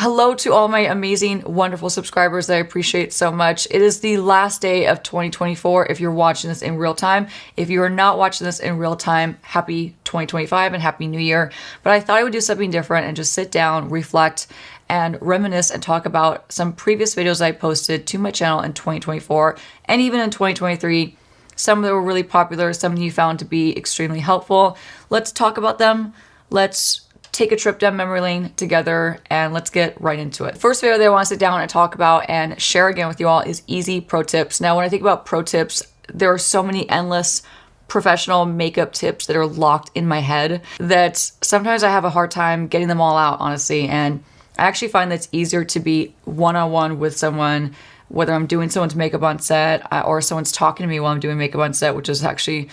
Hello to all my amazing, wonderful subscribers that I appreciate so much. It is the last day of 2024 if you're watching this in real time. If you are not watching this in real time, happy 2025 and happy new year. But I thought I would do something different and just sit down, reflect, and reminisce and talk about some previous videos I posted to my channel in 2024 and even in 2023. Some that were really popular, some you found to be extremely helpful. Let's talk about them. Let's take a trip down memory lane together and let's get right into it. First video that I want to sit down and talk about and share again with you all is easy pro tips. Now, when I think about pro tips, there are so many endless professional makeup tips that are locked in my head that sometimes I have a hard time getting them all out, honestly. And I actually find that it's easier to be one-on-one with someone, whether I'm doing someone's makeup on set or someone's talking to me while I'm doing makeup on set, which is actually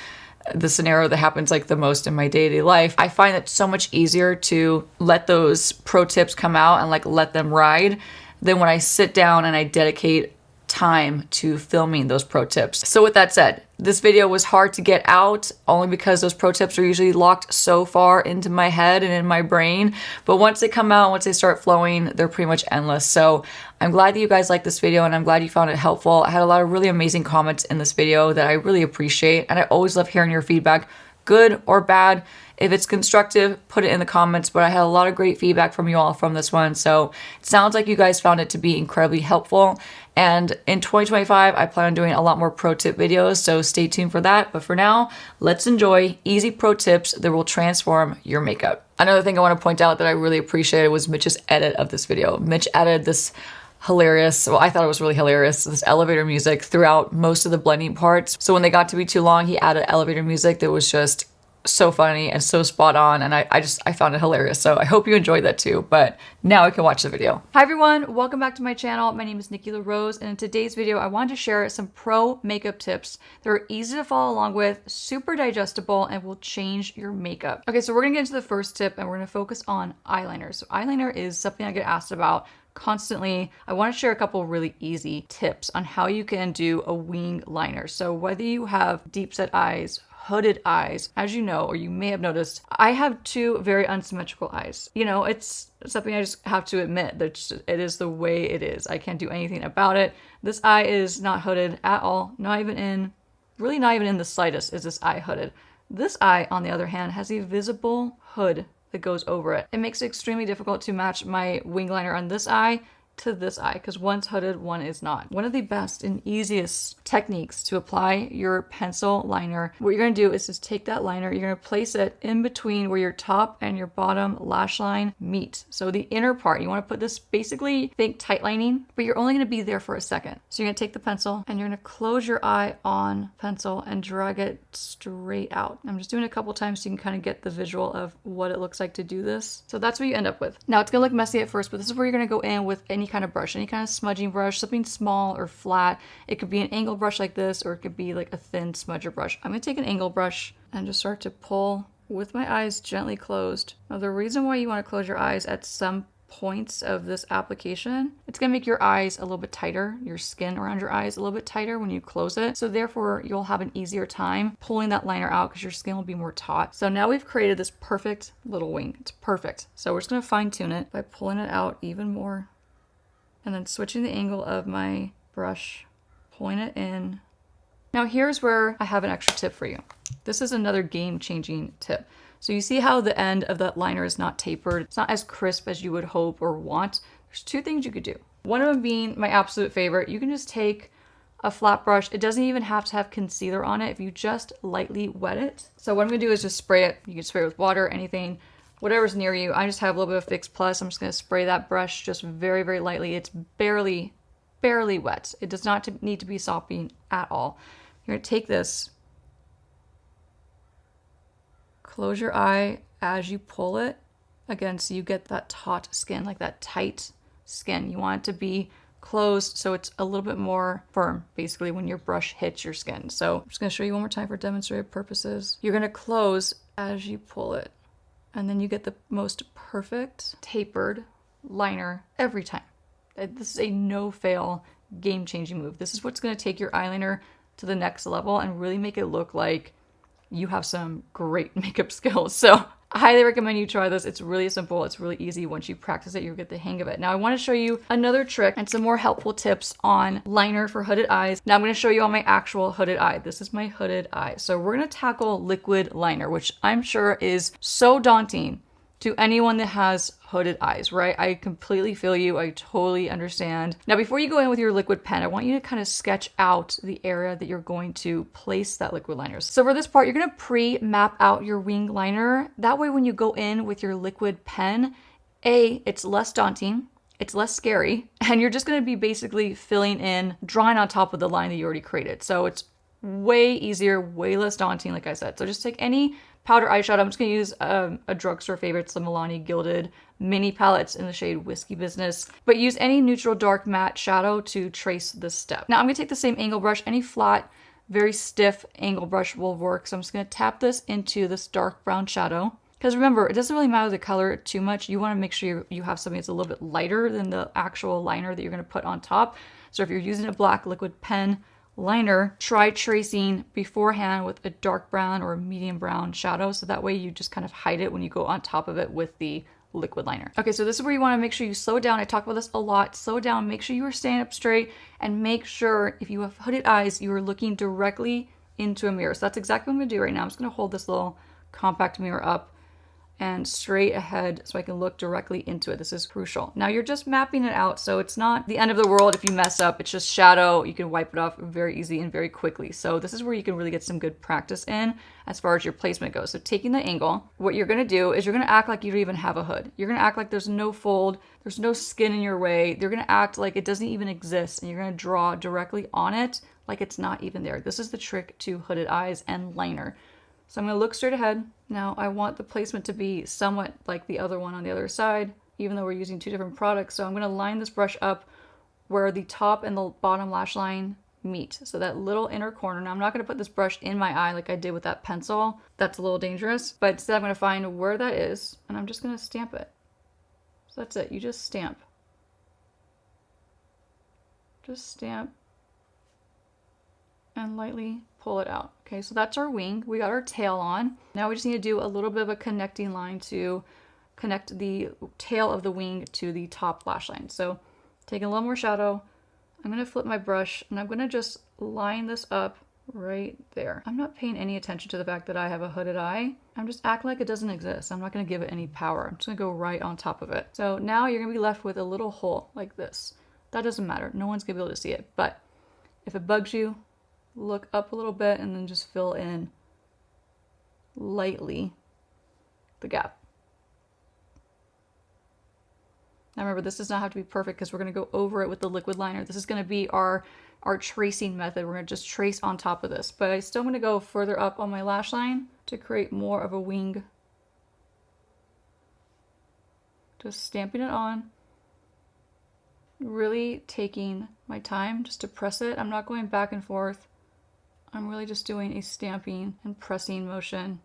the scenario that happens like the most in my day-to-day life. I find it so much easier to let those pro tips come out and like let them ride than when I sit down and I dedicate time to filming those pro tips. So with that said, this video was hard to get out only because those pro tips are usually locked so far into my head and in my brain. But once they come out, once they start flowing, they're pretty much endless. So I'm glad that you guys liked this video and I'm glad you found it helpful. I had a lot of really amazing comments in this video that I really appreciate. And I always love hearing your feedback, good or bad. If it's constructive, put it in the comments, but I had a lot of great feedback from you all from this one. So it sounds like you guys found it to be incredibly helpful. And in 2025, I plan on doing a lot more pro tip videos, so stay tuned for that. But for now, let's enjoy easy pro tips that will transform your makeup. Another thing I want to point out that I really appreciated was Mitch's edit of this video. Mitch added this hilarious, well, I thought it was really hilarious, this elevator music throughout most of the blending parts. So when they got to be too long, he added elevator music that was just so funny and so spot on, and I found it hilarious. So I hope you enjoyed that too, but now we can watch the video. Hi everyone, welcome back to my channel. My name is Nikki LaRose, and in today's video I wanted to share some pro makeup tips that are easy to follow along with, super digestible, and will change your makeup. Okay, so we're gonna get into the first tip and we're gonna focus on eyeliner. So eyeliner is something I get asked about constantly. I want to share a couple really easy tips on how you can do a wing liner. So whether you have deep set eyes, hooded eyes, as you know, or you may have noticed, I have two very unsymmetrical eyes. You know, it's something I just have to admit that it is the way it is. I can't do anything about it. This eye is not hooded at all. Really not even in the slightest is this eye hooded. This eye, on the other hand, has a visible hood that goes over it. It makes it extremely difficult to match my wing liner on this eye to this eye because one's hooded, one is not. One of the best and easiest techniques to apply your pencil liner, what you're gonna do is just take that liner, you're gonna place it in between where your top and your bottom lash line meet. So the inner part, you wanna put this basically, think tight lining, but you're only gonna be there for a second. So you're gonna take the pencil and you're gonna close your eye on pencil and drag it straight out. I'm just doing it a couple times so you can kind of get the visual of what it looks like to do this. So that's what you end up with. Now it's gonna look messy at first, but this is where you're gonna go in with any kind of brush, any kind of smudging brush, something small or flat. It could be an angle brush like this, or it could be like a thin smudger brush. I'm gonna take an angle brush and just start to pull with my eyes gently closed. Now the reason why you want to close your eyes at some points of this application, it's gonna make your eyes a little bit tighter, your skin around your eyes a little bit tighter when you close it. So therefore you'll have an easier time pulling that liner out because your skin will be more taut. So now we've created this perfect little wing. It's perfect. So we're just gonna fine tune it by pulling it out even more and then switching the angle of my brush, pulling it in. Now here's where I have an extra tip for you. This is another game-changing tip. So you see how the end of that liner is not tapered. It's not as crisp as you would hope or want. There's two things you could do. One of them being my absolute favorite. You can just take a flat brush. It doesn't even have to have concealer on it if you just lightly wet it. So what I'm gonna do is just spray it. You can spray it with water, anything, whatever's near you. I just have a little bit of Fix Plus. I'm just gonna spray that brush just very, very lightly. It's barely wet. It does not need to be sopping at all. You're gonna take this, close your eye as you pull it, again, so you get that taut skin, like that tight skin. You want it to be closed so it's a little bit more firm, basically, when your brush hits your skin. So I'm just gonna show you one more time for demonstrative purposes. You're gonna close as you pull it, and then you get the most perfect tapered liner every time. This is a no-fail, game-changing move. This is what's gonna take your eyeliner to the next level and really make it look like you have some great makeup skills. So I highly recommend you try this. It's really simple. It's really easy. Once you practice it, you'll get the hang of it. Now I want to show you another trick and some more helpful tips on liner for hooded eyes. Now I'm going to show you on my actual hooded eye. This is my hooded eye. So we're going to tackle liquid liner, which I'm sure is so daunting to anyone that has hooded eyes, right? I completely feel you. I totally understand. Now, before you go in with your liquid pen, I want you to kind of sketch out the area that you're going to place that liquid liner. So for this part, you're going to pre-map out your wing liner. That way, when you go in with your liquid pen, it's less daunting, it's less scary, and you're just going to be basically filling in, drawing on top of the line that you already created. So it's way easier, way less daunting, like I said. So just take any powder eyeshadow. I'm just going to use a drugstore favorite. It's the Milani Gilded mini palettes in the shade Whiskey Business. But use any neutral dark matte shadow to trace this step. Now I'm going to take the same angle brush. Any flat, very stiff angle brush will work. So I'm just going to tap this into this dark brown shadow. Because remember, it doesn't really matter the color too much. You want to make sure you have something that's a little bit lighter than the actual liner that you're going to put on top. So if you're using a black liquid pen liner, try tracing beforehand with a dark brown or medium brown shadow, so that way you just kind of hide it when you go on top of it with the liquid liner. Okay, so this is where you want to make sure you slow down. I talk about this a lot. Slow down, make sure you are standing up straight, and make sure if you have hooded eyes, you are looking directly into a mirror. So that's exactly what I'm going to do right now. I'm just going to hold this little compact mirror up and straight ahead so I can look directly into it. This is crucial. Now you're just mapping it out, so it's not the end of the world if you mess up. It's just shadow. You can wipe it off very easy and very quickly. So this is where you can really get some good practice in as far as your placement goes. So taking the angle, what you're gonna do is you're gonna act like you don't even have a hood. You're gonna act like there's no fold, there's no skin in your way. You're gonna act like it doesn't even exist, and you're gonna draw directly on it like it's not even there. This is the trick to hooded eyes and liner. So I'm going to look straight ahead. Now I want the placement to be somewhat like the other one on the other side, even though we're using two different products. So I'm going to line this brush up where the top and the bottom lash line meet. So that little inner corner. Now I'm not going to put this brush in my eye like I did with that pencil. That's a little dangerous. But instead I'm going to find where that is, and I'm just going to stamp it. So that's it. You just stamp. Just stamp. And lightly pull it out. Okay, so that's our wing. We got our tail on. Now we just need to do a little bit of a connecting line to connect the tail of the wing to the top lash line. So taking a little more shadow, I'm going to flip my brush and I'm going to just line this up right there. I'm not paying any attention to the fact that I have a hooded eye. I'm just acting like it doesn't exist. I'm not going to give it any power. I'm just going to go right on top of it. So now you're going to be left with a little hole like this. That doesn't matter. No one's going to be able to see it. But if it bugs you, look up a little bit and then just fill in lightly the gap. Now remember, this does not have to be perfect because we're going to go over it with the liquid liner. This is going to be our tracing method. We're going to just trace on top of this, but I still want to go further up on my lash line to create more of a wing. Just stamping it on. Really taking my time just to press it. I'm not going back and forth. I'm really just doing a stamping and pressing motion.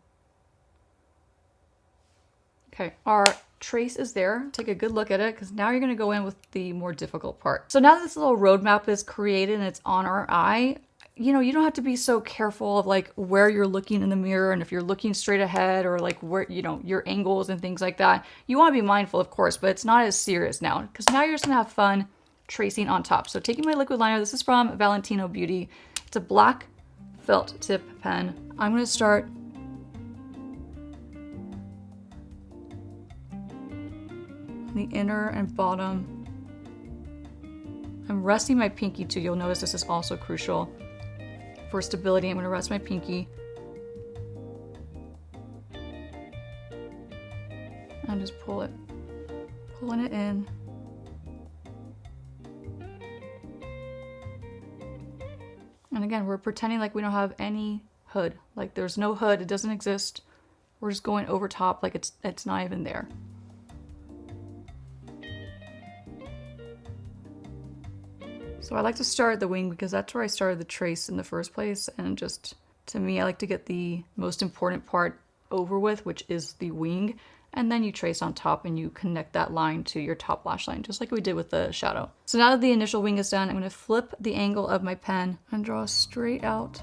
Okay, our trace is there. Take a good look at it because now you're going to go in with the more difficult part. So now that this little roadmap is created and it's on our eye, you know, you don't have to be so careful of like where you're looking in the mirror and if you're looking straight ahead or like where, you know, your angles and things like that. You want to be mindful, of course, but it's not as serious now because now you're just going to have fun tracing on top. So taking my liquid liner, this is from Valentino Beauty. It's a black felt tip pen. I'm going to start the inner and bottom. I'm resting my pinky too. You'll notice this is also crucial for stability. I'm going to rest my pinky and just pull it, pulling it in. And again, we're pretending like we don't have any hood. Like there's no hood, it doesn't exist. We're just going over top like it's not even there. So I like to start the wing because that's where I started the trace in the first place. And just, to me, I like to get the most important part over with, which is the wing. And then you trace on top and you connect that line to your top lash line, just like we did with the shadow. So now that the initial wing is done, I'm going to flip the angle of my pen and draw straight out.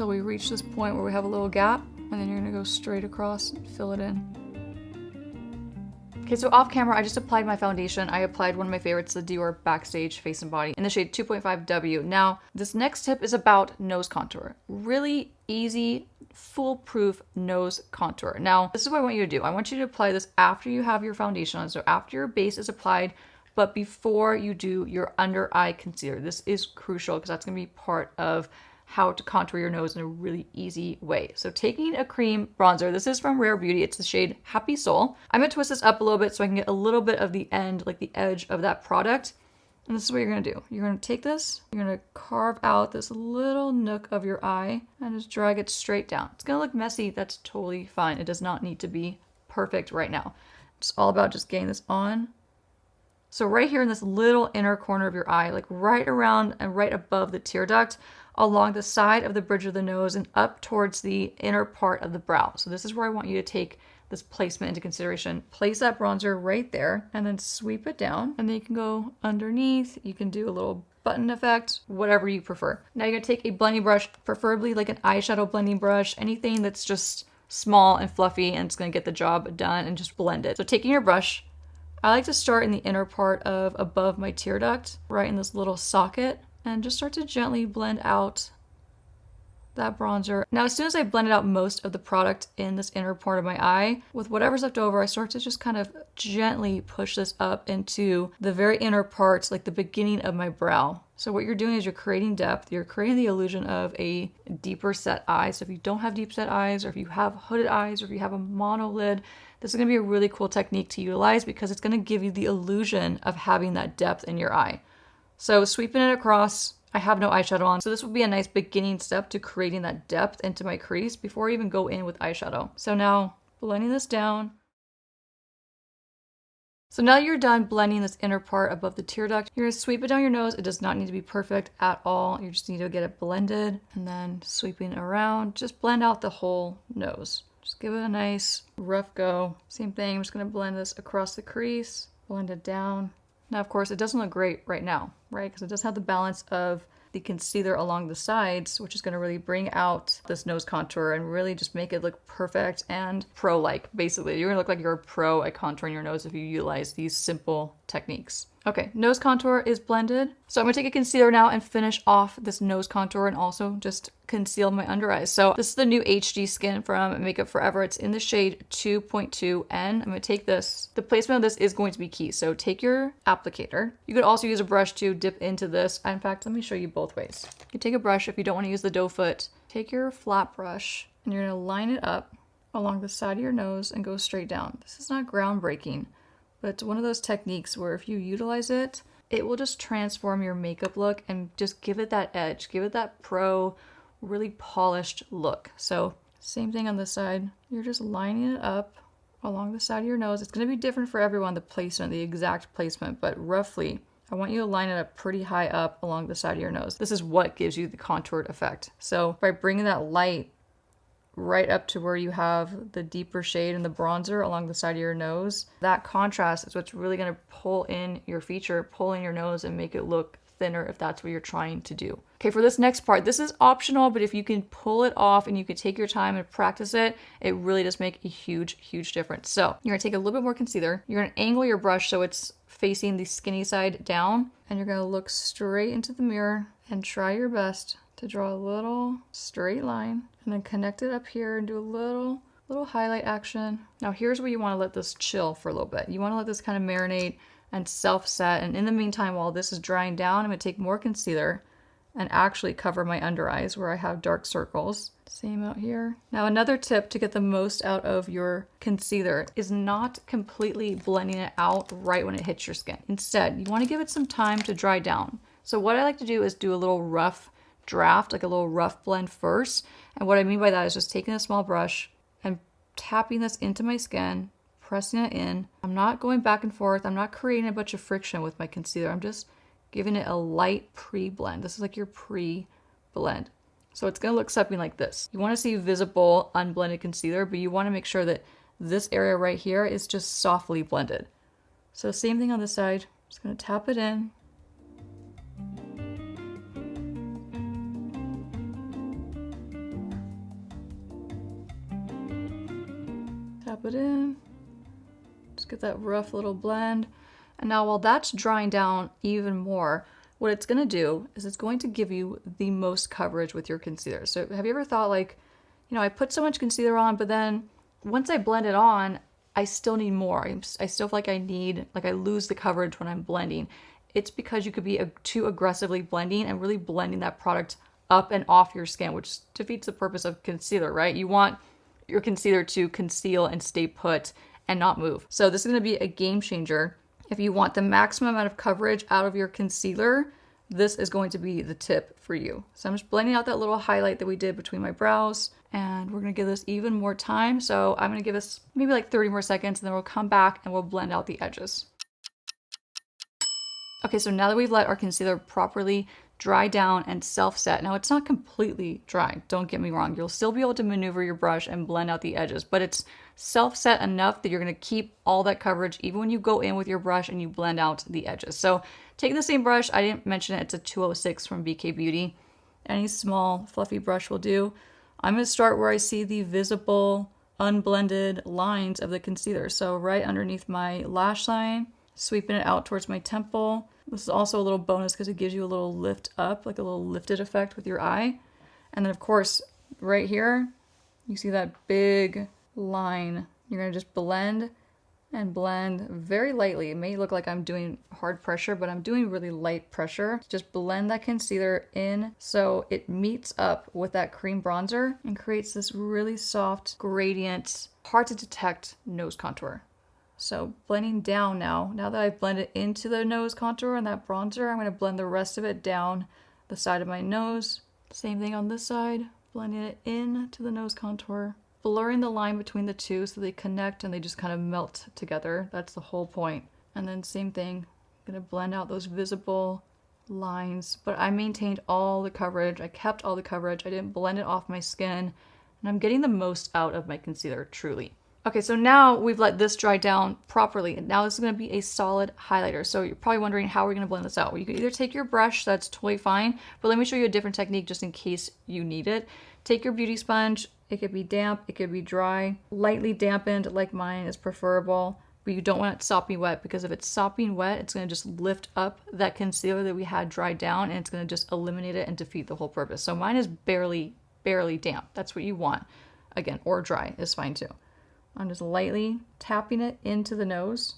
until we reach this point where we have a little gap, and then you're gonna go straight across and fill it in. Okay, so off camera, I just applied my foundation. I applied one of my favorites, the Dior Backstage Face and Body in the shade 2.5W. Now, this next tip is about nose contour. Really easy, foolproof nose contour. Now, this is what I want you to do. I want you to apply this after you have your foundation on, so after your base is applied, but before you do your under eye concealer. This is crucial because that's gonna be part of how to contour your nose in a really easy way. So taking a cream bronzer, this is from Rare Beauty, it's the shade Happy Soul. I'm gonna twist this up a little bit so I can get a little bit of the end, like the edge of that product. And this is what you're gonna do. You're gonna take this, you're gonna carve out this little nook of your eye and just drag it straight down. It's gonna look messy, that's totally fine. It does not need to be perfect right now. It's all about just getting this on. So right here in this little inner corner of your eye, like right around and right above the tear duct, along the side of the bridge of the nose and up towards the inner part of the brow. So this is where I want you to take this placement into consideration. Place that bronzer right there and then sweep it down. And then you can go underneath. You can do a little button effect, whatever you prefer. Now you're gonna take a blending brush, preferably like an eyeshadow blending brush, anything that's just small and fluffy and it's gonna get the job done, and just blend it. So taking your brush, I like to start in the inner part of above my tear duct, right in this little socket, and just start to gently blend out that bronzer. Now, as soon as I blended out most of the product in this inner part of my eye, with whatever's left over, I start to just kind of gently push this up into the very inner parts, like the beginning of my brow. So what you're doing is you're creating depth, you're creating the illusion of a deeper set eye. So if you don't have deep set eyes, or if you have hooded eyes, or if you have a monolid, this is gonna be a really cool technique to utilize because it's gonna give you the illusion of having that depth in your eye. So sweeping it across, I have no eyeshadow on, so this would be a nice beginning step to creating that depth into my crease before I even go in with eyeshadow. So now blending this down. So now you're done blending this inner part above the tear duct. You're gonna sweep it down your nose. It does not need to be perfect at all. You just need to get it blended, and then sweeping around, just blend out the whole nose. Just give it a nice rough go. Same thing, I'm just gonna blend this across the crease, blend it down. Now, of course, it doesn't look great right now, right? Because it doesn't have the balance of the concealer along the sides, which is going to really bring out this nose contour and really just make it look perfect and pro-like. Basically, you're going to look like you're a pro at contouring your nose if you utilize these simple techniques. Okay, nose contour is blended. So I'm gonna take a concealer now and finish off this nose contour and also just conceal my under eyes. So this is the new HD Skin from Makeup Forever. It's in the shade 2.2N. I'm gonna take this. The placement of this is going to be key. So take your applicator. You could also use a brush to dip into this. In fact, let me show you both ways. You can take a brush if you don't wanna use the doe foot. Take your flat brush and you're gonna line it up along the side of your nose and go straight down. This is not groundbreaking, but it's one of those techniques where if you utilize it, it will just transform your makeup look and just give it that edge, give it that pro, really polished look. So same thing on this side. You're just lining it up along the side of your nose. It's going to be different for everyone, the placement, the exact placement, but roughly, I want you to line it up pretty high up along the side of your nose. This is what gives you the contoured effect. So by bringing that light right up to where you have the deeper shade and the bronzer along the side of your nose, that contrast is what's really going to pull in your feature, pull in your nose and make it look thinner if that's what you're trying to do. Okay, for this next part, this is optional, but if you can pull it off and you can take your time and practice it, it really does make a huge, huge difference. So you're gonna take a little bit more concealer, you're gonna angle your brush so it's facing the skinny side down, and you're gonna look straight into the mirror and try your best to draw a little straight line and then connect it up here and do a little highlight action. Now here's where you want to let this chill for a little bit. You want to let this kind of marinate and self-set, and in the meantime, while this is drying down, I'm going to take more concealer and actually cover my under eyes where I have dark circles. Same out here. Now another tip to get the most out of your concealer is not completely blending it out right when it hits your skin. Instead, you want to give it some time to dry down. So what I like to do is do a little rough draft, like a little rough blend first. And what I mean by that is just taking a small brush and tapping this into my skin, pressing it in. I'm not going back and forth. I'm not creating a bunch of friction with my concealer. I'm just giving it a light pre-blend. This is like your pre-blend. So it's gonna look something like this. You wanna see visible unblended concealer, but you wanna make sure that this area right here is just softly blended. So same thing on this side. Just gonna tap it in. Dab it in. Just get that rough little blend. And now while that's drying down even more, what it's gonna do is it's going to give you the most coverage with your concealer. So have you ever thought like, you know, I put so much concealer on, but then once I blend it on, I still need more. I still feel like I lose the coverage when I'm blending. It's because you could be too aggressively blending and really blending that product up and off your skin, which defeats the purpose of concealer, right? You want your concealer to conceal and stay put and not move. So this is gonna be a game changer. If you want the maximum amount of coverage out of your concealer, this is going to be the tip for you. So I'm just blending out that little highlight that we did between my brows, and we're gonna give this even more time. So I'm gonna give this maybe like 30 more seconds, and then we'll come back and we'll blend out the edges. Okay, so now that we've let our concealer properly dry down and self-set, now it's not completely dry, don't get me wrong. You'll still be able to maneuver your brush and blend out the edges, but it's self-set enough that you're gonna keep all that coverage even when you go in with your brush and you blend out the edges. So take the same brush, I didn't mention it, it's a 206 from BK Beauty. Any small fluffy brush will do. I'm gonna start where I see the visible, unblended lines of the concealer. So right underneath my lash line, sweeping it out towards my temple. This is also a little bonus because it gives you a little lift up, like a little lifted effect with your eye. And then of course, right here, you see that big line. You're gonna just blend and blend very lightly. It may look like I'm doing hard pressure, but I'm doing really light pressure. Just blend that concealer in so it meets up with that cream bronzer and creates this really soft gradient, hard to detect nose contour. So blending down now that I've blended into the nose contour and that bronzer, I'm going to blend the rest of it down the side of my nose. Same thing on this side, blending it in to the nose contour, blurring the line between the two so they connect and they just kind of melt together. That's the whole point. And then same thing, I'm going to blend out those visible lines, but I maintained all the coverage. I kept all the coverage. I didn't blend it off my skin, and I'm getting the most out of my concealer, truly. Okay, so now we've let this dry down properly, and now this is going to be a solid highlighter. So you're probably wondering how we're going to blend this out. Well, you can either take your brush, that's totally fine, but let me show you a different technique just in case you need it. Take your beauty sponge. It could be damp, it could be dry, lightly dampened like mine is preferable, but you don't want it soppy wet, because if it's sopping wet, it's going to just lift up that concealer that we had dried down, and it's going to just eliminate it and defeat the whole purpose. So mine is barely damp. That's what you want. Again, or dry is fine too. I'm just lightly tapping it into the nose.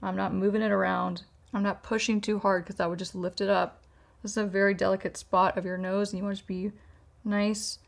I'm not moving it around. I'm not pushing too hard because that would just lift it up. This is a very delicate spot of your nose, and you want it to be nice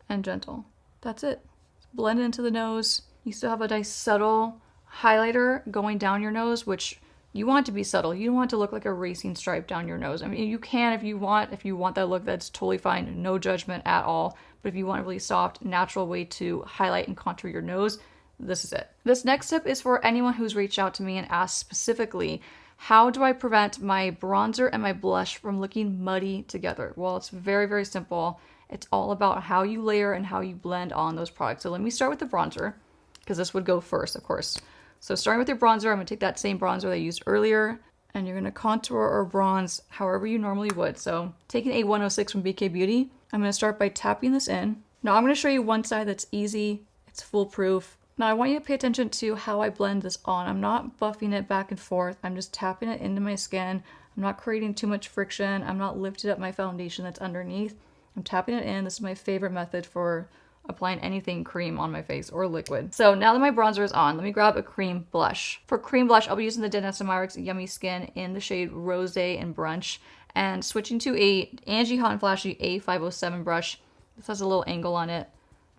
and gentle. That's it. Blend it into the nose. You still have a nice subtle highlighter going down your nose, which you want to be subtle. You don't want it to look like a racing stripe down your nose. I mean, you can if you want that look, that's totally fine. No judgment at all. But if you want a really soft, natural way to highlight and contour your nose, this is it. This next tip is for anyone who's reached out to me and asked specifically, how do I prevent my bronzer and my blush from looking muddy together? Well, it's very, very simple. It's all about how you layer and how you blend on those products. So let me start with the bronzer, because this would go first, of course. So starting with your bronzer, I'm gonna take that same bronzer that I used earlier, and you're gonna contour or bronze however you normally would. So taking a 106 from BK Beauty, I'm gonna start by tapping this in. Now I'm gonna show you one side that's easy, it's foolproof. Now I want you to pay attention to how I blend this on. I'm not buffing it back and forth. I'm just tapping it into my skin. I'm not creating too much friction. I'm not lifting up my foundation that's underneath. I'm tapping it in. This is my favorite method for applying anything cream on my face or liquid. So now that my bronzer is on, let me grab a cream blush. For cream blush, I'll be using the Danessa Myricks Yummy Skin in the shade Rosé and Brunch, and switching to a Angie Hot and Flashy A507 brush. This has a little angle on it.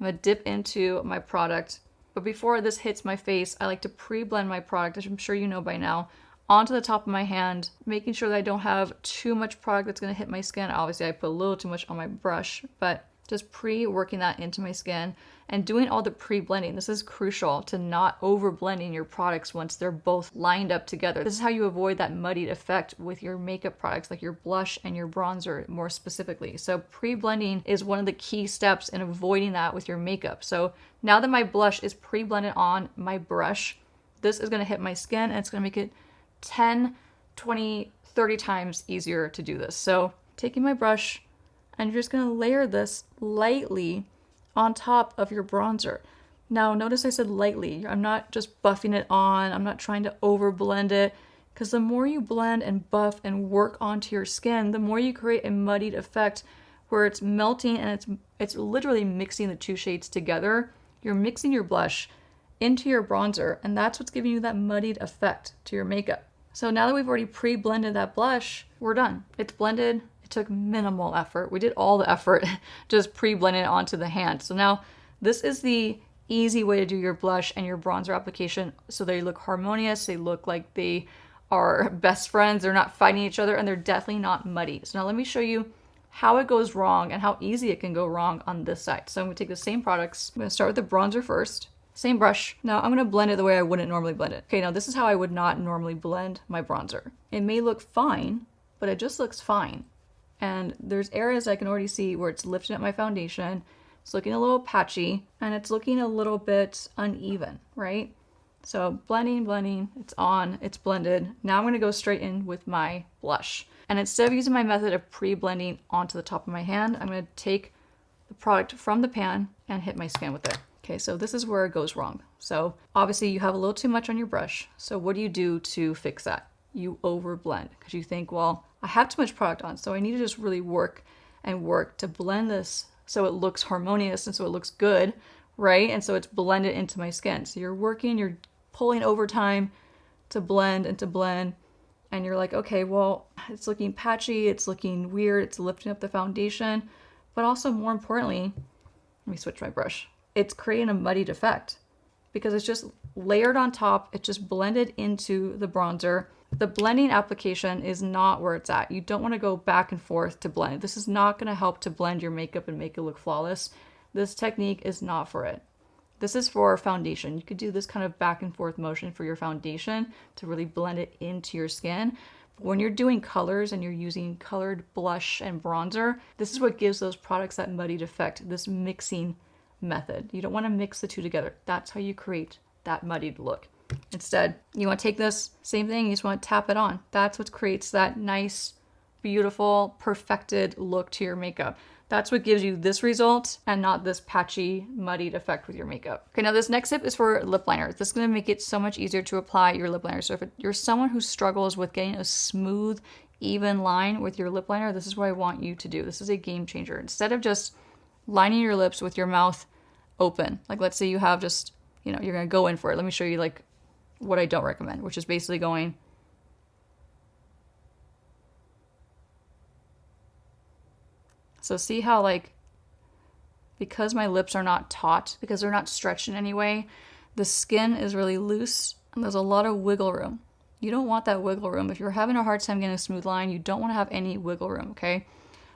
I'm gonna dip into my product. But before this hits my face, I like to pre-blend my product, as I'm sure you know by now, onto the top of my hand, making sure that I don't have too much product that's going to hit my skin. Obviously, I put a little too much on my brush, but just pre-working that into my skin and doing all the pre-blending. This is crucial to not over-blending your products once they're both lined up together. This is how you avoid that muddied effect with your makeup products, like your blush and your bronzer more specifically. So pre-blending is one of the key steps in avoiding that with your makeup. So now that my blush is pre-blended on my brush, this is going to hit my skin, and it's going to make it 10, 20, 30 times easier to do this. So taking my brush, and you're just going to layer this lightly on top of your bronzer. Now notice I said lightly. I'm not just buffing it on. I'm not trying to over blend it, because the more you blend and buff and work onto your skin, the more you create a muddied effect where it's melting and it's literally mixing the two shades together. You're mixing your blush into your bronzer, and that's what's giving you that muddied effect to your makeup. So now that we've already pre-blended that blush, we're done. It's blended. It took minimal effort. We did all the effort just pre-blending it onto the hand. So now this is the easy way to do your blush and your bronzer application so they look harmonious. They look like they are best friends. They're not fighting each other, and they're definitely not muddy. So now let me show you how it goes wrong and how easy it can go wrong on this side. So I'm going to take the same products. I'm going to start with the bronzer first. Same brush. Now I'm going to blend it the way I wouldn't normally blend it. Okay, now this is how I would not normally blend my bronzer. It may look fine, but it just looks fine. And there's areas I can already see where it's lifting up my foundation. It's looking a little patchy, and it's looking a little bit uneven, right? So blending, it's on, it's blended. Now I'm going to go straight in with my blush. And instead of using my method of pre-blending onto the top of my hand, I'm going to take the product from the pan and hit my skin with it. Okay, so this is where it goes wrong. So obviously you have a little too much on your brush. So what do you do to fix that? You over blend, because you think, well, I have too much product on, so I need to just really work to blend this so it looks harmonious and so it looks good, right? And so it's blended into my skin. So you're working, you're pulling overtime to blend and to blend. And you're like, okay, well, it's looking patchy, it's looking weird, it's lifting up the foundation. But also, more importantly, let me switch my brush. It's creating a muddied effect because it's just layered on top. It's just blended into the bronzer. The blending application is not where it's at. You don't want to go back and forth to blend. This is not going to help to blend your makeup and make it look flawless. This technique is not for it. This is for foundation. You could do this kind of back and forth motion for your foundation to really blend it into your skin. But when you're doing colors and you're using colored blush and bronzer, this is what gives those products that muddied effect, this mixing method. You don't want to mix the two together. That's how you create that muddied look. Instead, you want to take this same thing, you just want to tap it on. That's what creates that nice, beautiful, perfected look to your makeup. That's what gives you this result and not this patchy, muddied effect with your makeup. Okay, now this next tip is for lip liner. This is going to make it so much easier to apply your lip liner. So if you're someone who struggles with getting a smooth, even line with your lip liner, this is what I want you to do. This is a game changer. Instead of just lining your lips with your mouth open, like let's say you have just, you're going to go in for it. Let me show you like what I don't recommend, which is basically going So see how because my lips are not taut, because they're not stretched in any way, the skin is really loose and there's a lot of wiggle room. You don't want that wiggle room. If you're having a hard time getting a smooth line, you don't want to have any wiggle room, okay?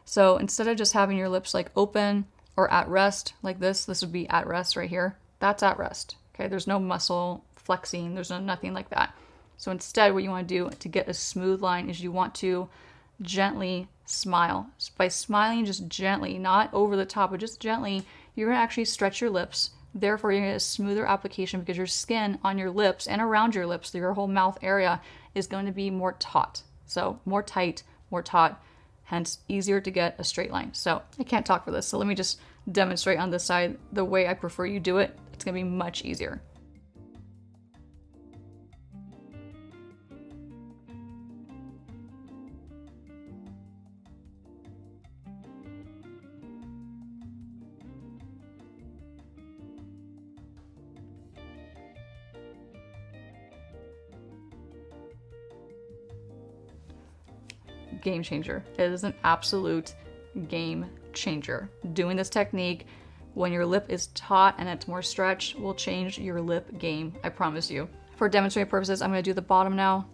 So instead of just having your lips open or at rest like this would be at rest right here. That's at rest, okay? There's no muscle flexing. There's nothing like that. So instead, what you want to do to get a smooth line is you want to gently smile. By smiling just gently, not over the top, but just gently, you're going to actually stretch your lips. Therefore, you're going to get a smoother application because your skin on your lips and around your lips, your whole mouth area, is going to be more taut. So more tight, more taut, hence easier to get a straight line. So I can't talk for this, so let me just demonstrate on this side the way I prefer you do it. It's going to be much easier. Game changer. It is an absolute game changer. Doing this technique when your lip is taut and it's more stretched will change your lip game, I promise you. For demonstrative purposes, I'm going to do the bottom now.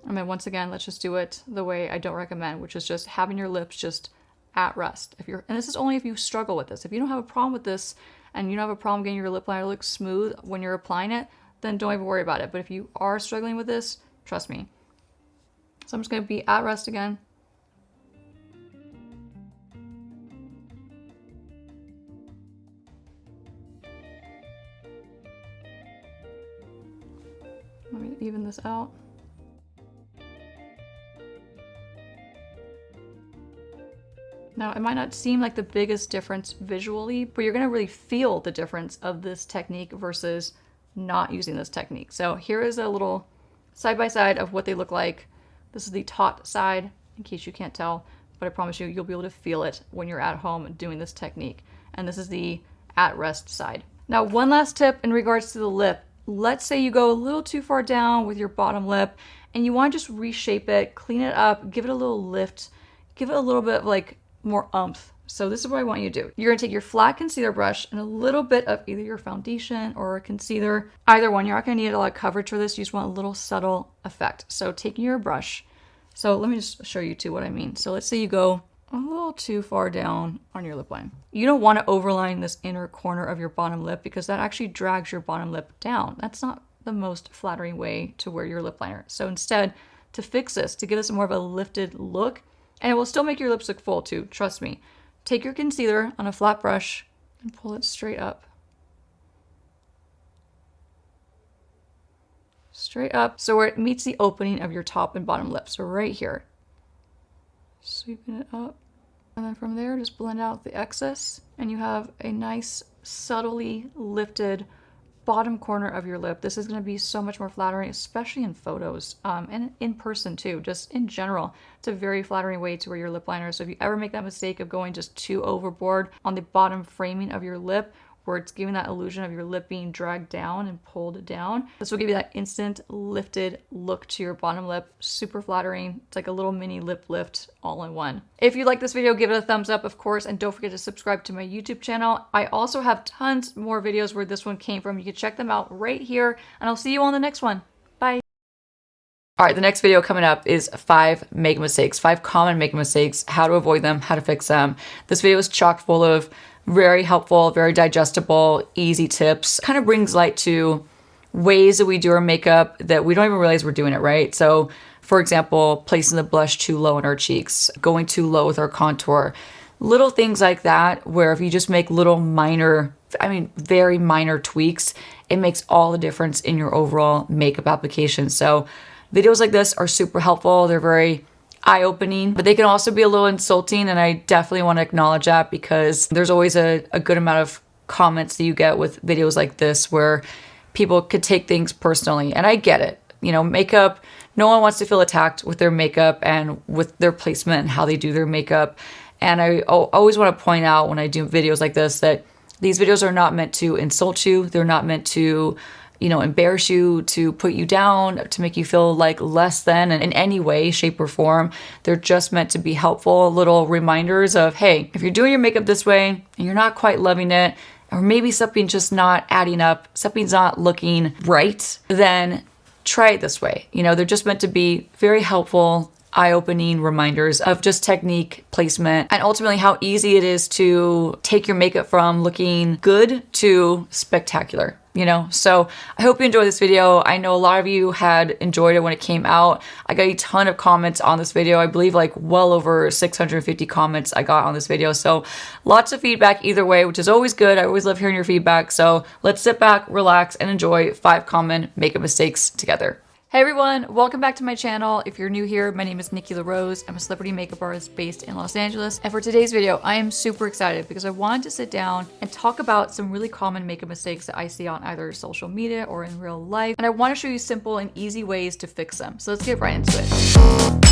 And then once again, let's just do it the way I don't recommend, which is just having your lips just at rest. And this is only if you struggle with this. If you don't have a problem with this and you don't have a problem getting your lip liner look smooth when you're applying it, then don't even worry about it. But if you are struggling with this, trust me. So I'm just going to be at rest again. of even this out. Now, it might not seem like the biggest difference visually, but you're gonna really feel the difference of this technique versus not using this technique. So here is a little side-by-side of what they look like. This is the taut side, in case you can't tell, but I promise you, you'll be able to feel it when you're at home doing this technique. And this is the at-rest side. Now, one last tip in regards to the lip. Let's say you go a little too far down with your bottom lip and you wanna just reshape it, clean it up, give it a little lift, give it a little bit of like more oomph. So this is what I want you to do. You're gonna take your flat concealer brush and a little bit of either your foundation or a concealer, either one. You're not gonna need a lot of coverage for this. You just want a little subtle effect. So taking your brush, so let me just show you too what I mean. So let's say you go a little too far down on your lip line. You don't wanna overline this inner corner of your bottom lip because that actually drags your bottom lip down. That's not the most flattering way to wear your lip liner. So instead, to fix this, to give this more of a lifted look, and it will still make your lips look full too, trust me. Take your concealer on a flat brush and pull it straight up. Straight up, so where it meets the opening of your top and bottom lip. So right here. Sweeping it up. And then from there, just blend out the excess. And you have a nice, subtly lifted bottom corner of your lip. This is going to be so much more flattering, especially in photos and in person too. Just in general, it's a very flattering way to wear your lip liner. So if you ever make that mistake of going just too overboard on the bottom framing of your lip, where it's giving that illusion of your lip being dragged down and pulled down, this will give you that instant lifted look to your bottom lip. Super flattering. It's like a little mini lip lift all in one. If you like this video, give it a thumbs up, of course, and don't forget to subscribe to my YouTube channel. I also have tons more videos where this one came from. You can check them out right here, and I'll see you on the next one. Bye. All right, the next video coming up is 5 makeup mistakes, 5 common makeup mistakes, how to avoid them, how to fix them. This video is chock full of very helpful, very digestible, easy tips. Kind of brings light to ways that we do our makeup that we don't even realize we're doing it, right? So for example, placing the blush too low in our cheeks, going too low with our contour, little things like that, where if you just make little minor, very minor tweaks, it makes all the difference in your overall makeup application. So videos like this are super helpful. They're very eye-opening, but they can also be a little insulting, and I definitely want to acknowledge that because there's always a good amount of comments that you get with videos like this where people could take things personally, and I get it. You know, makeup, no one wants to feel attacked with their makeup and with their placement and how they do their makeup, and I always want to point out when I do videos like this that these videos are not meant to insult you. They're not meant to embarrass you, to put you down, to make you feel like less than in any way, shape, or form. They're just meant to be helpful little reminders of, hey, if you're doing your makeup this way and you're not quite loving it, or maybe something's just not adding up, something's not looking right, then try it this way. They're just meant to be very helpful, eye-opening reminders of just technique, placement, and ultimately how easy it is to take your makeup from looking good to spectacular. So I hope you enjoyed this video. I know a lot of you had enjoyed it when it came out. I got a ton of comments on this video. I believe like well over 650 comments I got on this video. So lots of feedback either way, which is always good. I always love hearing your feedback. So let's sit back, relax, and enjoy 5 common makeup mistakes together. Hey everyone, welcome back to my channel. If you're new here, my name is Nikki LaRose. I'm a celebrity makeup artist based in Los Angeles. And for today's video, I am super excited because I wanted to sit down and talk about some really common makeup mistakes that I see on either social media or in real life. And I want to show you simple and easy ways to fix them. So let's get right into it.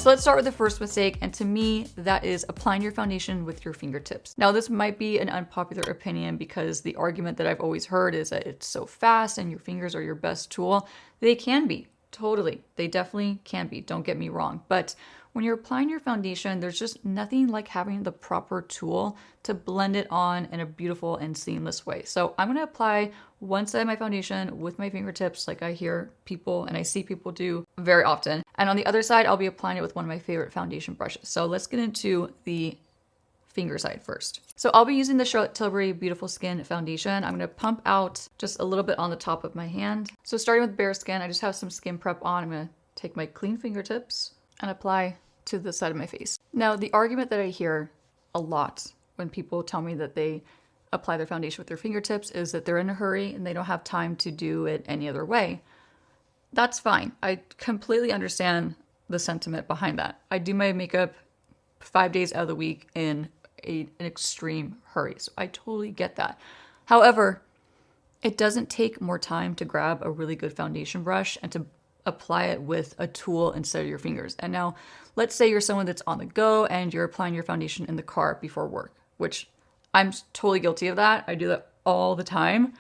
So let's start with the first mistake, and to me, that is applying your foundation with your fingertips. Now, this might be an unpopular opinion because the argument that I've always heard is that it's so fast and your fingers are your best tool. They can be, totally. They definitely can be, don't get me wrong. But when you're applying your foundation, there's just nothing like having the proper tool to blend it on in a beautiful and seamless way. So I'm gonna apply one side of my foundation with my fingertips like I hear people and I see people do very often. And on the other side, I'll be applying it with one of my favorite foundation brushes. So let's get into the finger side first. So I'll be using the Charlotte Tilbury Beautiful Skin Foundation. I'm gonna pump out just a little bit on the top of my hand. So starting with bare skin, I just have some skin prep on. I'm gonna take my clean fingertips and apply to the side of my face. Now, the argument that I hear a lot when people tell me that they apply their foundation with their fingertips is that they're in a hurry and they don't have time to do it any other way. That's fine. I completely understand the sentiment behind that. I do my makeup 5 days out of the week in an extreme hurry, so I totally get that. However, it doesn't take more time to grab a really good foundation brush and to apply it with a tool instead of your fingers. And now, let's say you're someone that's on the go and you're applying your foundation in the car before work, which I'm totally guilty of that. I do that all the time.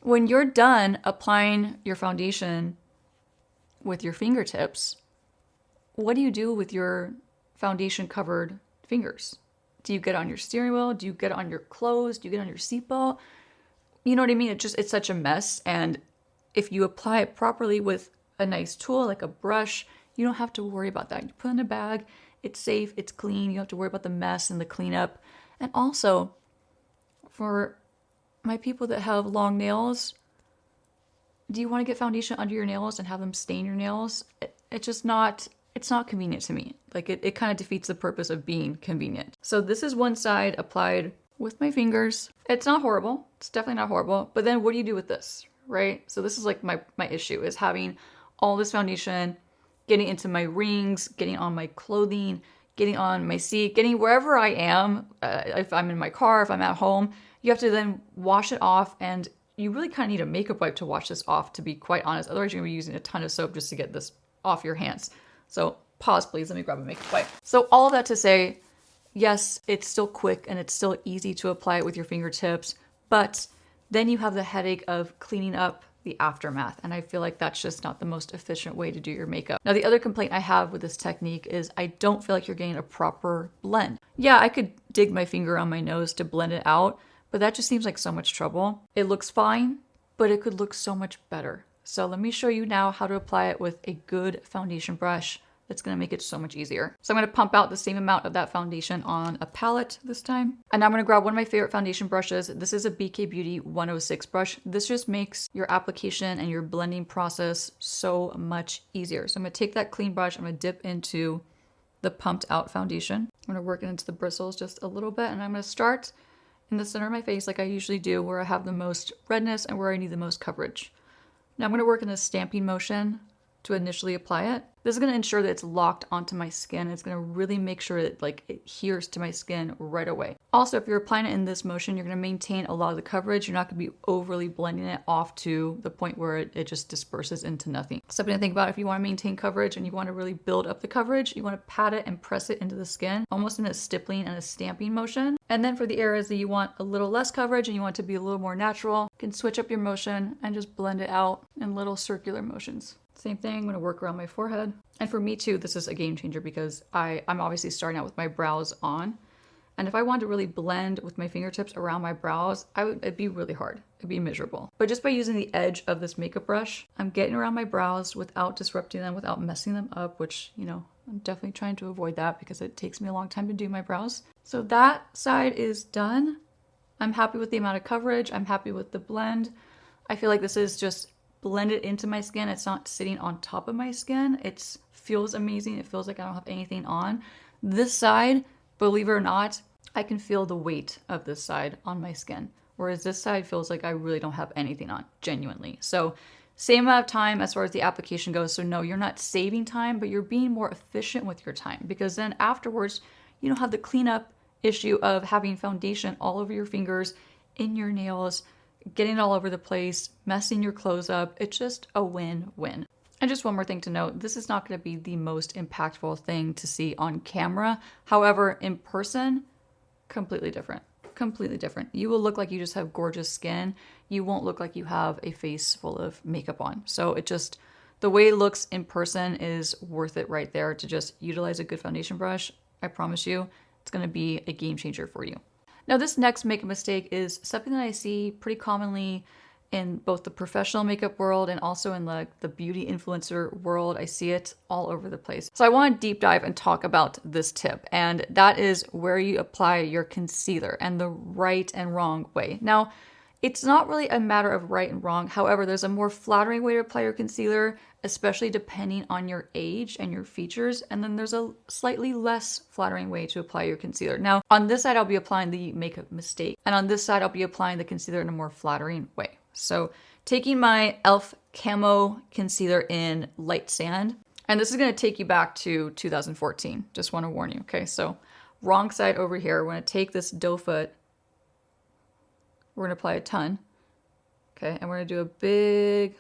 When you're done applying your foundation with your fingertips, what do you do with your foundation covered fingers? Do you get on your steering wheel? Do you get on your clothes? Do you get on your seatbelt? You know what I mean? It's such a mess. And if you apply it properly with a nice tool like a brush, you don't have to worry about that. You put it in a bag, it's safe, it's clean. You don't have to worry about the mess and the cleanup. And also, for my people that have long nails, do you want to get foundation under your nails and have them stain your nails? It's not convenient to me. Like it kind of defeats the purpose of being convenient. So this is one side applied with my fingers. It's not horrible. It's definitely not horrible. But then what do you do with this, right? So this is like my issue is having all this foundation, getting into my rings, getting on my clothing, getting on my seat, getting wherever I am. If I'm in my car, if I'm at home, you have to then wash it off, and you really kind of need a makeup wipe to wash this off, to be quite honest. Otherwise, you're going to be using a ton of soap just to get this off your hands. So pause, please. Let me grab a makeup wipe. So all of that to say, yes, it's still quick and it's still easy to apply it with your fingertips, but then you have the headache of cleaning up the aftermath. And I feel like that's just not the most efficient way to do your makeup. Now, the other complaint I have with this technique is I don't feel like you're getting a proper blend. Yeah, I could dig my finger on my nose to blend it out, but that just seems like so much trouble. It looks fine, but it could look so much better. So let me show you now how to apply it with a good foundation brush. That's going to make it so much easier. So I'm going to pump out the same amount of that foundation on a palette this time. And now I'm going to grab one of my favorite foundation brushes. This is a BK Beauty 106 brush. This just makes your application and your blending process so much easier. So I'm going to take that clean brush. I'm going to dip into the pumped out foundation. I'm going to work it into the bristles just a little bit. And I'm going to start in the center of my face like I usually do, where I have the most redness and where I need the most coverage. Now I'm going to work in a stamping motion to initially apply it. This is going to ensure that it's locked onto my skin. It's going to really make sure that it adheres to my skin right away. Also, if you're applying it in this motion, you're going to maintain a lot of the coverage. You're not going to be overly blending it off to the point where it just disperses into nothing. Something to think about if you want to maintain coverage and you want to really build up the coverage, you want to pat it and press it into the skin, almost in a stippling and a stamping motion. And then for the areas that you want a little less coverage and you want it to be a little more natural, you can switch up your motion and just blend it out in little circular motions. Same thing, I'm going to work around my forehead. And for me too, this is a game changer because I'm obviously starting out with my brows on. And if I wanted to really blend with my fingertips around my brows, it'd be really hard. It'd be miserable. But just by using the edge of this makeup brush, I'm getting around my brows without disrupting them, without messing them up, which, I'm definitely trying to avoid that because it takes me a long time to do my brows. So that side is done. I'm happy with the amount of coverage. I'm happy with the blend. I feel like this is just blended into my skin. It's not sitting on top of my skin. It feels amazing. It feels like I don't have anything on. This side, believe it or not, I can feel the weight of this side on my skin. Whereas this side feels like I really don't have anything on, genuinely. So same amount of time as far as the application goes. So no, you're not saving time, but you're being more efficient with your time, because then afterwards, you don't have the cleanup issue of having foundation all over your fingers, in your nails, getting it all over the place, messing your clothes up. It's just a win-win. And just one more thing to note, this is not going to be the most impactful thing to see on camera. However, in person, completely different. Completely different. You will look like you just have gorgeous skin. You won't look like you have a face full of makeup on. So the way it looks in person is worth it right there to just utilize a good foundation brush. I promise you, it's going to be a game changer for you. Now, this next makeup mistake is something that I see pretty commonly in both the professional makeup world and also in the beauty influencer world. I see it all over the place. So I want to deep dive and talk about this tip, and that is where you apply your concealer and the right and wrong way. Now, It's not really a matter of right and wrong. However, there's a more flattering way to apply your concealer, especially depending on your age and your features. And then there's a slightly less flattering way to apply your concealer. Now, on this side, I'll be applying the makeup mistake. And on this side, I'll be applying the concealer in a more flattering way. So taking my e.l.f. Camo Concealer in Light Sand. And this is going to take you back to 2014. Just want to warn you, okay? So wrong side over here. We're going to take this doe foot. We're going to apply a ton. Okay, and we're going to do a big,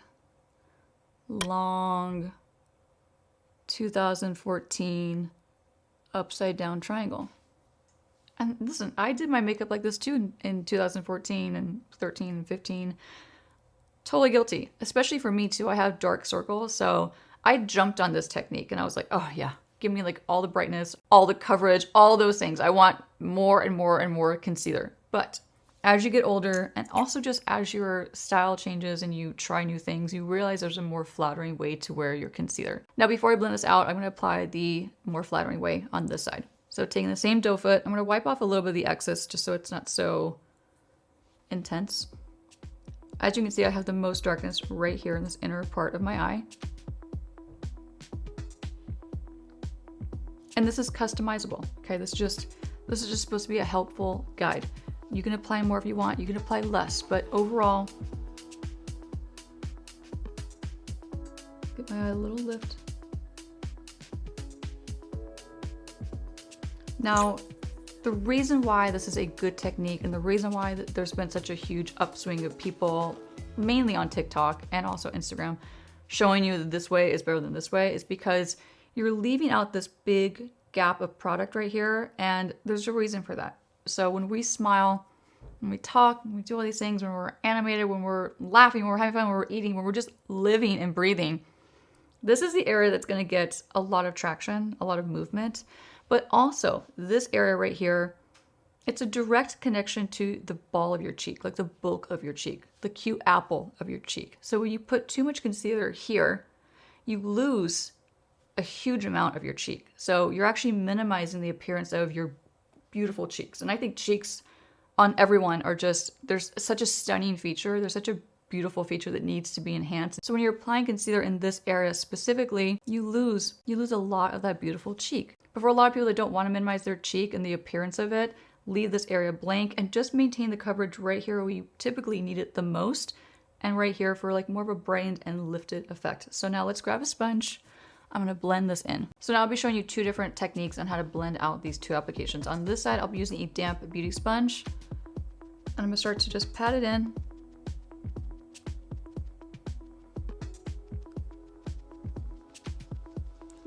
long 2014 upside down triangle. And listen, I did my makeup like this too in 2014 and 13 and 15. Totally guilty, especially for me too. I have dark circles, so I jumped on this technique and I was like, oh yeah, give me like all the brightness, all the coverage, all those things. I want more and more and more concealer. But as you get older, and also just as your style changes and you try new things, you realize there's a more flattering way to wear your concealer. Now, before I blend this out, I'm going to apply the more flattering way on this side. So taking the same doe foot, I'm going to wipe off a little bit of the excess just so it's not so intense. As you can see, I have the most darkness right here in this inner part of my eye. And this is customizable, okay? This is just supposed to be a helpful guide. You can apply more if you want, you can apply less, but overall, give my eye a little lift. Now, the reason why this is a good technique and the reason why there's been such a huge upswing of people, mainly on TikTok and also Instagram, showing you that this way is better than this way is because you're leaving out this big gap of product right here, and there's a reason for that. So when we smile, when we talk, when we do all these things, when we're animated, when we're laughing, when we're having fun, when we're eating, when we're just living and breathing, this is the area that's going to get a lot of traction, a lot of movement. But also this area right here, it's a direct connection to the ball of your cheek, like the bulk of your cheek, the cute apple of your cheek. So when you put too much concealer here, you lose a huge amount of your cheek. So you're actually minimizing the appearance of your beautiful cheeks. And I think cheeks on everyone are just, there's such a stunning feature. There's such a beautiful feature that needs to be enhanced. So when you're applying concealer in this area specifically, you lose a lot of that beautiful cheek. But for a lot of people that don't want to minimize their cheek and the appearance of it, leave this area blank and just maintain the coverage right here where you typically need it the most, and right here for like more of a brightened and lifted effect. So now let's grab a sponge. I'm going to blend this in. So now I'll be showing you two different techniques on how to blend out these two applications. On this side, I'll be using a damp beauty sponge, and I'm going to start to just pat it in.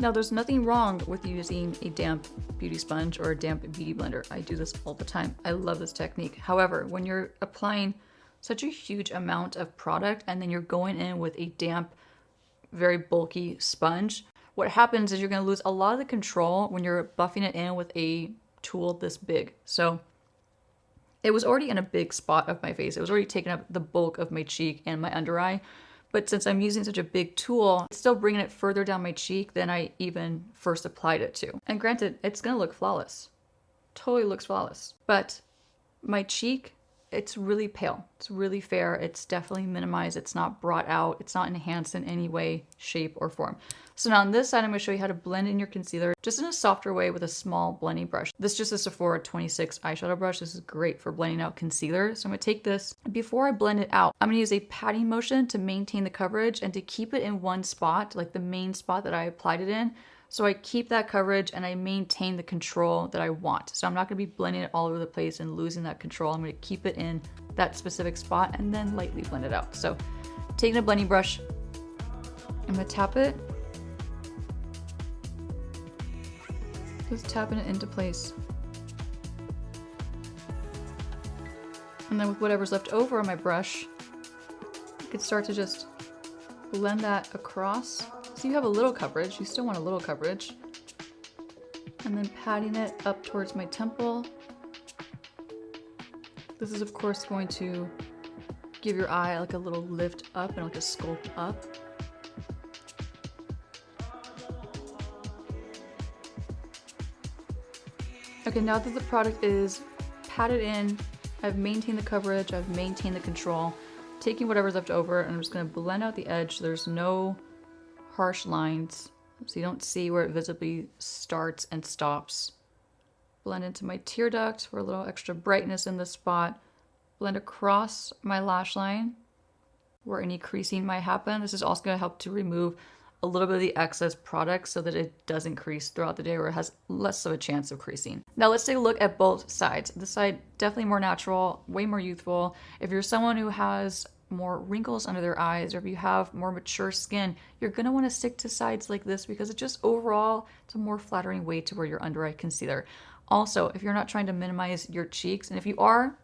Now, there's nothing wrong with using a damp beauty sponge or a damp beauty blender. I do this all the time. I love this technique. However, when you're applying such a huge amount of product and then you're going in with a damp, very bulky sponge, what happens is you're going to lose a lot of the control when you're buffing it in with a tool this big. So it was already in a big spot of my face. It was already taking up the bulk of my cheek and my under eye. But since I'm using such a big tool, it's still bringing it further down my cheek than I even first applied it to. And granted, it's gonna look flawless. Totally looks flawless. But my cheek, it's really pale. It's really fair. It's definitely minimized. It's not brought out. It's not enhanced in any way, shape, or form. So now on this side, I'm going to show you how to blend in your concealer just in a softer way with a small blending brush. This is just a Sephora 26 eyeshadow brush. This is great for blending out concealer. So I'm going to take this. Before I blend it out, I'm going to use a patting motion to maintain the coverage and to keep it in one spot, like the main spot that I applied it in. So I keep that coverage and I maintain the control that I want. So I'm not going to be blending it all over the place and losing that control. I'm going to keep it in that specific spot and then lightly blend it out. So taking a blending brush, I'm going to tap it. Just tapping it into place. And then with whatever's left over on my brush, I could start to just blend that across. So you have a little coverage, you still want a little coverage. And then patting it up towards my temple. This is of course going to give your eye like a little lift up and like a sculpt up. Okay, now that the product is patted in I've maintained the coverage, I've maintained the control. Taking whatever's left over, and I'm just gonna blend out the edge so there's no harsh lines, so you don't see where it visibly starts and stops. Blend into my tear duct for a little extra brightness in this spot. Blend across my lash line where any creasing might happen. This is also going to help to remove a little bit of the excess product so that it doesn't crease throughout the day, or it has less of a chance of creasing. Now let's take a look at both sides. This side, definitely more natural, way more youthful. If you're someone who has more wrinkles under their eyes, or if you have more mature skin, you're going to want to stick to sides like this because it just overall, it's a more flattering way to wear your under eye concealer. Also, if you're not trying to minimize your cheeks, and if you are,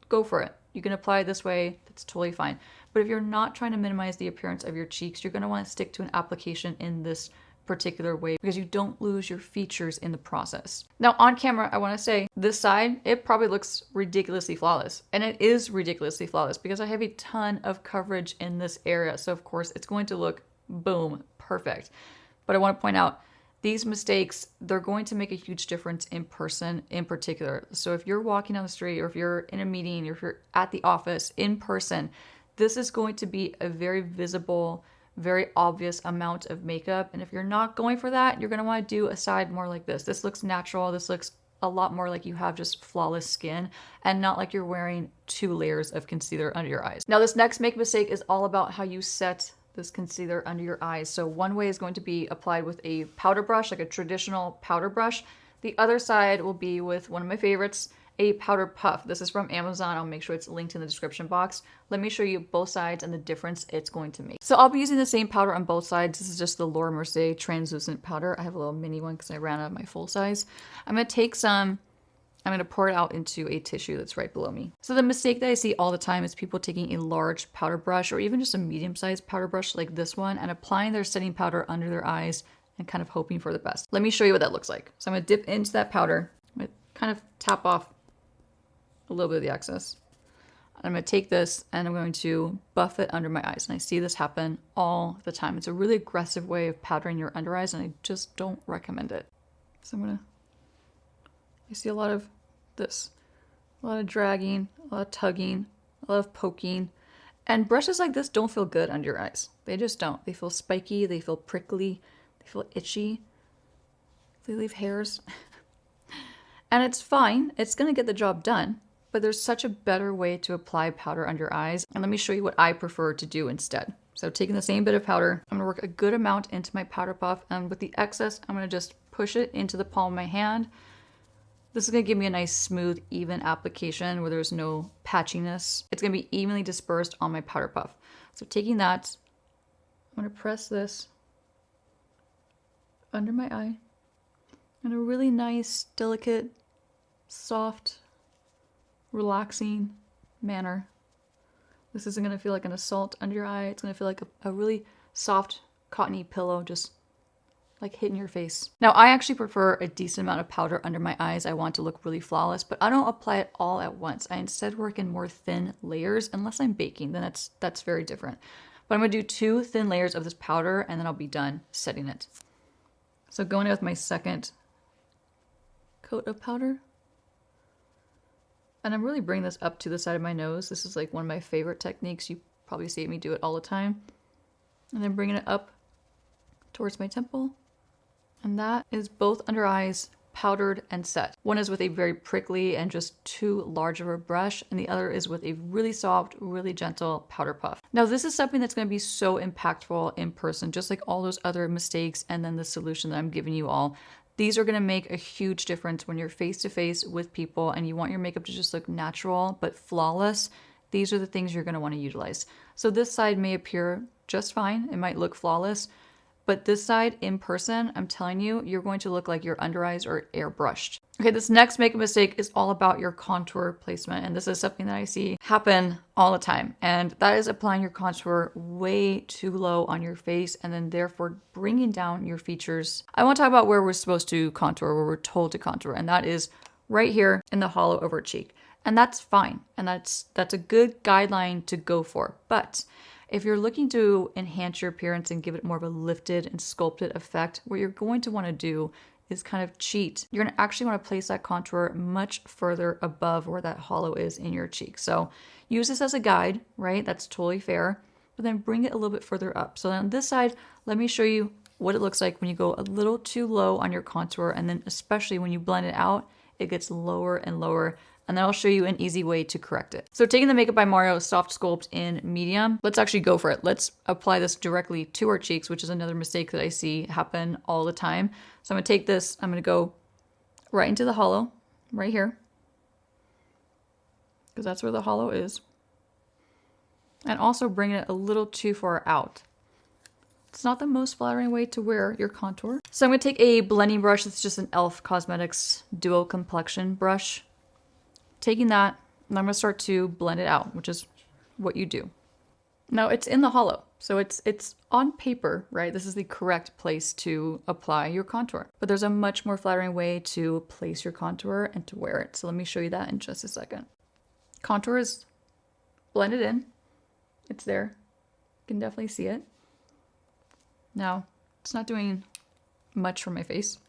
go for it. You can apply it this way, that's totally fine. But if you're not trying to minimize the appearance of your cheeks, you're going to want to stick to an application in this particular way because you don't lose your features in the process. Now on camera, I want to say this side, it probably looks ridiculously flawless. And it is ridiculously flawless because I have a ton of coverage in this area. So of course it's going to look boom, perfect. But I want to point out, these mistakes, they're going to make a huge difference in person in particular. So if you're walking down the street, or if you're in a meeting, or if you're at the office in person, this is going to be a very visible, very obvious amount of makeup. And if you're not going for that, you're going to want to do a side more like this. This looks natural. This looks a lot more like you have just flawless skin and not like you're wearing 2 layers of concealer under your eyes. Now this next makeup mistake is all about how you set this concealer under your eyes. So one way is going to be applied with a powder brush, like a traditional powder brush. The other side will be with one of my favorites, a powder puff. This is from Amazon. I'll make sure it's linked in the description box. Let me show you both sides and the difference it's going to make. So I'll be using the same powder on both sides. This is just the Laura Mercier translucent powder. I have a little mini one because I ran out of my full size. I'm going to take some, I'm going to pour it out into a tissue that's right below me. So the mistake that I see all the time is people taking a large powder brush, or even just a medium-sized powder brush like this one, and applying their setting powder under their eyes and kind of hoping for the best. Let me show you what that looks like. So I'm going to dip into that powder. I'm going to kind of tap off a little bit of the excess. I'm going to take this and I'm going to buff it under my eyes. And I see this happen all the time. It's a really aggressive way of powdering your under eyes, and I just don't recommend it. So I'm going to, you see a lot of this, a lot of dragging, a lot of tugging, a lot of poking. And brushes like this don't feel good under your eyes. They just don't. They feel spiky, they feel prickly, they feel itchy, they leave hairs. And it's fine, it's going to get the job done. But there's such a better way to apply powder under your eyes. And let me show you what I prefer to do instead. So taking the same bit of powder, I'm gonna work a good amount into my powder puff. And with the excess, I'm gonna just push it into the palm of my hand. This is gonna give me a nice, smooth, even application where there's no patchiness. It's gonna be evenly dispersed on my powder puff. So taking that, I'm gonna press this under my eye in a really nice, delicate, soft, relaxing manner. This isn't going to feel like an assault under your eye. It's going to feel like a really soft, cottony pillow just like hitting your face. Now, I actually prefer a decent amount of powder under my eyes. I want to look really flawless, but I don't apply it all at once. I instead work in more thin layers, unless I'm baking, then that's very different. But I'm going to do 2 thin layers of this powder, and then I'll be done setting it. So going in with my second coat of powder. And I'm really bringing this up to the side of my nose. This is like one of my favorite techniques. You probably see me do it all the time. And then bringing it up towards my temple. And that is both under eyes, powdered and set. One is with a very prickly and just too large of a brush, and the other is with a really soft, really gentle powder puff. Now this is something that's going to be so impactful in person, just like all those other mistakes and then the solution that I'm giving you all. These are going to make a huge difference when you're face to face with people and you want your makeup to just look natural but flawless. These are the things you're going to want to utilize. So this side may appear just fine. It might look flawless, but this side in person, I'm telling you, you're going to look like your under eyes are airbrushed. Okay, this next makeup mistake is all about your contour placement. And this is something that I see happen all the time. And that is applying your contour way too low on your face and then therefore bringing down your features. I want to talk about where we're supposed to contour, where we're told to contour. And that is right here in the hollow of our cheek. And that's fine. And that's a good guideline to go for. But if you're looking to enhance your appearance and give it more of a lifted and sculpted effect, what you're going to want to do is kind of cheat, you're gonna actually wanna place that contour much further above where that hollow is in your cheek. So use this as a guide, right? That's totally fair, but then bring it a little bit further up. So on this side, let me show you what it looks like when you go a little too low on your contour, and then especially when you blend it out, it gets lower and lower. And then I'll show you an easy way to correct it. So taking the Makeup by Mario Soft Sculpt in medium, let's actually go for it. Let's apply this directly to our cheeks, which is another mistake that I see happen all the time. So I'm gonna take this, I'm gonna go right into the hollow, right here, because that's where the hollow is. And also bring it a little too far out. It's not the most flattering way to wear your contour. So I'm gonna take a blending brush. It's just an e.l.f. Cosmetics Duo Complexion brush. Taking that, and I'm gonna start to blend it out, which is what you do. Now it's in the hollow, so it's on paper, right? This is the correct place to apply your contour. But there's a much more flattering way to place your contour and to wear it. So let me show you that in just a second. Contour is blended in. It's there. You can definitely see it. Now, it's not doing much for my face.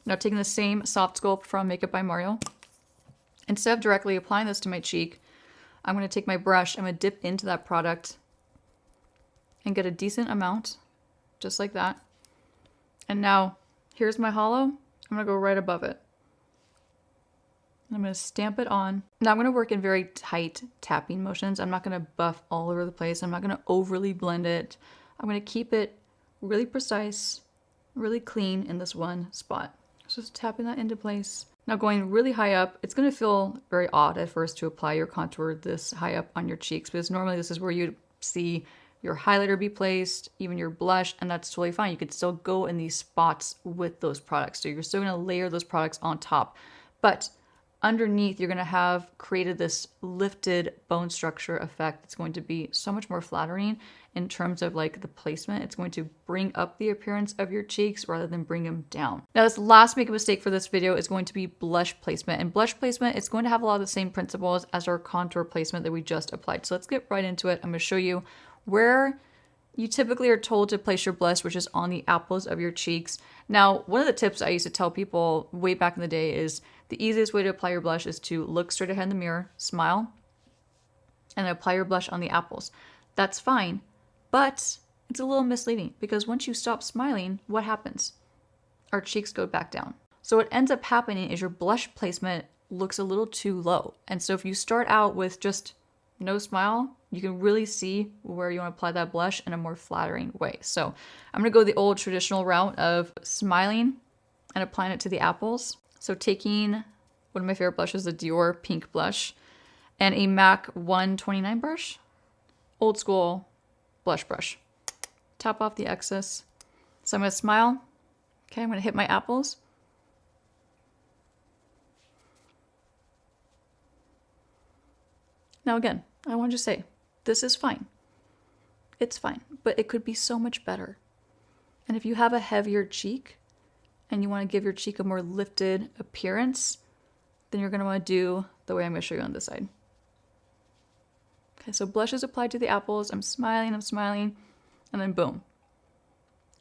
Now taking the same soft sculpt from Makeup by Mario, instead of directly applying this to my cheek, I'm going to take my brush, I'm going to dip into that product and get a decent amount, just like that. And now, here's my hollow. I'm going to go right above it. I'm going to stamp it on. Now I'm going to work in very tight tapping motions. I'm not going to buff all over the place. I'm not going to overly blend it. I'm going to keep it really precise, really clean in this one spot. Just tapping that into place. Now going really high up, it's going to feel very odd at first to apply your contour this high up on your cheeks, because normally this is where you'd see your highlighter be placed, even your blush, and that's totally fine. You could still go in these spots with those products. So you're still going to layer those products on top. But underneath, you're going to have created this lifted bone structure effect. It's going to be so much more flattering in terms of like the placement. It's going to bring up the appearance of your cheeks rather than bring them down. Now this last makeup mistake for this video is going to be blush placement. And blush placement, it's going to have a lot of the same principles as our contour placement that we just applied. So let's get right into it. I'm going to show you where you typically are told to place your blush, which is on the apples of your cheeks. Now, one of the tips I used to tell people way back in the day is the easiest way to apply your blush is to look straight ahead in the mirror, smile, and then apply your blush on the apples. That's fine, but it's a little misleading because once you stop smiling, what happens? Our cheeks go back down. So what ends up happening is your blush placement looks a little too low. And so if you start out with just no smile, you can really see where you want to apply that blush in a more flattering way. So I'm going to go the old traditional route of smiling and applying it to the apples. So taking one of my favorite blushes, the Dior pink blush, and a MAC 129 brush, old school blush brush. Tap off the excess. So I'm going to smile. Okay, I'm going to hit my apples. Now again, I want to say, this is fine. It's fine, but it could be so much better. And if you have a heavier cheek and you want to give your cheek a more lifted appearance, then you're going to want to do the way I'm going to show you on this side. Okay, so blush is applied to the apples. I'm smiling, and then boom.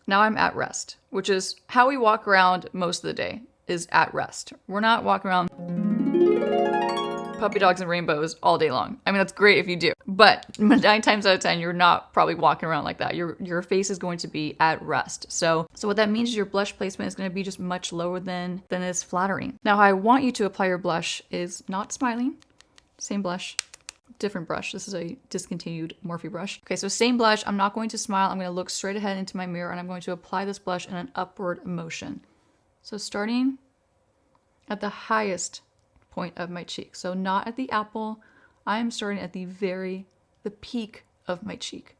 Now I'm at rest, which is how we walk around most of the day, is at rest. We're not walking around puppy dogs and rainbows all day long. I mean, that's great if you do, but 9 times out of 10, you're not probably walking around like that. Your face is going to be at rest. So what that means is your blush placement is going to be just much lower than is flattering. Now, how I want you to apply your blush is not smiling. Same blush, different brush. This is a discontinued Morphe brush. Okay, so same blush. I'm not going to smile. I'm going to look straight ahead into my mirror and I'm going to apply this blush in an upward motion. So starting at the highest point of my cheek. So not at the apple. I am starting at the peak of my cheek.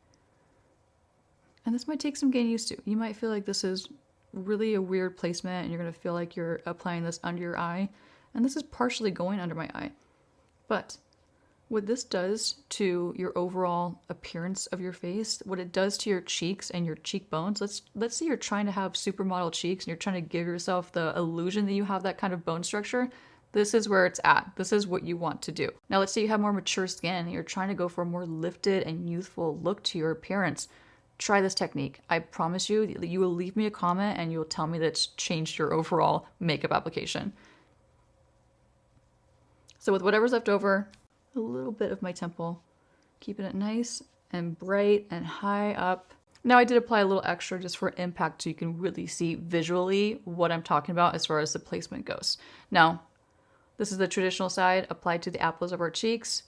And this might take some getting used to. You might feel like this is really a weird placement and you're going to feel like you're applying this under your eye. And this is partially going under my eye. But what this does to your overall appearance of your face, what it does to your cheeks and your cheekbones, let's say you're trying to have supermodel cheeks and you're trying to give yourself the illusion that you have that kind of bone structure. This is where it's at. This is what you want to do. Now, let's say you have more mature skin and you're trying to go for a more lifted and youthful look to your appearance. try this technique. I promise you that you will leave me a comment and you will tell me that it's changed your overall makeup application. So with whatever's left over, a little bit of my temple, keeping it nice and bright and high up. Now I did apply a little extra just for impact so you can really see visually what I'm talking about as far as the placement goes. Now, this is the traditional side applied to the apples of our cheeks.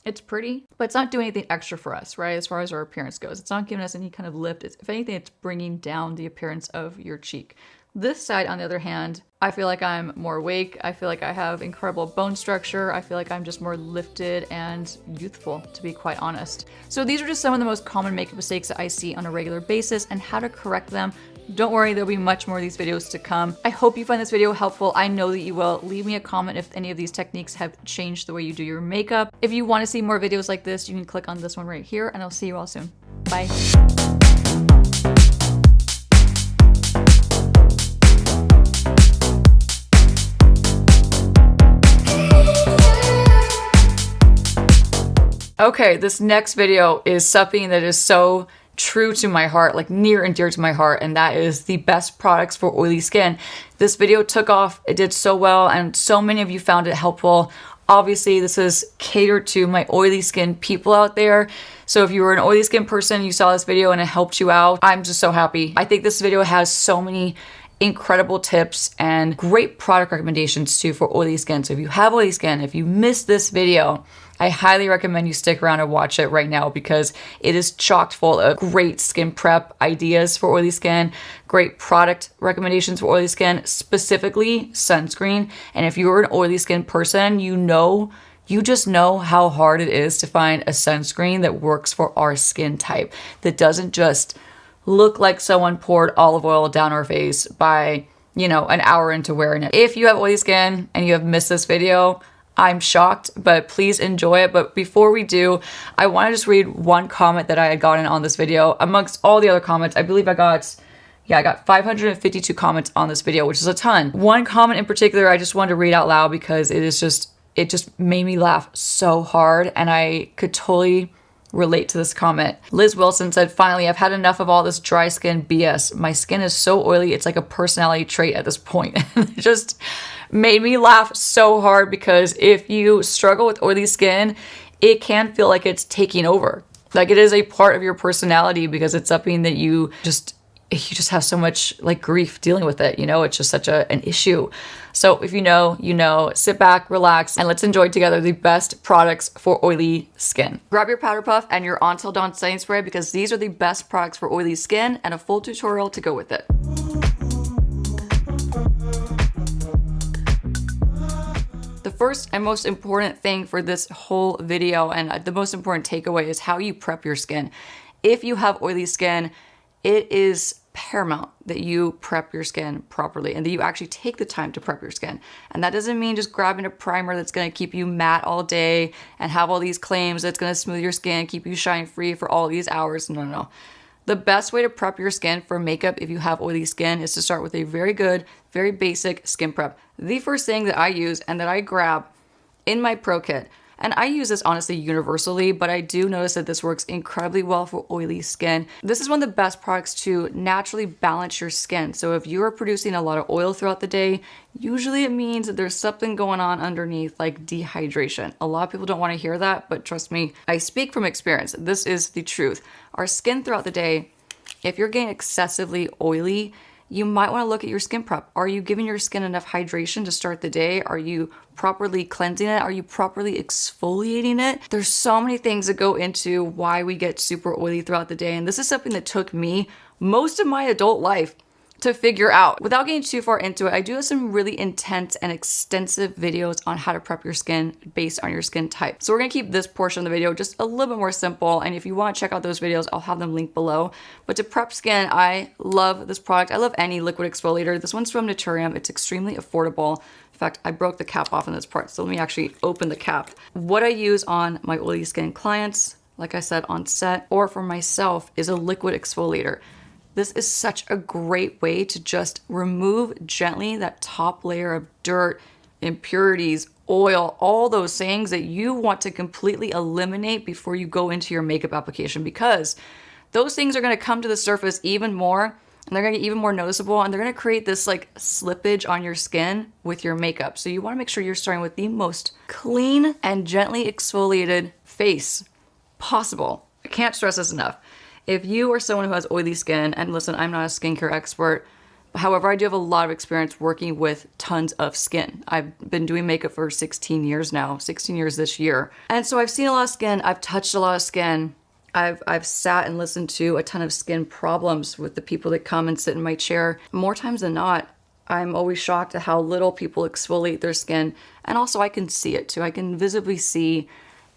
It's pretty, but it's not doing anything extra for us, right? As far as our appearance goes, it's not giving us any kind of lift. If anything, it's bringing down the appearance of your cheek. This side, on the other hand, I feel like I'm more awake. I feel like I have incredible bone structure. I feel like I'm just more lifted and youthful, to be quite honest. So these are just some of the most common makeup mistakes that I see on a regular basis and how to correct them. Don't worry, there'll be much more of these videos to come. I hope you find this video helpful. I know that you will. Leave me a comment if any of these techniques have changed the way you do your makeup. If you want to see more videos like this, you can click on this one right here, and I'll see you all soon. Bye. Okay, this next video is something that is so true to my heart, like near and dear to my heart, and that is the best products for oily skin. This video took off, it did so well, and so many of you found it helpful. Obviously, this is catered to my oily skin people out there. So if you were an oily skin person, you saw this video and it helped you out, I'm just so happy. I think this video has so many incredible tips and great product recommendations too for oily skin. So if you have oily skin, if you missed this video, I highly recommend you stick around and watch it right now because it is chock full of great skin prep ideas for oily skin, great product recommendations for oily skin, specifically sunscreen. And if you're an oily skin person, you just know how hard it is to find a sunscreen that works for our skin type, that doesn't just look like someone poured olive oil down our face by, an hour into wearing it. If you have oily skin and you have missed this video, I'm shocked, but please enjoy it. But before we do, I want to just read one comment that I had gotten on this video. Amongst all the other comments, I believe I got 552 comments on this video, which is a ton. One comment in particular I just wanted to read out loud because it just made me laugh so hard, and I could totally relate to this comment. Liz Wilson said, "Finally, I've had enough of all this dry skin BS. My skin is so oily, it's like a personality trait at this point." It just made me laugh so hard because if you struggle with oily skin, it can feel like it's taking over. Like it is a part of your personality because it's something that you just have so much like grief dealing with it. It's just such an issue. So if you know, sit back, relax, and let's enjoy together the best products for oily skin. Grab your powder puff and your Until Dawn setting spray because these are the best products for oily skin and a full tutorial to go with it. The first and most important thing for this whole video and the most important takeaway is how you prep your skin. If you have oily skin, it is paramount that you prep your skin properly and that you actually take the time to prep your skin. And that doesn't mean just grabbing a primer that's going to keep you matte all day and have all these claims that's going to smooth your skin, keep you shine free for all these hours. No. The best way to prep your skin for makeup if you have oily skin is to start with a very good, very basic skin prep. The first thing that I use and that I grab in my pro kit, and I use this honestly universally, but I do notice that this works incredibly well for oily skin. This is one of the best products to naturally balance your skin. So if you are producing a lot of oil throughout the day, usually it means that there's something going on underneath, like dehydration. A lot of people don't want to hear that, but trust me, I speak from experience. This is the truth. Our skin throughout the day, if you're getting excessively oily, you might want to look at your skin prep. Are you giving your skin enough hydration to start the day? Are you properly cleansing it? Are you properly exfoliating it? There's so many things that go into why we get super oily throughout the day. And this is something that took me most of my adult life to figure out. Without getting too far into it, I do have some really intense and extensive videos on how to prep your skin based on your skin type. So we're gonna keep this portion of the video just a little bit more simple. And if you wanna check out those videos, I'll have them linked below. But to prep skin, I love this product. I love any liquid exfoliator. This one's from Naturium. It's extremely affordable. In fact, I broke the cap off in this part, so let me actually open the cap. What I use on my oily skin clients, like I said, on set, or for myself, is a liquid exfoliator. This is such a great way to just remove gently that top layer of dirt, impurities, oil, all those things that you want to completely eliminate before you go into your makeup application, because those things are going to come to the surface even more, and they're going to get even more noticeable, and they're going to create this like slippage on your skin with your makeup. So you want to make sure you're starting with the most clean and gently exfoliated face possible. I can't stress this enough. If you are someone who has oily skin, and listen, I'm not a skincare expert, however, I do have a lot of experience working with tons of skin. I've been doing makeup for 16 years now, 16 years this year. And so I've seen a lot of skin, I've touched a lot of skin. I've sat and listened to a ton of skin problems with the people that come and sit in my chair. More times than not, I'm always shocked at how little people exfoliate their skin. And also I can see it too. I can visibly see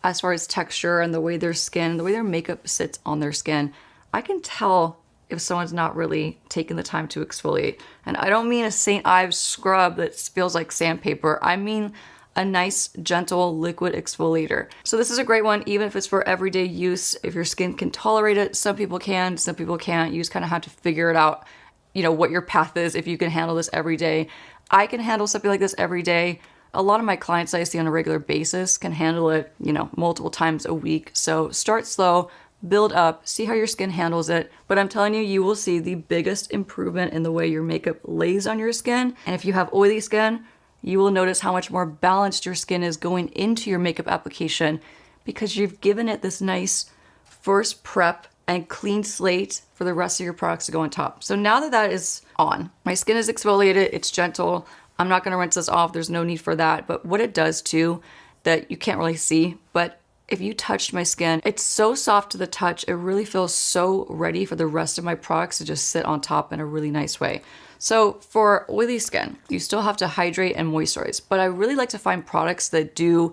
as far as texture and the way their skin, the way their makeup sits on their skin. I can tell if someone's not really taking the time to exfoliate. And I don't mean a St. Ives scrub that feels like sandpaper. I mean a nice, gentle liquid exfoliator. So this is a great one, even if it's for everyday use. If your skin can tolerate it, some people can, some people can't. You just kind of have to figure it out, you know, what your path is, if you can handle this every day. I can handle something like this every day. A lot of my clients I see on a regular basis can handle it, you know, multiple times a week. So start slow, build up, see how your skin handles it. But I'm telling you, you will see the biggest improvement in the way your makeup lays on your skin. And if you have oily skin, you will notice how much more balanced your skin is going into your makeup application because you've given it this nice first prep and clean slate for the rest of your products to go on top. So now that that is on, my skin is exfoliated, it's gentle. I'm not going to rinse this off. There's no need for that. But what it does too, that you can't really see, but if you touched my skin, it's so soft to the touch. It really feels so ready for the rest of my products to just sit on top in a really nice way. So for oily skin, you still have to hydrate and moisturize, but I really like to find products that do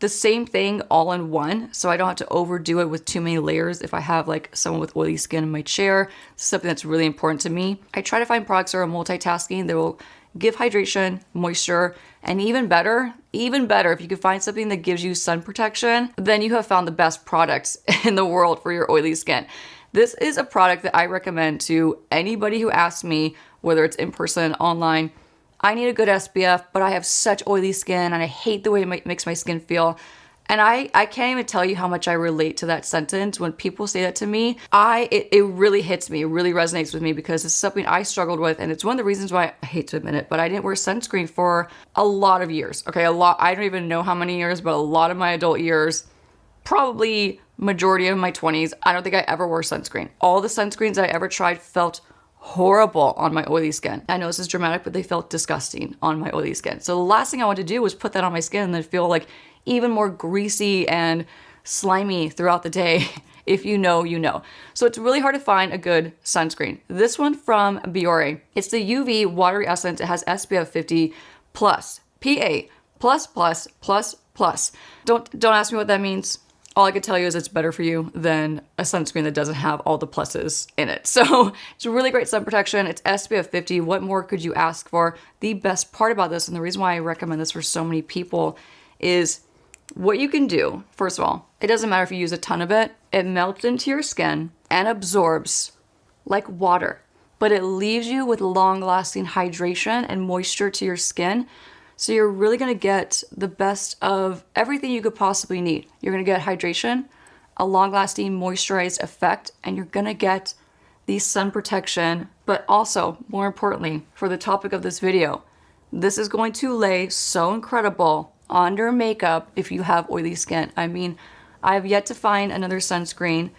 the same thing all in one, so I don't have to overdo it with too many layers. If I have like someone with oily skin in my chair, this is something that's really important to me. I try to find products that are multitasking. They will give hydration, moisture, and even better, if you can find something that gives you sun protection, then you have found the best product in the world for your oily skin. This is a product that I recommend to anybody who asks me, whether it's in person, online. I need a good SPF, but I have such oily skin and I hate the way it makes my skin feel. And I can't even tell you how much I relate to that sentence. When people say that to me, it really hits me. It really resonates with me because it's something I struggled with. And it's one of the reasons why, I hate to admit it, but I didn't wear sunscreen for a lot of years. Okay, a lot. I don't even know how many years, but a lot of my adult years, probably majority of my 20s, I don't think I ever wore sunscreen. All the sunscreens I ever tried felt horrible on my oily skin. I know this is dramatic, but they felt disgusting on my oily skin. So the last thing I wanted to do was put that on my skin and then feel like even more greasy and slimy throughout the day. If you know, you know. So it's really hard to find a good sunscreen. This one from Dior, it's the UV Watery Essence. It has SPF 50 plus, PA, plus, plus, plus, plus. Don't ask me what that means. All I can tell you is it's better for you than a sunscreen that doesn't have all the pluses in it. So it's a really great sun protection. It's SPF 50. What more could you ask for? The best part about this, and the reason why I recommend this for so many people, is what you can do. First of all, it doesn't matter if you use a ton of it. It melts into your skin and absorbs like water, but it leaves you with long-lasting hydration and moisture to your skin. So you're really going to get the best of everything you could possibly need. You're going to get hydration, a long-lasting moisturized effect, and you're going to get the sun protection. But also, more importantly, for the topic of this video, this is going to lay so incredible on your makeup if you have oily skin. I mean, I have yet to find another sunscreen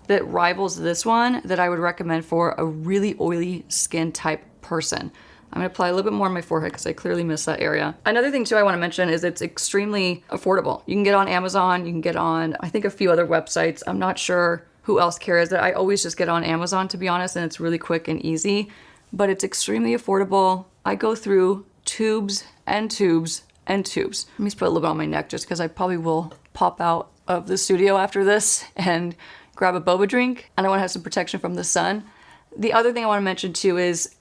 that rivals this one that I would recommend for a really oily skin type person. I'm going to apply a little bit more on my forehead because I clearly missed that area. Another thing too I want to mention is it's extremely affordable. You can get on Amazon, you can get on, I think, a few other websites. I'm not sure who else carries it. I always just get on Amazon, to be honest, and it's really quick and easy, but it's extremely affordable. I go through tubes and tubes and tubes. Let me just put a little bit on my neck just because I probably will pop out of the studio after this and grab a boba drink, and I want to have some protection from the sun. The other thing I want to mention too is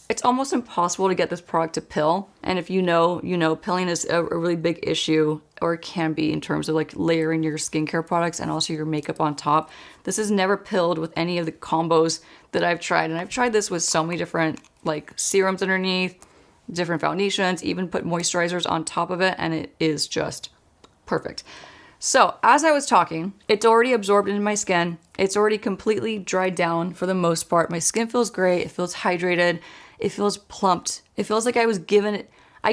it's almost impossible to get this product to pill. And if you know, pilling is a really big issue, or it can be, in terms of like layering your skincare products and also your makeup on top. This is never pilled with any of the combos that I've tried. And I've tried this with so many different like serums underneath, different foundations, even put moisturizers on top of it, and it is just perfect. So as I was talking, it's already absorbed into my skin. It's already completely dried down for the most part. My skin feels great. It feels hydrated. It feels plumped. It feels like I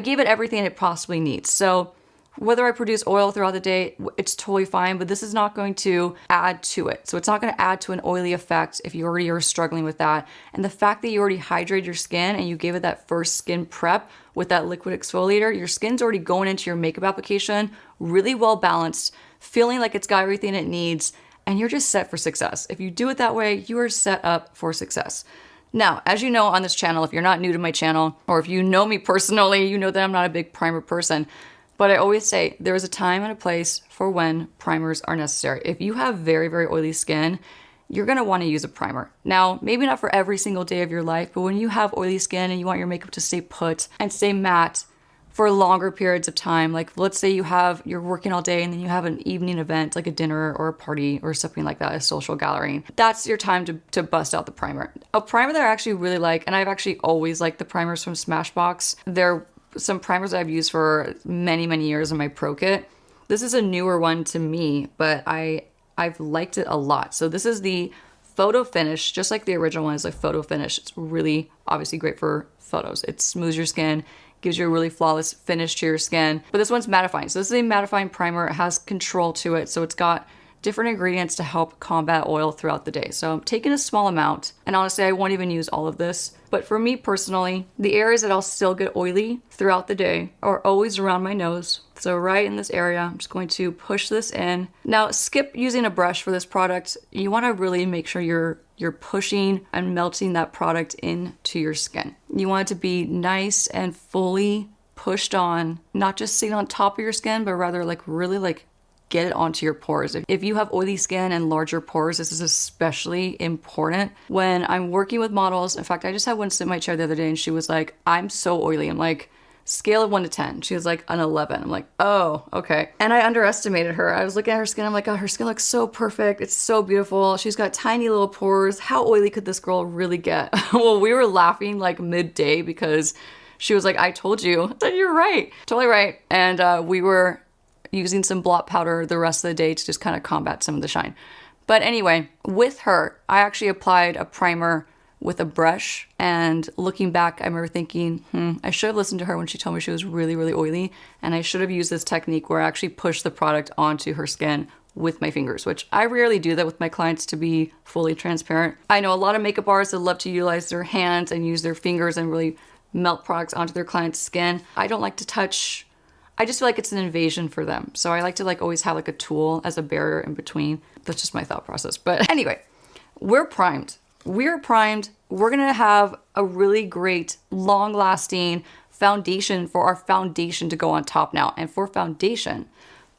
gave it everything it possibly needs. So whether I produce oil throughout the day, it's totally fine, but this is not going to add to it. So it's not going to add to an oily effect if you already are struggling with that. And the fact that you already hydrated your skin and you gave it that first skin prep with that liquid exfoliator, your skin's already going into your makeup application really well balanced, feeling like it's got everything it needs, and you're just set for success. If you do it that way, you are set up for success. Now, as you know on this channel, if you're not new to my channel, or if you know me personally, you know that I'm not a big primer person. But I always say there is a time and a place for when primers are necessary. If you have very, very oily skin, you're going to want to use a primer. Now, maybe not for every single day of your life, but when you have oily skin and you want your makeup to stay put and stay matte for longer periods of time, like let's say you're working all day and then you have an evening event like a dinner or a party or something like that, a social gathering, that's your time to bust out the primer. A primer that I actually really like, and I've actually always liked the primers from Smashbox. They're some primers that I've used for many, many years in my pro kit. This is a newer one to me, but I've liked it a lot. So this is the Photo Finish, just like the original one is like Photo Finish. It's really obviously great for photos. It smooths your skin, gives you a really flawless finish to your skin. But this one's mattifying. So this is a mattifying primer. It has control to it. So it's got different ingredients to help combat oil throughout the day. So I'm taking a small amount, and honestly, I won't even use all of this. But for me personally, the areas that I'll still get oily throughout the day are always around my nose. So right in this area, I'm just going to push this in. Now, skip using a brush for this product. You want to really make sure you're pushing and melting that product into your skin. You want it to be nice and fully pushed on, not just sitting on top of your skin, but rather like really like get it onto your pores. If you have oily skin and larger pores, this is especially important. When I'm working with models, in fact, I just had one sit in my chair the other day and she was like, I'm so oily. I'm like, scale of 1 to 10. She was like an 11. I'm like, oh, okay. And I underestimated her. I was looking at her skin. I'm like, oh, her skin looks so perfect. It's so beautiful. She's got tiny little pores. How oily could this girl really get? Well, we were laughing like midday because she was like, I told you. I said, you're right. Totally right. And we were using some blot powder the rest of the day to just kind of combat some of the shine. But anyway, with her, I actually applied a primer with a brush, and looking back, I remember thinking, I should have listened to her when she told me she was really, really oily, and I should have used this technique where I actually pushed the product onto her skin with my fingers, which I rarely do that with my clients, to be fully transparent. I know a lot of makeup artists that love to utilize their hands and use their fingers and really melt products onto their client's skin. I don't like to touch. I just feel like it's an invasion for them. So I like to like always have like a tool as a barrier in between. That's just my thought process. But anyway, we're primed. We're primed. We're going to have a really great, long-lasting foundation for our foundation to go on top now. And for foundation,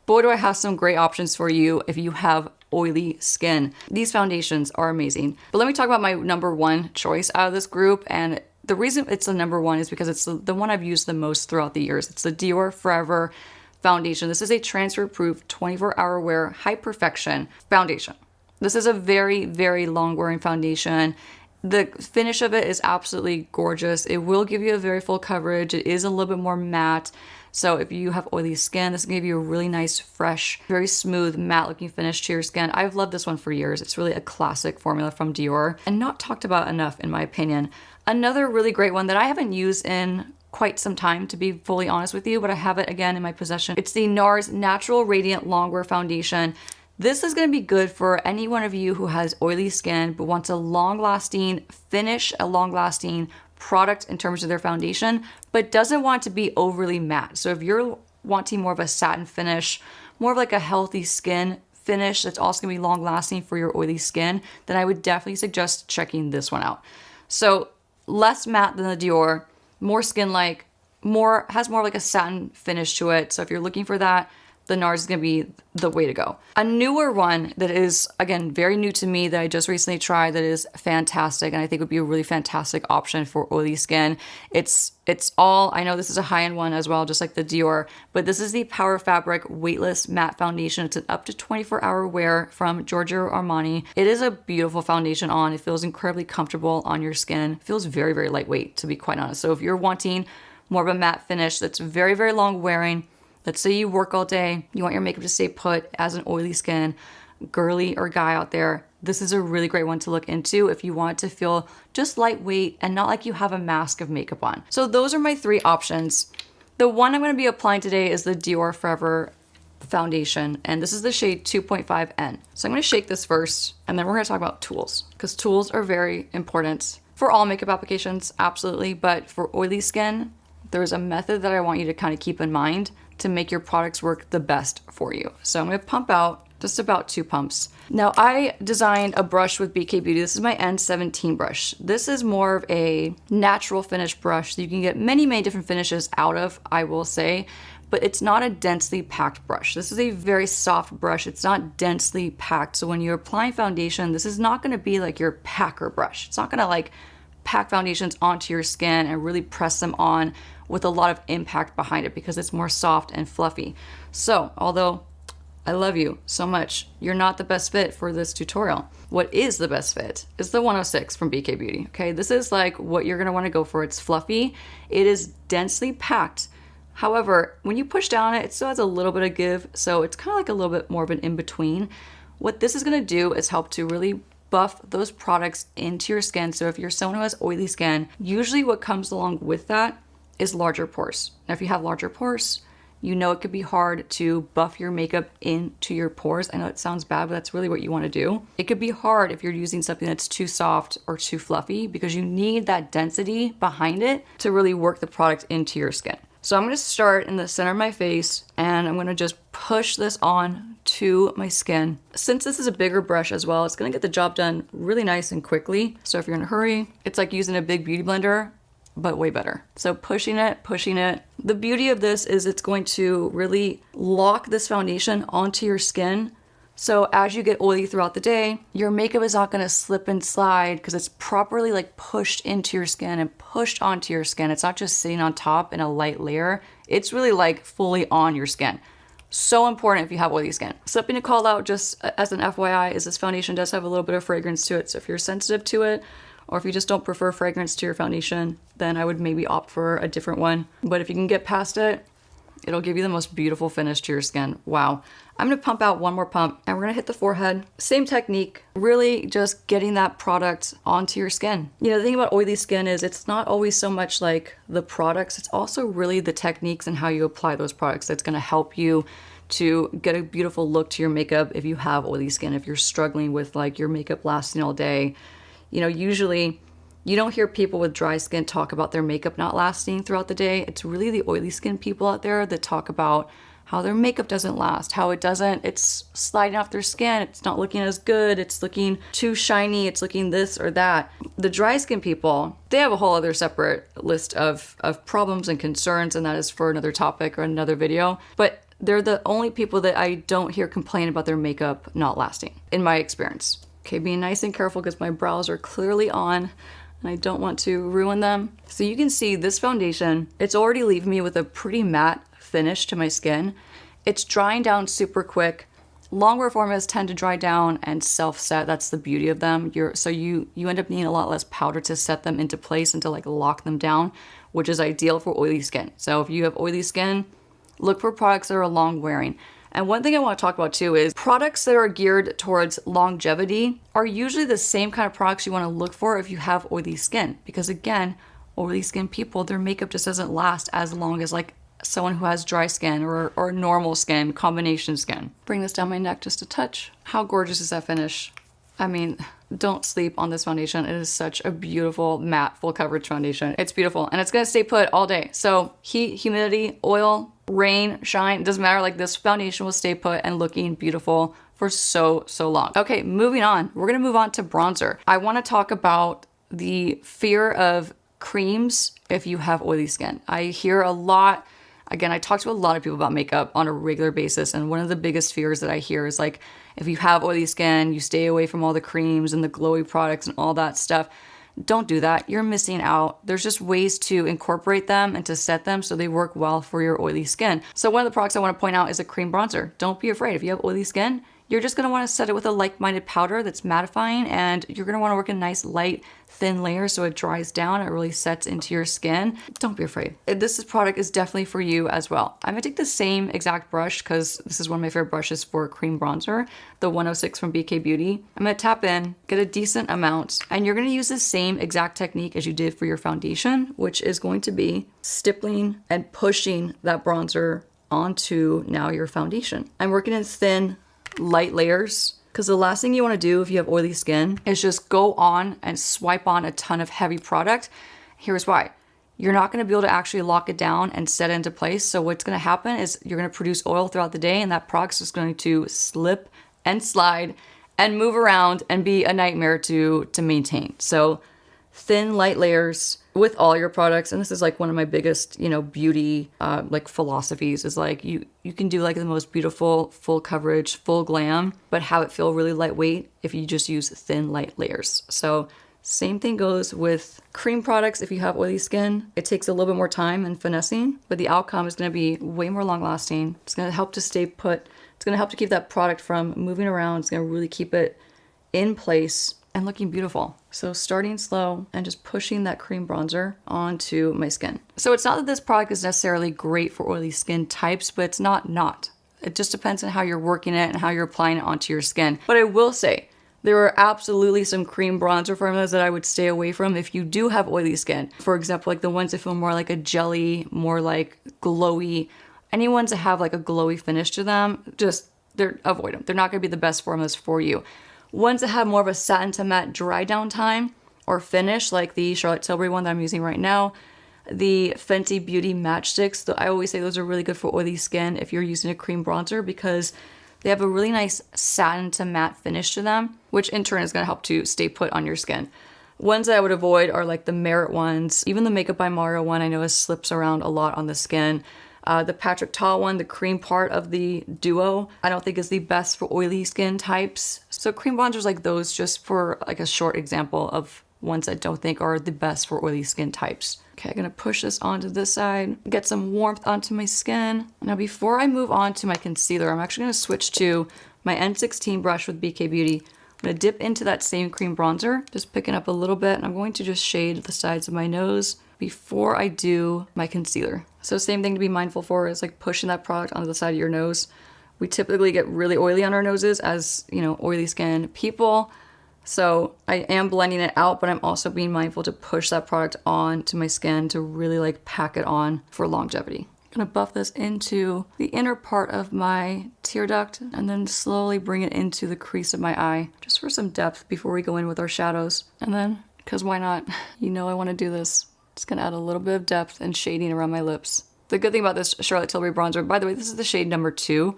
boy, do I have some great options for you if you have oily skin. These foundations are amazing. But let me talk about my number one choice out of this group. And the reason it's the number one is because it's the one I've used the most throughout the years. It's the Dior Forever Foundation. This is a transfer-proof 24-hour wear high perfection foundation. This is a very, very long-wearing foundation. The finish of it is absolutely gorgeous. It will give you a very full coverage. It is a little bit more matte. So if you have oily skin, this will give you a really nice, fresh, very smooth, matte-looking finish to your skin. I've loved this one for years. It's really a classic formula from Dior and not talked about enough, in my opinion. Another really great one that I haven't used in quite some time, to be fully honest with you, but I have it again in my possession. It's the Nars Natural Radiant Longwear Foundation. This is going to be good for any one of you who has oily skin but wants a long-lasting finish, a long-lasting product in terms of their foundation, but doesn't want to be overly matte. So if you're wanting more of a satin finish, more of like a healthy skin finish that's also going to be long-lasting for your oily skin, then I would definitely suggest checking this one out. So less matte than the Dior, more skin-like, has more like a satin finish to it. So if you're looking for that, the Nars is going to be the way to go. A newer one that is, again, very new to me that I just recently tried that is fantastic and I think would be a really fantastic option for oily skin. It's all, I know this is a high-end one as well, just like the Dior, but this is the Power Fabric Weightless Matte Foundation. It's an up to 24-hour wear from Giorgio Armani. It is a beautiful foundation on. It feels incredibly comfortable on your skin. It feels very, very lightweight, to be quite honest. So if you're wanting more of a matte finish that's very, very long wearing, Let's say you work all day, you want your makeup to stay put as an oily skin, girly or guy out there. This is a really great one to look into if you want to feel just lightweight and not like you have a mask of makeup on. So those are my 3 options. The one I'm going to be applying today is the Dior Forever foundation, and this is the shade 2.5N. So I'm going to shake this first, and then we're going to talk about tools, because tools are very important for all makeup applications, absolutely, but for oily skin, there's a method that I want you to kind of keep in mind to make your products work the best for you. So I'm going to pump out just about 2 pumps. Now I designed a brush with BK Beauty. This is my N17 brush. This is more of a natural finish brush that you can get many different finishes out of, I will say, but it's not a densely packed brush. This is a very soft brush. It's not densely packed. So when you're applying foundation, this is not gonna be like your packer brush. It's not gonna like pack foundations onto your skin and really press them on with a lot of impact behind it because it's more soft and fluffy. So although I love you so much, you're not the best fit for this tutorial. What is the best fit is the 106 from BK Beauty, okay? This is like what you're gonna wanna go for. It's fluffy, it is densely packed. However, when you push down it still has a little bit of give, so it's kind of like a little bit more of an in-between. What this is gonna do is help to really buff those products into your skin. So if you're someone who has oily skin, usually what comes along with that is larger pores. Now, if you have larger pores, you know it could be hard to buff your makeup into your pores. I know it sounds bad, but that's really what you want to do. It could be hard if you're using something that's too soft or too fluffy because you need that density behind it to really work the product into your skin. So I'm going to start in the center of my face and I'm going to just push this on to my skin. Since this is a bigger brush as well, it's going to get the job done really nice and quickly. So if you're in a hurry, it's like using a big beauty blender, but way better. So pushing it. The beauty of this is it's going to really lock this foundation onto your skin. So as you get oily throughout the day, your makeup is not gonna slip and slide because it's properly like pushed into your skin and pushed onto your skin. It's not just sitting on top in a light layer. It's really like fully on your skin. So important if you have oily skin. Something to call out just as an FYI is this foundation does have a little bit of fragrance to it. So if you're sensitive to it, or if you just don't prefer fragrance to your foundation, then I would maybe opt for a different one. But if you can get past it, it'll give you the most beautiful finish to your skin. Wow. I'm gonna pump out one more pump and we're gonna hit the forehead. Same technique, really just getting that product onto your skin. You know, the thing about oily skin is it's not always so much like the products, it's also really the techniques and how you apply those products that's gonna help you to get a beautiful look to your makeup if you have oily skin, if you're struggling with like your makeup lasting all day. You know, usually you don't hear people with dry skin talk about their makeup not lasting throughout the day. It's really the oily skin people out there that talk about how their makeup doesn't last, how it's sliding off their skin, it's not looking as good, it's looking too shiny, it's looking this or that. The dry skin people, they have a whole other separate list of problems and concerns, and that is for another topic or another video. But they're the only people that I don't hear complain about their makeup not lasting, in my experience. Okay, being nice and careful because my brows are clearly on and I don't want to ruin them. So you can see this foundation, it's already leaving me with a pretty matte finish to my skin. It's drying down super quick. Longwear formulas tend to dry down and self-set. That's the beauty of them. So you end up needing a lot less powder to set them into place and to like lock them down, which is ideal for oily skin. So if you have oily skin, look for products that are long wearing. And one thing I want to talk about too is products that are geared towards longevity are usually the same kind of products you want to look for if you have oily skin. Because again, oily skin people, their makeup just doesn't last as long as like someone who has dry skin or normal skin, combination skin. Bring this down my neck just a touch. How gorgeous is that finish? I mean, don't sleep on this foundation. It is such a beautiful matte full coverage foundation. It's beautiful and it's gonna stay put all day. So heat, humidity, oil, rain, shine, it doesn't matter. Like this foundation will stay put and looking beautiful for so long. Okay, moving on. We're gonna move on to bronzer. I wanna talk about the fear of creams if you have oily skin. I hear a lot. Again, I talk to a lot of people about makeup on a regular basis, and one of the biggest fears that I hear is like, if you have oily skin, you stay away from all the creams and the glowy products and all that stuff. Don't do that. You're missing out. There's just ways to incorporate them and to set them so they work well for your oily skin. So one of the products I want to point out is a cream bronzer. Don't be afraid. If you have oily skin, you're just going to want to set it with a like-minded powder that's mattifying, and you're going to want to work in nice, light, thin layers so it dries down. It really sets into your skin. Don't be afraid. This product is definitely for you as well. I'm going to take the same exact brush because this is one of my favorite brushes for cream bronzer, the 106 from BK Beauty. I'm going to tap in, get a decent amount, and you're going to use the same exact technique as you did for your foundation, which is going to be stippling and pushing that bronzer onto now your foundation. I'm working in thin, light layers because the last thing you want to do if you have oily skin is just go on and swipe on a ton of heavy product. Here's why. You're not going to be able to actually lock it down and set it into place. So what's going to happen is you're going to produce oil throughout the day, and that product's just going to slip and slide and move around and be a nightmare to maintain. So thin, light layers with all your products. And this is like one of my biggest, beauty, like philosophies is like you can do like the most beautiful, full coverage, full glam, but have it feel really lightweight if you just use thin, light layers. So same thing goes with cream products. If you have oily skin, it takes a little bit more time and finessing, but the outcome is going to be way more long lasting. It's going to help to stay put. It's going to help to keep that product from moving around. It's going to really keep it in place and looking beautiful. So starting slow and just pushing that cream bronzer onto my skin. So it's not that this product is necessarily great for oily skin types, but it's not. It just depends on how you're working it and how you're applying it onto your skin. But I will say, there are absolutely some cream bronzer formulas that I would stay away from if you do have oily skin. For example, like the ones that feel more like a jelly, more like glowy. Any ones that have like a glowy finish to them, avoid them. They're not gonna be the best formulas for you. Ones that have more of a satin to matte dry down time or finish, like the Charlotte Tilbury one that I'm using right now, the Fenty Beauty Matchsticks, I always say those are really good for oily skin if you're using a cream bronzer because they have a really nice satin to matte finish to them, which in turn is going to help to stay put on your skin. Ones that I would avoid are like the Merit ones. Even the Makeup by Mario one I know slips around a lot on the skin. The Patrick Ta one, the cream part of the duo, I don't think is the best for oily skin types. So cream bronzers like those, just for like a short example of ones I don't think are the best for oily skin types. Okay, I'm gonna push this onto this side, get some warmth onto my skin. Now before I move on to my concealer, I'm actually gonna switch to my N16 brush with BK Beauty. I'm gonna dip into that same cream bronzer, just picking up a little bit, and I'm going to just shade the sides of my nose before I do my concealer. So same thing to be mindful for is like pushing that product onto the side of your nose. We typically get really oily on our noses as, oily skin people. So I am blending it out, but I'm also being mindful to push that product on to my skin to really like pack it on for longevity. I'm gonna buff this into the inner part of my tear duct and then slowly bring it into the crease of my eye just for some depth before we go in with our shadows. And then, because why not? I want to do this. Just gonna add a little bit of depth and shading around my lips. The good thing about this Charlotte Tilbury bronzer, by the way, this is the shade number 2,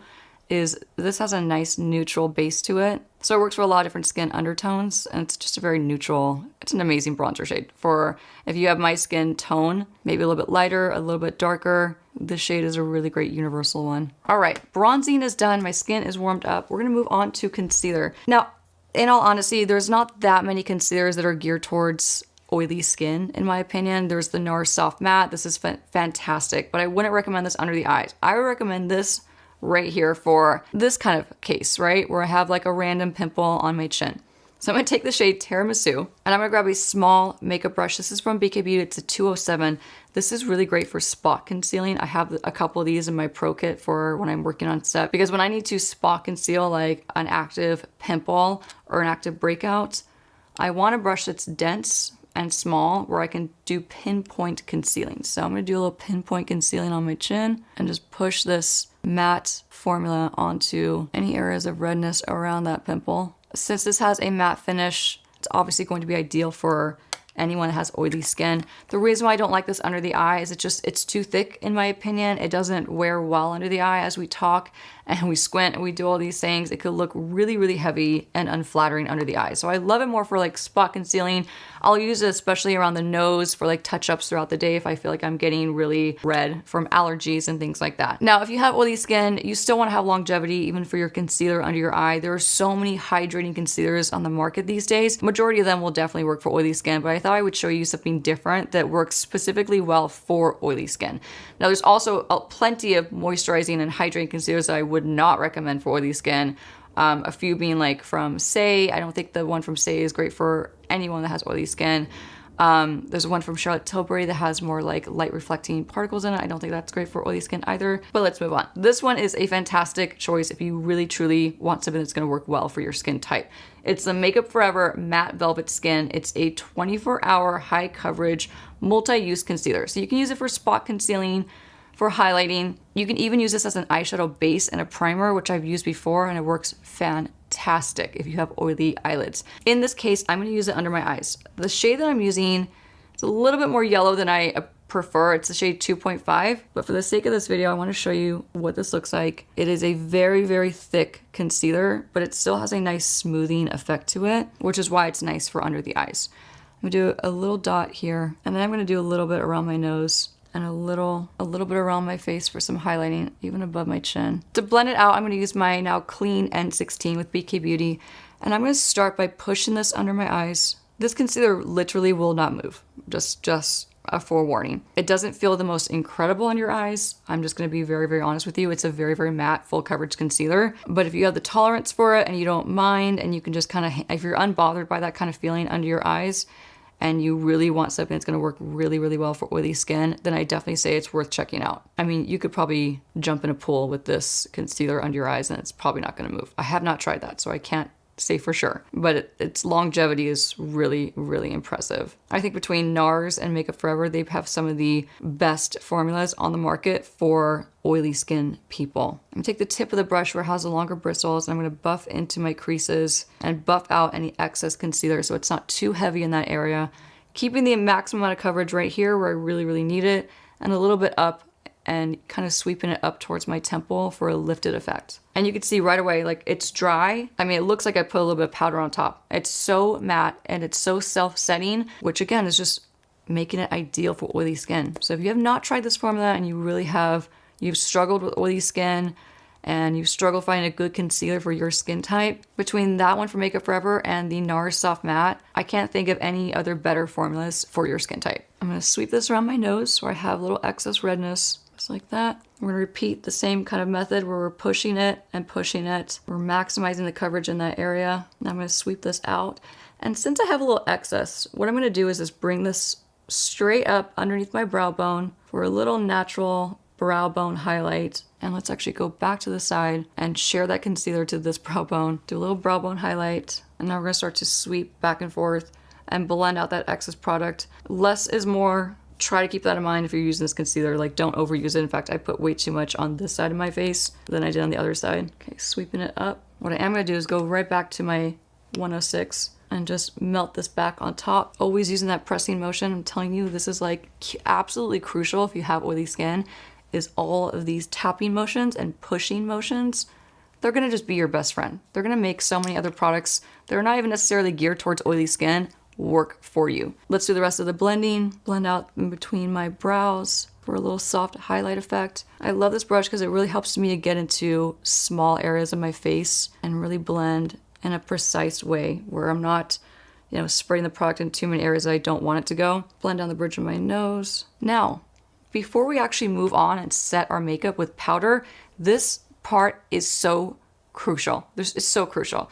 is this has a nice neutral base to it. So it works for a lot of different skin undertones, and it's just a very neutral, it's an amazing bronzer shade. For if you have my skin tone, maybe a little bit lighter, a little bit darker, this shade is a really great universal one. All right, bronzing is done, my skin is warmed up. We're gonna move on to concealer. Now, in all honesty, there's not that many concealers that are geared towards oily skin, in my opinion. There's the Nars Soft Matte. This is fantastic, but I wouldn't recommend this under the eyes. I would recommend this right here for this kind of case, right? Where I have like a random pimple on my chin. So I'm gonna take the shade Tiramisu, and I'm gonna grab a small makeup brush. This is from BK Beauty, it's a 207. This is really great for spot concealing. I have a couple of these in my pro kit for when I'm working on set, because when I need to spot conceal like an active pimple or an active breakout, I want a brush that's dense and small where I can do pinpoint concealing. So I'm gonna do a little pinpoint concealing on my chin and just push this matte formula onto any areas of redness around that pimple. Since this has a matte finish, it's obviously going to be ideal for anyone that has oily skin. The reason why I don't like this under the eye is it's too thick in my opinion. It doesn't wear well under the eye. As we talk and we squint and we do all these things, it could look really, really heavy and unflattering under the eye. So I love it more for like spot concealing. I'll use it especially around the nose for like touch-ups throughout the day if I feel like I'm getting really red from allergies and things like that. Now, if you have oily skin, you still want to have longevity even for your concealer under your eye. There are so many hydrating concealers on the market these days. Majority of them will definitely work for oily skin, but I thought I would show you something different that works specifically well for oily skin. Now, there's also plenty of moisturizing and hydrating concealers that I would not recommend for oily skin. A few being like from Say. I don't think the one from Say is great for anyone that has oily skin. There's one from Charlotte Tilbury that has more like light reflecting particles in it. I don't think that's great for oily skin either, but let's move on. This one is a fantastic choice if you really truly want something that's going to work well for your skin type. It's the Makeup Forever Matte Velvet Skin. It's a 24-hour high coverage multi-use concealer. So you can use it for spot concealing, for highlighting. You can even use this as an eyeshadow base and a primer, which I've used before, and it works fantastic if you have oily eyelids. In this case, I'm going to use it under my eyes. The shade that I'm using is a little bit more yellow than I prefer. It's the shade 2.5, but for the sake of this video, I want to show you what this looks like. It is a very, very thick concealer, but it still has a nice smoothing effect to it, which is why it's nice for under the eyes. I'm going to do a little dot here, and then I'm going to do a little bit around my nose, and a little bit around my face for some highlighting, even above my chin. To blend it out, I'm gonna use my now clean N16 with BK Beauty, and I'm gonna start by pushing this under my eyes. This concealer literally will not move, just a forewarning. It doesn't feel the most incredible on your eyes. I'm just gonna be very, very honest with you. It's a very, very matte, full coverage concealer, but if you have the tolerance for it and you don't mind, and you can just kind of, if you're unbothered by that kind of feeling under your eyes, and you really want something that's going to work really, really well for oily skin, then I definitely say it's worth checking out. I mean, you could probably jump in a pool with this concealer under your eyes and it's probably not going to move. I have not tried that, so I can't say for sure, but its longevity is really, really impressive. I think between Nars and Makeup Forever, they have some of the best formulas on the market for oily skin people. I'm gonna take the tip of the brush where it has the longer bristles, and I'm gonna buff into my creases and buff out any excess concealer so it's not too heavy in that area, keeping the maximum amount of coverage right here where I really, really need it, and a little bit up and kind of sweeping it up towards my temple for a lifted effect. And you can see right away, like, it's dry. I mean, it looks like I put a little bit of powder on top. It's so matte and it's so self-setting, which again is just making it ideal for oily skin. So if you have not tried this formula and you really you've struggled with oily skin and you've struggled finding a good concealer for your skin type, between that one from Makeup Forever and the Nars Soft Matte, I can't think of any other better formulas for your skin type. I'm gonna sweep this around my nose so I have a little excess redness. Just like that. We're gonna repeat the same kind of method where we're pushing it and pushing it. We're maximizing the coverage in that area. Now I'm gonna sweep this out. And since I have a little excess, what I'm gonna do is just bring this straight up underneath my brow bone for a little natural brow bone highlight. And let's actually go back to the side and share that concealer to this brow bone. Do a little brow bone highlight. And now we're gonna start to sweep back and forth and blend out that excess product. Less is more. Try to keep that in mind if you're using this concealer. Like, don't overuse it. In fact, I put way too much on this side of my face than I did on the other side. Okay, sweeping it up. What I am going to do is go right back to my 106 and just melt this back on top. Always using that pressing motion. I'm telling you, this is like absolutely crucial if you have oily skin, is all of these tapping motions and pushing motions. They're going to just be your best friend. They're going to make so many other products that are not even necessarily geared towards oily skin work for you. Let's do the rest of the blending. Blend out in between my brows for a little soft highlight effect. I love this brush because it really helps me to get into small areas of my face and really blend in a precise way where I'm not, spraying the product in too many areas that I don't want it to go. Blend down the bridge of my nose. Now, before we actually move on and set our makeup with powder, this part is so crucial. It's so crucial.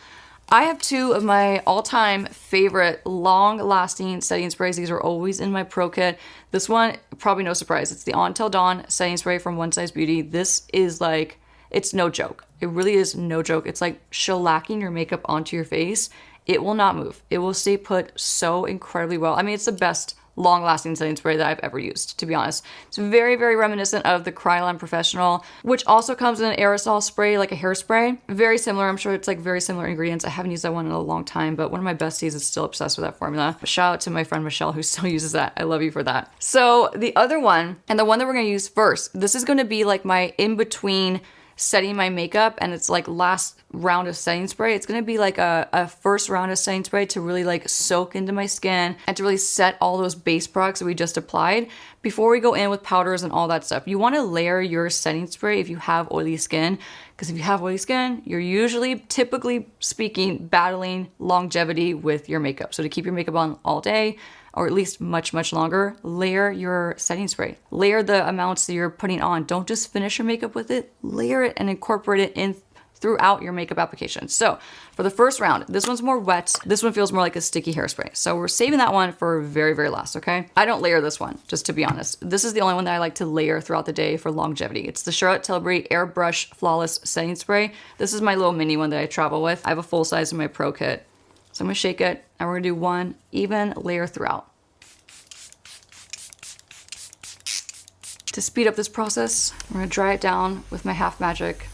I have two of my all-time favorite long-lasting setting sprays. These are always in my pro kit. This one, probably no surprise. It's the On Till Dawn setting spray from One Size Beauty. This is like, it's no joke. It really is no joke. It's like shellacking your makeup onto your face. It will not move. It will stay put so incredibly well. I mean, it's the best long-lasting setting spray that I've ever used, to be honest. It's very, very reminiscent of the Kryolan Professional, which also comes in an aerosol spray, like a hairspray. Very similar. I'm sure it's like very similar ingredients. I haven't used that one in a long time, but one of my besties is still obsessed with that formula. Shout out to my friend Michelle, who still uses that. I love you for that. So the other one, and the one that we're going to use first, this is going to be like my in-between setting my makeup, and it's like last round of setting spray. It's gonna be like a first round of setting spray to really like soak into my skin and to really set all those base products that we just applied before we go in with powders and all that stuff. You want to layer your setting spray if you have oily skin, because if you have oily skin, you're usually, typically speaking, battling longevity with your makeup. So to keep your makeup on all day, or at least much, much longer, layer your setting spray. Layer the amounts that you're putting on. Don't just finish your makeup with it. Layer it and incorporate it in throughout your makeup application. So for the first round, this one's more wet. This one feels more like a sticky hairspray. So we're saving that one for very, very last, okay? I don't layer this one, just to be honest. This is the only one that I like to layer throughout the day for longevity. It's the Charlotte Tilbury Airbrush Flawless Setting Spray. This is my little mini one that I travel with. I have a full size in my pro kit. So I'm gonna shake it, and we're gonna do one even layer throughout. To speed up this process, we're gonna dry it down with my Half Magic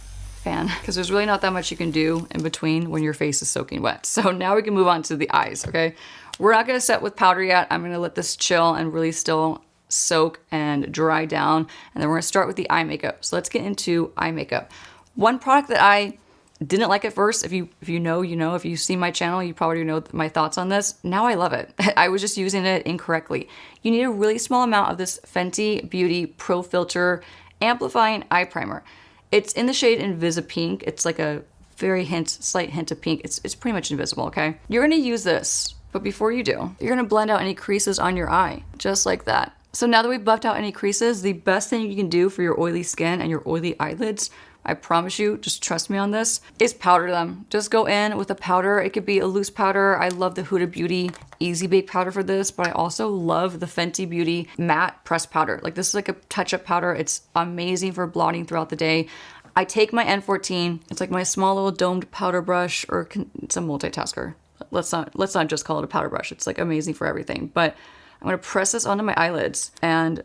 fan, because there's really not that much you can do in between when your face is soaking wet. So now we can move on to the eyes, okay? We're not gonna set with powder yet. I'm gonna let this chill and really still soak and dry down. And then we're gonna start with the eye makeup. So let's get into eye makeup. One product that I didn't like at first, if you know, you know. If you see my channel, you probably know my thoughts on this. Now I love it. I was just using it incorrectly. You need a really small amount of this Fenty Beauty Pro Filter Amplifying Eye Primer. It's in the shade Invisipink. It's like a very slight hint of pink. It's pretty much invisible, okay? You're gonna use this, but before you do, you're gonna blend out any creases on your eye, just like that. So now that we've buffed out any creases, the best thing you can do for your oily skin and your oily eyelids, I promise you, just trust me on this, is powder them. Just go in with a powder. It could be a loose powder. I love the Huda Beauty Easy Bake powder for this, but I also love the Fenty Beauty Matte Pressed Powder. Like, this is like a touch-up powder. It's amazing for blotting throughout the day. I take my N14. It's like my small little domed powder brush, or it's a multitasker. Let's not just call it a powder brush. It's like amazing for everything. But I'm gonna press this onto my eyelids and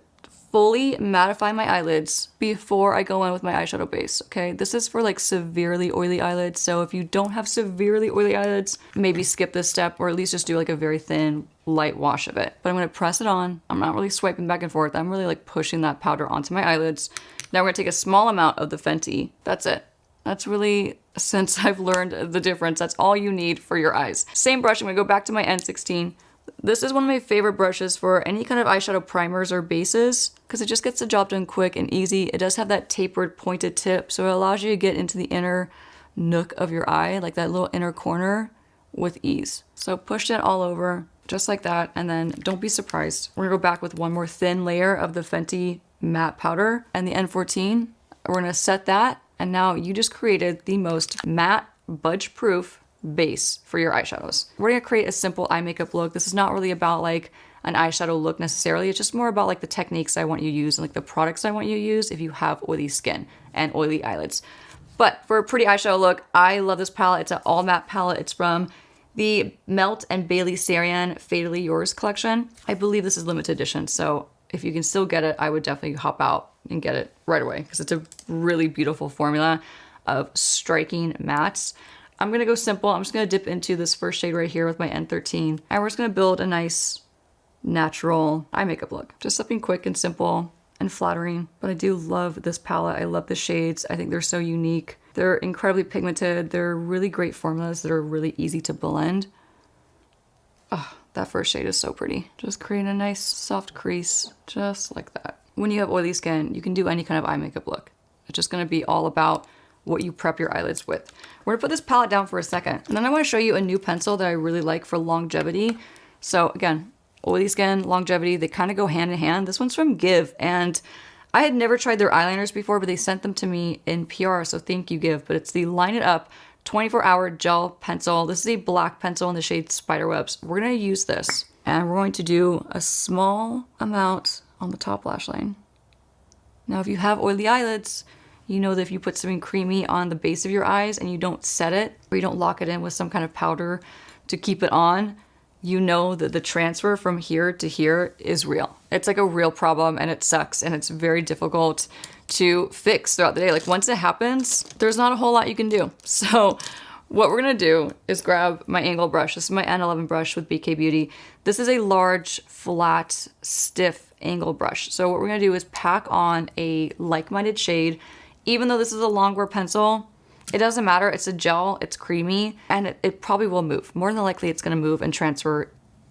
fully mattify my eyelids before I go in with my eyeshadow base, okay? This is for like severely oily eyelids, so if you don't have severely oily eyelids, maybe skip this step, or at least just do like a very thin, light wash of it. But I'm gonna press it on. I'm not really swiping back and forth. I'm really like pushing that powder onto my eyelids. Now we're gonna take a small amount of the Fenty. That's it. That's really, since I've learned the difference, that's all you need for your eyes. Same brush, I'm gonna go back to my N16. This is one of my favorite brushes for any kind of eyeshadow primers or bases, because it just gets the job done quick and easy. It does have that tapered, pointed tip, so it allows you to get into the inner nook of your eye, like that little inner corner, with ease. So push it all over, just like that, and then don't be surprised. We're gonna go back with one more thin layer of the Fenty matte powder and the N14. We're gonna set that, and now you just created the most matte, budge-proof base for your eyeshadows. We're gonna create a simple eye makeup look. This is not really about like an eyeshadow look necessarily. It's just more about like the techniques I want you to use and like the products I want you to use if you have oily skin and oily eyelids. But for a pretty eyeshadow look, I love this palette. It's an all matte palette. It's from the Melt and Bailey Sarian Fatally Yours collection. I believe this is limited edition, so if you can still get it, I would definitely hop out and get it right away, because it's a really beautiful formula of striking mattes. I'm gonna go simple. I'm just gonna dip into this first shade right here with my N13, and we're just gonna build a nice, natural eye makeup look. Just something quick and simple and flattering. But I do love this palette. I love the shades. I think they're so unique. They're incredibly pigmented. They're really great formulas that are really easy to blend. Oh, that first shade is so pretty. Just creating a nice soft crease, just like that. When you have oily skin, you can do any kind of eye makeup look. It's just gonna be all about what you prep your eyelids with. We're gonna put this palette down for a second, and then I wanna show you a new pencil that I really like for longevity. So again, oily skin, longevity, they kind of go hand in hand. This one's from Give, and I had never tried their eyeliners before, but they sent them to me in PR, so thank you, Give. But it's the Line It Up 24-hour gel pencil. This is a black pencil in the shade Spiderwebs. We're gonna use this, and we're going to do a small amount on the top lash line. Now, if you have oily eyelids, you know that if you put something creamy on the base of your eyes and you don't set it, or you don't lock it in with some kind of powder to keep it on, you know that the transfer from here to here is real. It's like a real problem, and it sucks, and it's very difficult to fix throughout the day. Like, once it happens, there's not a whole lot you can do. So what we're gonna do is grab my angle brush. This is my N11 brush with BK Beauty. This is a large, flat, stiff angle brush. So what we're gonna do is pack on a like-minded shade. Even though this is a longwear pencil, it doesn't matter. It's a gel, it's creamy, and it probably will move. More than likely, it's gonna move and transfer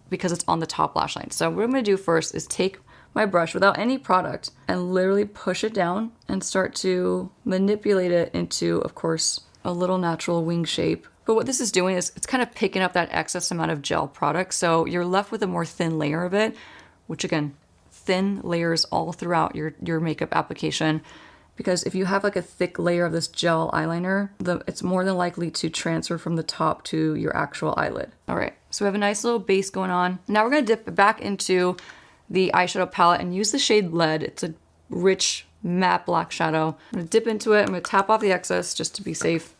because it's on the top lash line. So what I'm gonna do first is take my brush without any product and literally push it down and start to manipulate it into, of course, a little natural wing shape. But what this is doing is it's kind of picking up that excess amount of gel product. So you're left with a more thin layer of it, which again, thin layers all throughout your makeup application because if you have like a thick layer of this gel eyeliner, it's more than likely to transfer from the top to your actual eyelid. All right, so we have a nice little base going on. Now we're gonna dip back into the eyeshadow palette and use the shade Lead. It's a rich matte black shadow. I'm gonna dip into it. I'm gonna tap off the excess just to be safe.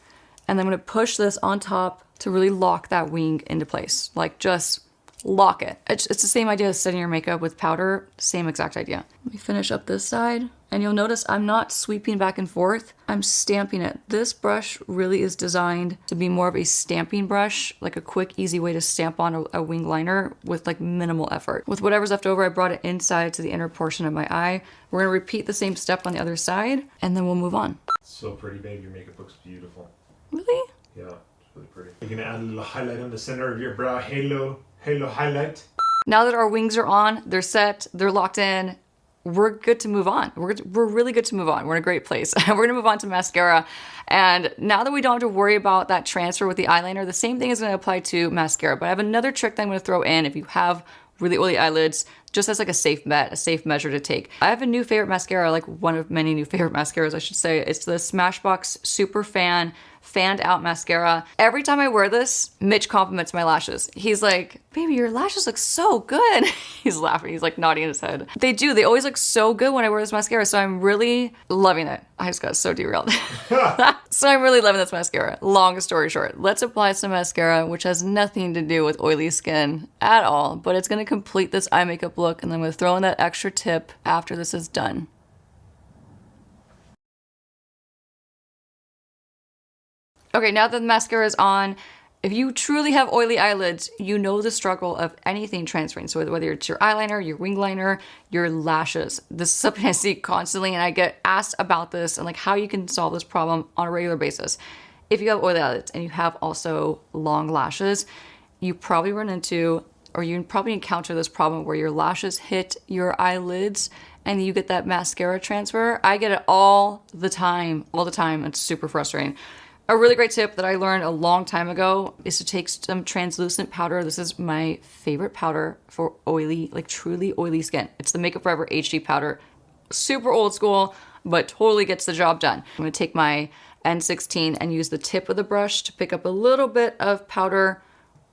And then I'm gonna push this on top to really lock that wing into place. Like just lock it. It's the same idea as setting your makeup with powder, same exact idea. Let me finish up this side. And you'll notice I'm not sweeping back and forth, I'm stamping it. This brush really is designed to be more of a stamping brush, like a quick, easy way to stamp on a wing liner with like minimal effort. With whatever's left over, I brought it inside to the inner portion of my eye. We're gonna repeat the same step on the other side, and then we'll move on. So pretty, babe. Your makeup looks beautiful. Really? Yeah, it's really pretty. You're gonna add a little highlight on the center of your brow, halo highlight. Now that our wings are on, they're set, they're locked in, we're good to move on. We're really good to move on. We're in a great place. We're gonna move on to mascara. And now that we don't have to worry about that transfer with the eyeliner, the same thing is gonna apply to mascara. But I have another trick that I'm gonna throw in if you have really oily eyelids, just as like a safe bet, a safe measure to take. I have a new favorite mascara, like one of many new favorite mascaras, I should say. It's the Smashbox Super Fanned Out Mascara. Every time I wear this, Mitch compliments my lashes. He's like, baby, your lashes look so good. He's laughing, he's like nodding his head. They do, they always look so good when I wear this mascara, so I'm really loving it. I just got so derailed. So I'm really loving this mascara. Long story short, let's apply some mascara, which has nothing to do with oily skin at all, but it's gonna complete this eye makeup look, and then I'm gonna throw in that extra tip after this is done. Okay, now that the mascara is on, if you truly have oily eyelids, you know the struggle of anything transferring. So whether it's your eyeliner, your wing liner, your lashes. This is something I see constantly, and I get asked about this and like how you can solve this problem on a regular basis. If you have oily eyelids and you have also long lashes, you probably run into, or you probably encounter this problem where your lashes hit your eyelids and you get that mascara transfer. I get it all the time. It's super frustrating. A really great tip that I learned a long time ago is to take some translucent powder. This is my favorite powder for oily, like truly oily skin. It's the Makeup Forever HD powder. Super old school, but totally gets the job done. I'm gonna take my N16 and use the tip of the brush to pick up a little bit of powder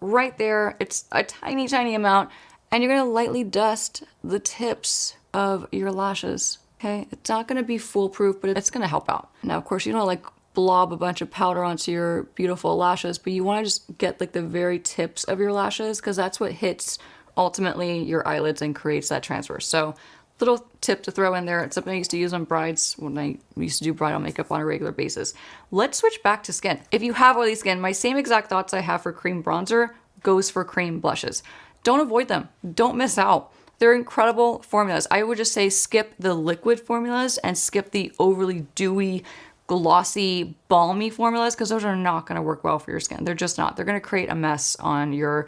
right there. It's a tiny, tiny amount. And you're gonna lightly dust the tips of your lashes, okay? It's not gonna be foolproof, but it's gonna help out. Now, of course, you don't like blob a bunch of powder onto your beautiful lashes, but you want to just get like the very tips of your lashes because that's what hits ultimately your eyelids and creates that transfer. So little tip to throw in there. It's something I used to use on brides when I used to do bridal makeup on a regular basis. Let's switch back to skin. If you have oily skin, my same exact thoughts I have for cream bronzer goes for cream blushes. Don't avoid them. Don't miss out. They're incredible formulas. I would just say skip the liquid formulas and skip the overly dewy, glossy, balmy formulas because those are not going to work well for your skin. They're just not. They're going to create a mess on your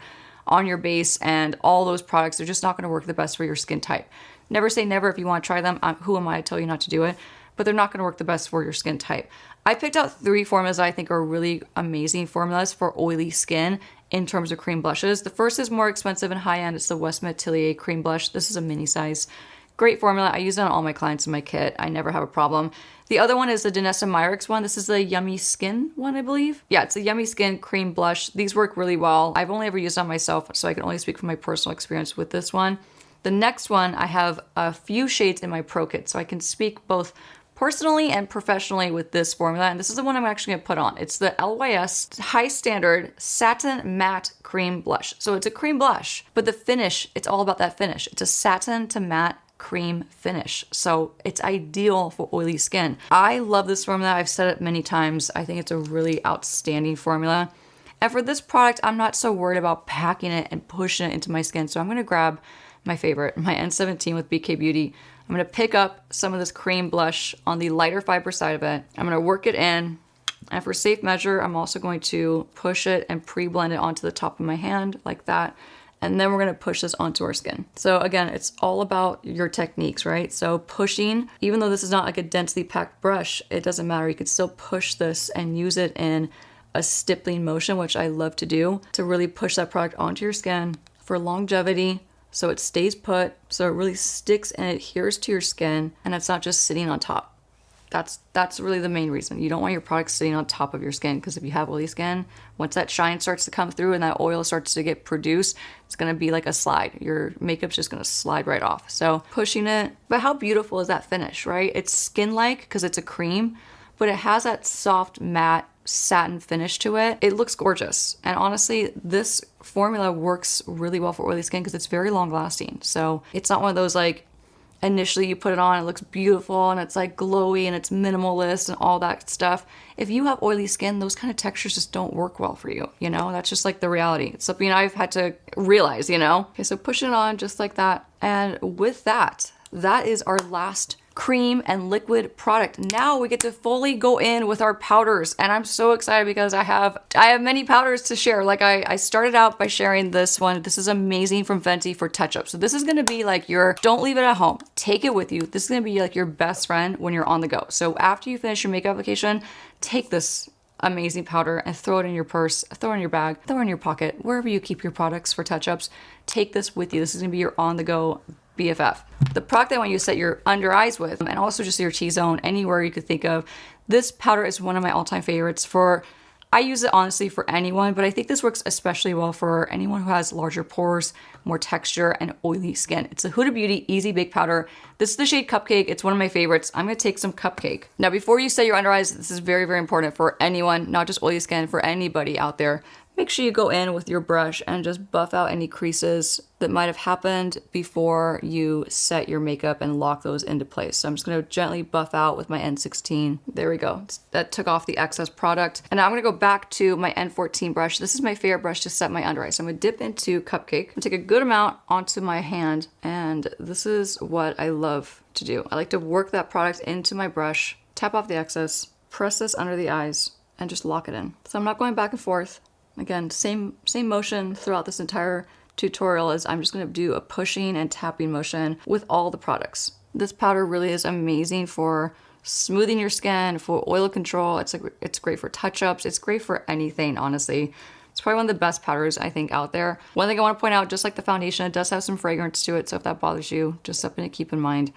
base, and all those products are just not going to work the best for your skin type. Never say never if you want to try them. Who am I to tell you not to do it? But they're not going to work the best for your skin type. I picked out 3 formulas I think are really amazing formulas for oily skin in terms of cream blushes. The first is more expensive and high-end. It's the Westmont Tillier cream blush. This is a mini size. Great formula. I use it on all my clients in my kit. I never have a problem. The other one is the Danessa Myricks one. This is the Yummy Skin one, I believe. Yeah, it's a Yummy Skin cream blush. These work really well. I've only ever used it on myself, so I can only speak from my personal experience with this one. The next one, I have a few shades in my Pro Kit, so I can speak both personally and professionally with this formula, and this is the one I'm actually gonna put on. It's the LYS High Standard Satin Matte Cream Blush. So it's a cream blush, but the finish, it's all about that finish. It's a satin to matte cream finish. So it's ideal for oily skin. I love this formula. I've said it many times. I think it's a really outstanding formula. And for this product, I'm not so worried about packing it and pushing it into my skin. So I'm gonna grab my favorite, my N17 with BK Beauty. I'm gonna pick up some of this cream blush on the lighter fiber side of it. I'm gonna work it in. And for safe measure, I'm also going to push it and pre-blend it onto the top of my hand like that. And then we're gonna push this onto our skin. So again, it's all about your techniques, right? So pushing, even though this is not like a densely packed brush, it doesn't matter. You can still push this and use it in a stippling motion, which I love to do, to really push that product onto your skin for longevity, so it stays put, so it really sticks and adheres to your skin, and it's not just sitting on top. That's really the main reason. You don't want your product sitting on top of your skin, because if you have oily skin, once that shine starts to come through and that oil starts to get produced, it's gonna be like a slide. Your makeup's just gonna slide right off. So pushing it, but how beautiful is that finish, right? It's skin-like because it's a cream, but it has that soft matte satin finish to it. It looks gorgeous. And honestly, this formula works really well for oily skin because it's very long lasting. So it's not one of those like, initially you put it on, it looks beautiful and it's like glowy and it's minimalist and all that stuff. If you have oily skin, those kind of textures just don't work well for you, you know? That's just like the reality. It's something I've had to realize, you know? Okay, so push it on just like that. And with that, that is our last cream and liquid product. Now we get to fully go in with our powders, and I'm so excited because I have many powders to share. Like I started out by sharing this one. This is amazing from Fenty for touch-up. So this is gonna be like your, don't leave it at home, take it with you. This is gonna be like your best friend when you're on the go. So after you finish your makeup application, take this amazing powder and throw it in your purse, throw it in your bag, throw it in your pocket, wherever you keep your products for touch-ups. Take this with you. This is gonna be your on-the-go BFF. The product I want you to set your under eyes with, and also just your T-zone, anywhere you could think of. This powder is one of my all-time favorites for, I use it honestly for anyone, but I think this works especially well for anyone who has larger pores, more texture, and oily skin. It's a Huda Beauty Easy Bake Powder. This is the shade Cupcake. It's one of my favorites. I'm gonna take some Cupcake. Now, before you set your under eyes, this is very, very important for anyone, not just oily skin, for anybody out there. Make sure you go in with your brush and just buff out any creases that might have happened before you set your makeup and lock those into place. So I'm just gonna gently buff out with my N16. There we go. That took off the excess product. And now I'm gonna go back to my N14 brush. This is my favorite brush to set my under eye. So I'm gonna dip into Cupcake. I'm gonna take a good amount onto my hand, and this is what I love to do. I like to work that product into my brush, tap off the excess, press this under the eyes, and just lock it in. So I'm not going back and forth. Again, same motion throughout this entire tutorial, as I'm just gonna do a pushing and tapping motion with all the products. This powder really is amazing for smoothing your skin, for oil control. It's great for touch-ups. It's great for anything, honestly. It's probably one of the best powders I think out there. One thing I want to point out, just like the foundation, it does have some fragrance to it, so if that bothers you, just something to keep in mind.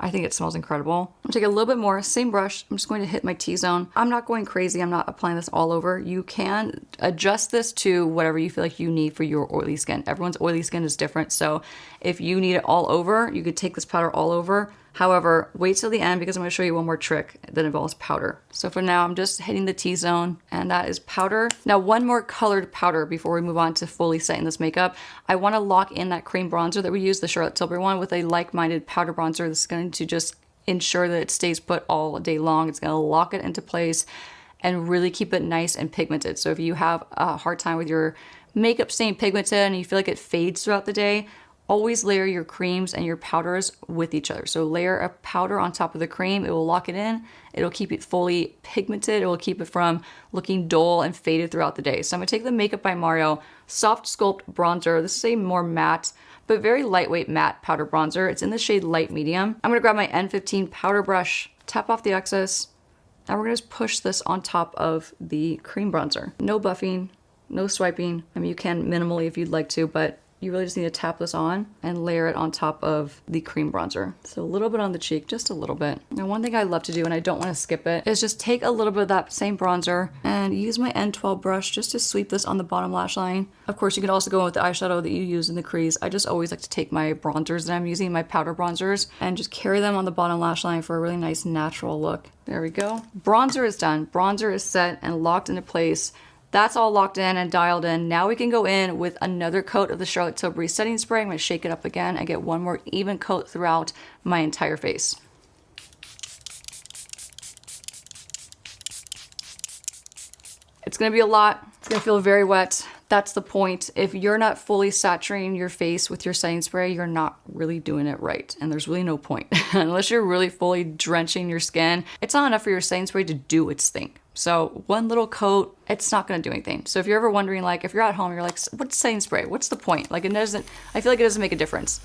I think it smells incredible. I'm gonna take a little bit more, same brush. I'm just going to hit my T-zone. I'm not going crazy. I'm not applying this all over. You can adjust this to whatever you feel like you need for your oily skin. Everyone's oily skin is different. So if you need it all over, you could take this powder all over. However, wait till the end because I'm gonna show you one more trick that involves powder. So for now, I'm just hitting the T-zone, and that is powder. Now, one more colored powder before we move on to fully setting this makeup. I wanna lock in that cream bronzer that we use, the Charlotte Tilbury one, with a like-minded powder bronzer. This is going to just ensure that it stays put all day long. It's gonna lock it into place and really keep it nice and pigmented. So if you have a hard time with your makeup staying pigmented and you feel like it fades throughout the day, always layer your creams and your powders with each other. So layer a powder on top of the cream. It will lock it in. It'll keep it fully pigmented. It will keep it from looking dull and faded throughout the day. So I'm gonna take the Makeup by Mario Soft Sculpt Bronzer. This is a more matte, but very lightweight matte powder bronzer. It's in the shade Light Medium. I'm gonna grab my N15 powder brush, tap off the excess, and we're gonna just push this on top of the cream bronzer. No buffing, no swiping. I mean, you can minimally if you'd like to, but you really just need to tap this on and layer it on top of the cream bronzer. So a little bit on the cheek, just a little bit. Now, one thing I love to do, and I don't want to skip it, is just take a little bit of that same bronzer and use my N12 brush just to sweep this on the bottom lash line. Of course, you can also go with the eyeshadow that you use in the crease. I just always like to take my bronzers that I'm using, my powder bronzers, and just carry them on the bottom lash line for a really nice natural look. There we go. Bronzer is done. Bronzer is set and locked into place. That's all locked in and dialed in. Now we can go in with another coat of the Charlotte Tilbury setting spray. I'm gonna shake it up again and get one more even coat throughout my entire face. It's gonna be a lot. It's gonna feel very wet. That's the point. If you're not fully saturating your face with your setting spray, you're not really doing it right. And there's really no point. Unless you're really fully drenching your skin, it's not enough for your setting spray to do its thing. So one little coat, it's not gonna do anything. So if you're ever wondering, like, if you're at home, you're like, what's setting spray? What's the point? Like, I feel like it doesn't make a difference.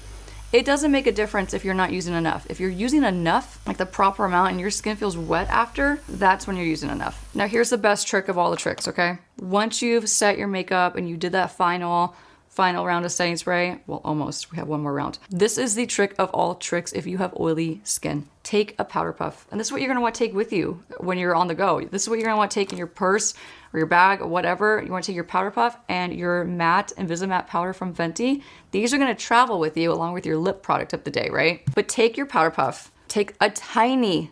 It doesn't make a difference if you're not using enough. If you're using enough, like the proper amount, and your skin feels wet after, that's when you're using enough. Now here's the best trick of all the tricks, okay? Once you've set your makeup and you did that final final round of setting spray. Well, almost. We have one more round. This is the trick of all tricks if you have oily skin. Take a powder puff. And this is what you're going to want to take with you when you're on the go. This is what you're going to want to take in your purse or your bag or whatever. You want to take your powder puff and your matte Invisimatte powder from Fenty. These are going to travel with you along with your lip product of the day, right? But take your powder puff. Take a tiny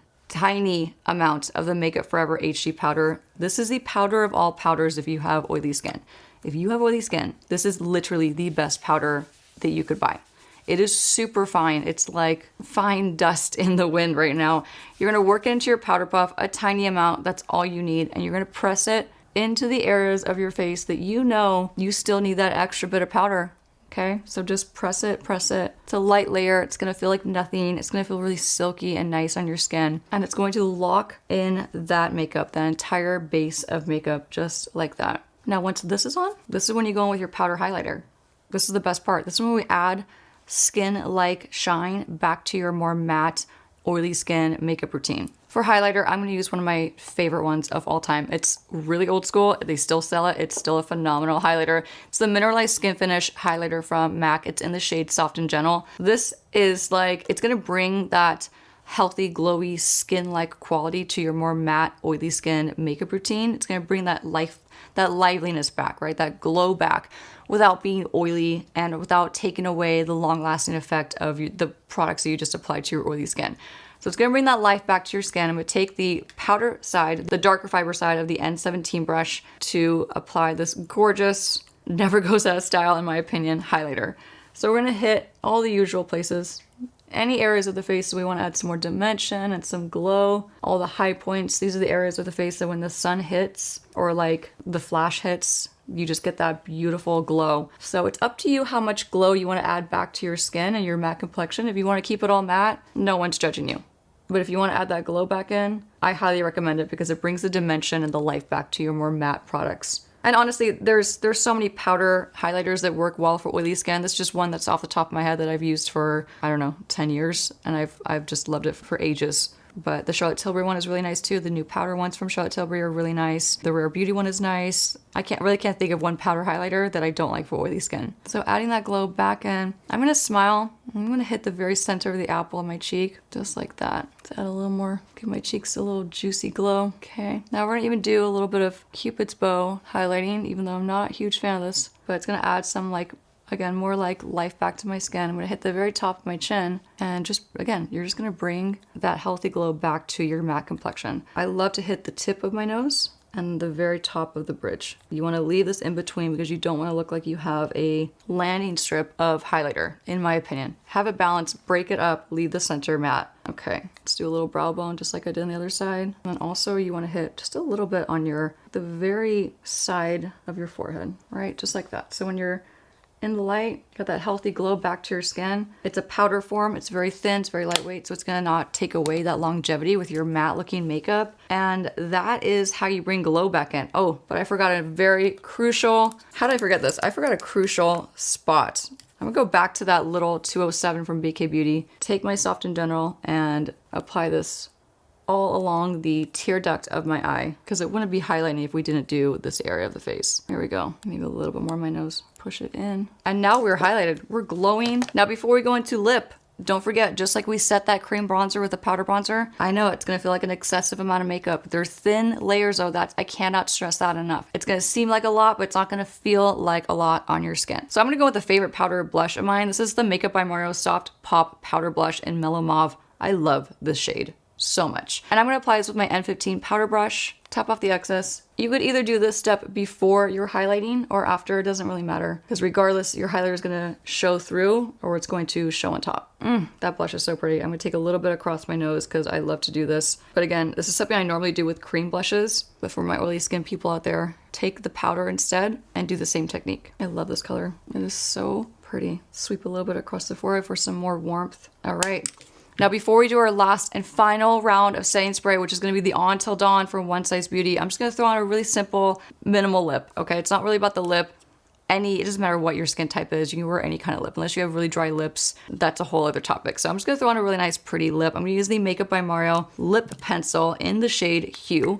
amount of the Makeup Forever HD powder. This is the powder of all powders if you have oily skin. If you have oily skin, this is literally the best powder that you could buy. It is super fine. It's like fine dust in the wind right now. You're gonna work into your powder puff, a tiny amount, that's all you need, and you're gonna press it into the areas of your face that you know you still need that extra bit of powder. Okay, so just press it, press it. It's a light layer. It's gonna feel like nothing. It's gonna feel really silky and nice on your skin. And it's going to lock in that makeup, that entire base of makeup, just like that. Now, once this is on, this is when you go in with your powder highlighter. This is the best part. This is when we add skin-like shine back to your more matte, oily skin makeup routine. For highlighter, I'm gonna use one of my favorite ones of all time. It's really old school. They still sell it. It's still a phenomenal highlighter. It's the Mineralized Skin Finish highlighter from MAC. It's in the shade Soft and Gentle. This is like, it's gonna bring that healthy, glowy, skin-like quality to your more matte, oily skin makeup routine. It's gonna bring that life, that liveliness back, right? That glow back without being oily and without taking away the long-lasting effect of the products that you just applied to your oily skin. So it's gonna bring that life back to your skin. I'm gonna take the powder side, the darker fiber side of the N17 brush to apply this gorgeous, never goes out of style in my opinion, highlighter. So we're gonna hit all the usual places. Any areas of the face that we want to add some more dimension and some glow. All the high points, these are the areas of the face that when the sun hits or like the flash hits, you just get that beautiful glow. So it's up to you how much glow you want to add back to your skin and your matte complexion. If you want to keep it all matte, no one's judging you. But if you want to add that glow back in, I highly recommend it because it brings the dimension and the life back to your more matte products. And honestly, there's so many powder highlighters that work well for oily skin. This is just one that's off the top of my head that I've used for, I don't know, 10 years. And I've just loved it for ages. But the Charlotte Tilbury one is really nice too. The new powder ones from Charlotte Tilbury are really nice. The Rare Beauty one is nice. I really can't think of one powder highlighter that I don't like for oily skin. So adding that glow back in, I'm gonna smile. I'm gonna hit the very center of the apple of my cheek, just like that. To add a little more, give my cheeks a little juicy glow. Okay, now we're gonna even do a little bit of Cupid's bow highlighting, even though I'm not a huge fan of this, but it's gonna add some like, again, more like life back to my skin. I'm gonna hit the very top of my chin and just, again, you're just gonna bring that healthy glow back to your matte complexion. I love to hit the tip of my nose and the very top of the bridge. You wanna leave this in between because you don't wanna look like you have a landing strip of highlighter, in my opinion. Have it balanced, break it up, leave the center matte. Okay, let's do a little brow bone just like I did on the other side. And then also you wanna hit just a little bit on the very side of your forehead, right? Just like that. So when you're in the light, got that healthy glow back to your skin. It's a powder form, it's very thin, it's very lightweight, so it's gonna not take away that longevity with your matte looking makeup. And that is how you bring glow back in. Oh, but I forgot a very crucial, how did I forget this? I forgot a crucial spot. I'm gonna go back to that little 207 from BK Beauty, take my Soft and General and apply this all along the tear duct of my eye because it wouldn't be highlighting if we didn't do this area of the face. There we go. Maybe a little bit more on my nose. Push it in. And now we're highlighted. We're glowing. Now before we go into lip, don't forget, just like we set that cream bronzer with a powder bronzer, I know it's gonna feel like an excessive amount of makeup. They're thin layers though, I cannot stress that enough. It's gonna seem like a lot, but it's not gonna feel like a lot on your skin. So I'm gonna go with a favorite powder blush of mine. This is the Makeup by Mario Soft Pop Powder Blush in Mellow Mauve. I love this shade so much. And I'm gonna apply this with my N15 powder brush, tap off the excess. You could either do this step before you're highlighting or after, it doesn't really matter. Because regardless, your highlighter is gonna show through or it's going to show on top. That blush is so pretty. I'm gonna take a little bit across my nose because I love to do this. But again, this is something I normally do with cream blushes, but for my oily skin people out there, take the powder instead and do the same technique. I love this color. It is so pretty. Sweep a little bit across the forehead for some more warmth. All right. Now, before we do our last and final round of setting spray, which is going to be the On Till Dawn from One Size Beauty, I'm just going to throw on a really simple, minimal lip, okay? It's not really about the lip. It doesn't matter what your skin type is. You can wear any kind of lip. Unless you have really dry lips, that's a whole other topic. So I'm just going to throw on a really nice, pretty lip. I'm going to use the Makeup by Mario lip pencil in the shade Hue.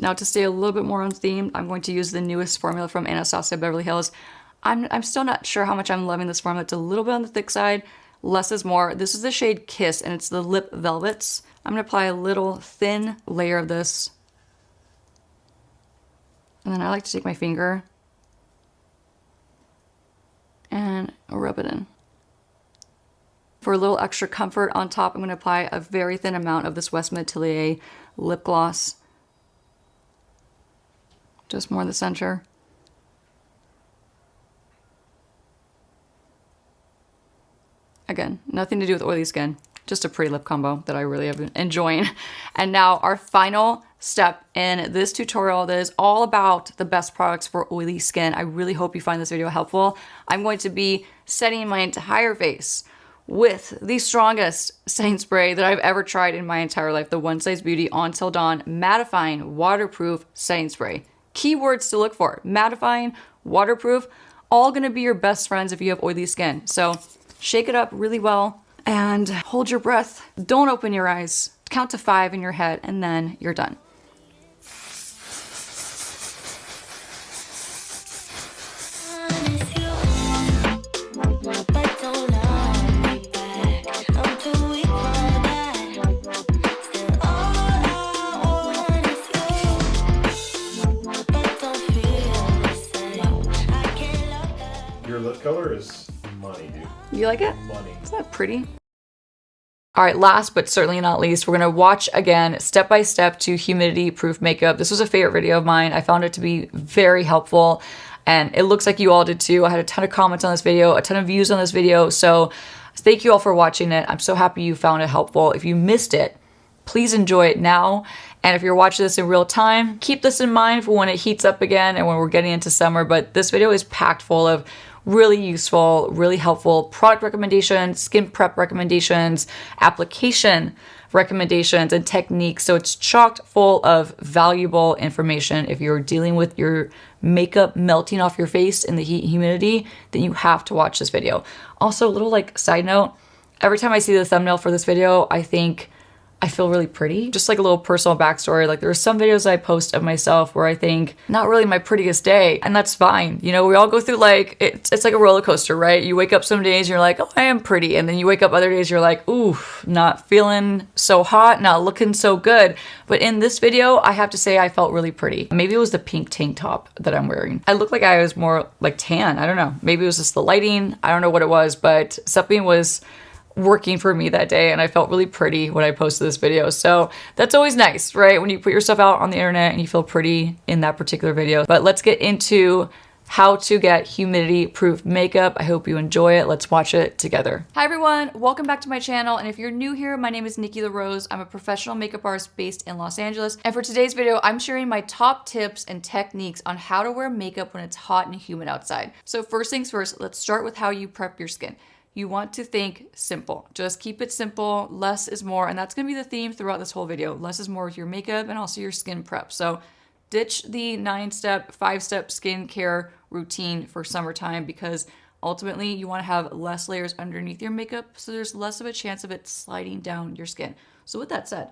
Now to stay a little bit more on theme, I'm going to use the newest formula from Anastasia Beverly Hills. I'm still not sure how much I'm loving this formula. It's a little bit on the thick side. Less is more. This is the shade Kiss, and it's the Lip Velvets. I'm going to apply a little thin layer of this. And then I like to take my finger and rub it in. For a little extra comfort on top, I'm going to apply a very thin amount of this West Atelier lip gloss. Just more in the center. Again, nothing to do with oily skin, just a pretty lip combo that I really have been enjoying. And now our final step in this tutorial that is all about the best products for oily skin. I really hope you find this video helpful. I'm going to be setting my entire face with the strongest setting spray that I've ever tried in my entire life, the One Size Beauty On Till Dawn Mattifying Waterproof Setting Spray. Keywords to look for: mattifying, waterproof, all gonna be your best friends if you have oily skin. So shake it up really well and hold your breath. Don't open your eyes. Count to 5 in your head and then you're done. Your lip color is money, dude. You like it? Money. Isn't that pretty? All right, last but certainly not least, we're gonna watch again step-by-step to humidity-proof makeup. This was a favorite video of mine. I found it to be very helpful, and it looks like you all did too. I had a ton of comments on this video, a ton of views on this video, so thank you all for watching it. I'm so happy you found it helpful. If you missed it, please enjoy it now. And if you're watching this in real time, keep this in mind for when it heats up again and when we're getting into summer. But this video is packed full of really useful, really helpful product recommendations, skin prep recommendations, application recommendations, and techniques. So it's chocked full of valuable information. If you're dealing with your makeup melting off your face in the heat and humidity, then you have to watch this video. Also, a little like side note, every time I see the thumbnail for this video, I think I feel really pretty. Just like a little personal backstory, like there are some videos I post of myself where I think not really my prettiest day, and that's fine. You know, we all go through like, it's like a roller coaster, right? You wake up some days, you're like, oh, I am pretty. And then you wake up other days, you're like, ooh, not feeling so hot, not looking so good. But in this video, I have to say I felt really pretty. Maybe it was the pink tank top that I'm wearing. I looked like I was more like tan. I don't know. Maybe it was just the lighting. I don't know what it was, but something was working for me that day and I felt really pretty when I posted this video. So that's always nice, right? When you put yourself out on the internet and you feel pretty in that particular video. But let's get into how to get humidity proof makeup. I hope you enjoy it. Let's watch it together. Hi everyone, welcome back to my channel. And if you're new here, my name is Nikki LaRose. I'm a professional makeup artist based in Los Angeles. And for today's video, I'm sharing my top tips and techniques on how to wear makeup when it's hot and humid outside. So first things first, let's start with how you prep your skin. You want to think simple. Just keep it simple. Less is more. And that's going to be the theme throughout this whole video. Less is more with your makeup and also your skin prep. So ditch the 9-step, 5-step skincare routine for summertime because ultimately you want to have less layers underneath your makeup so there's less of a chance of it sliding down your skin. So with that said,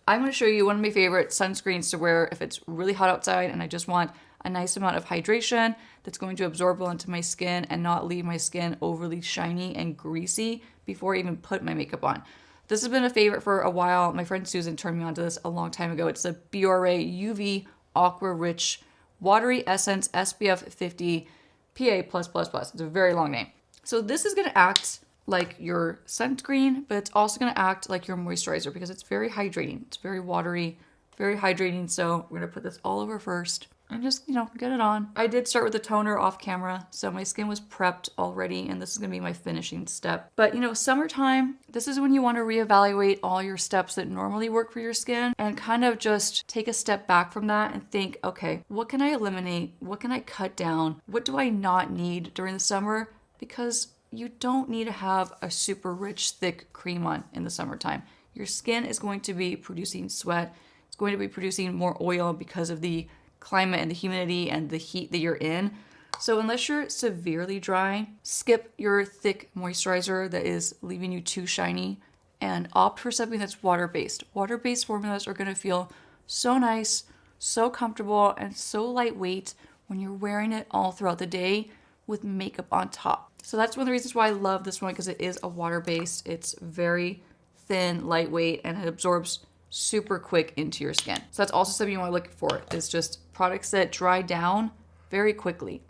I'm going to show you one of my favorite sunscreens to wear if it's really hot outside and I just want a nice amount of hydration that's going to absorb well into my skin and not leave my skin overly shiny and greasy before I even put my makeup on. This has been a favorite for a while. My friend Susan turned me on to this a long time ago. It's the Biore UV Aqua Rich Watery Essence SPF 50 PA+++. It's a very long name. So this is going to act like your sunscreen, but it's also going to act like your moisturizer because it's very hydrating. It's very watery, very hydrating. So we're going to put this all over first and just, you know, get it on. I did start with a toner off camera, so my skin was prepped already, and this is gonna be my finishing step. But you know, summertime, this is when you wanna reevaluate all your steps that normally work for your skin and kind of just take a step back from that and think, okay, what can I eliminate? What can I cut down? What do I not need during the summer? Because you don't need to have a super rich, thick cream on in the summertime. Your skin is going to be producing sweat. It's going to be producing more oil because of the climate and the humidity and the heat that you're in. So unless you're severely dry, skip your thick moisturizer that is leaving you too shiny and opt for something that's water-based. Water-based formulas are gonna feel so nice, so comfortable and so lightweight when you're wearing it all throughout the day with makeup on top. So that's one of the reasons why I love this one, because it is a water-based. It's very thin, lightweight, and it absorbs super quick into your skin. So that's also something you want to look for, is just products that dry down very quickly.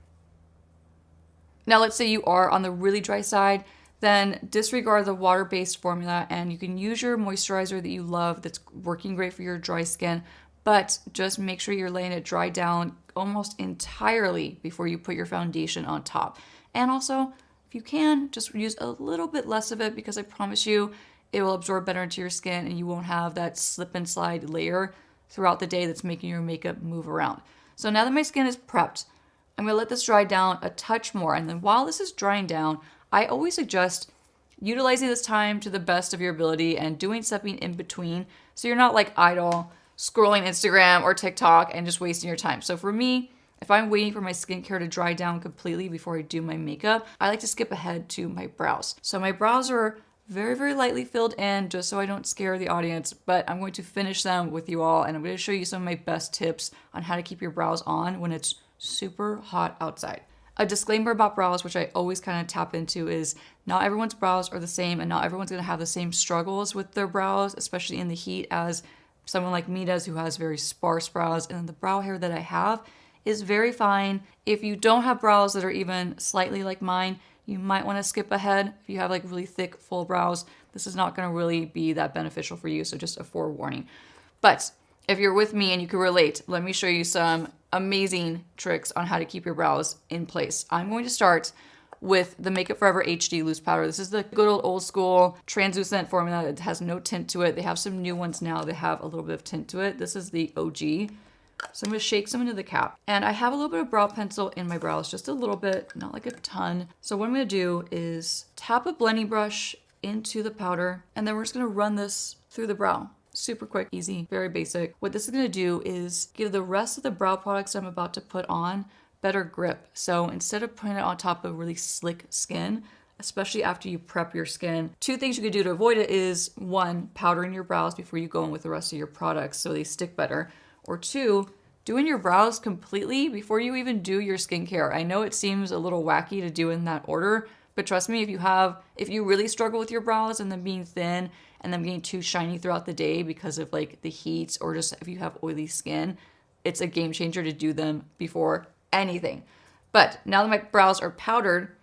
Now, let's say you are on the really dry side, then disregard the water-based formula and you can use your moisturizer that you love that's working great for your dry skin, but just make sure you're letting it dry down almost entirely before you put your foundation on top. And also, if you can, just use a little bit less of it, because I promise you it will absorb better into your skin and you won't have that slip and slide layer throughout the day that's making your makeup move around. So now that my skin is prepped, I'm gonna let this dry down a touch more. And then while this is drying down, I always suggest utilizing this time to the best of your ability and doing something in between, so you're not like idle scrolling Instagram or TikTok and just wasting your time. So for me, if I'm waiting for my skincare to dry down completely before I do my makeup, I like to skip ahead to my brows. So my brows are very, very lightly filled in, just so I don't scare the audience, but I'm going to finish them with you all, and I'm going to show you some of my best tips on how to keep your brows on when it's super hot outside. A disclaimer about brows, which I always kind of tap into, is not everyone's brows are the same, and not everyone's going to have the same struggles with their brows, especially in the heat, as someone like me does, who has very sparse brows. And the brow hair that I have is very fine. If you don't have brows that are even slightly like mine, you might want to skip ahead. If you have like really thick, full brows, this is not going to really be that beneficial for you, so just a forewarning. But if you're with me and you can relate, let me show you some amazing tricks on how to keep your brows in place. I'm going to start with the Makeup Forever HD Loose Powder. This is the good old school translucent formula. It has no tint to it. They have some new ones now that have a little bit of tint to it. This is the OG. So I'm going to shake some into the cap. And I have a little bit of brow pencil in my brows, just a little bit, not like a ton. So what I'm going to do is tap a blending brush into the powder, and then we're just going to run this through the brow. Super quick, easy, very basic. What this is going to do is give the rest of the brow products I'm about to put on better grip. So instead of putting it on top of really slick skin, especially after you prep your skin, two things you could do to avoid it is, one, powdering your brows before you go in with the rest of your products so they stick better. Or two, doing your brows completely before you even do your skincare. I know it seems a little wacky to do in that order, but trust me, if you really struggle with your brows and them being thin and them getting too shiny throughout the day because of like the heat, or just if you have oily skin, it's a game changer to do them before anything. But now that my brows are powdered,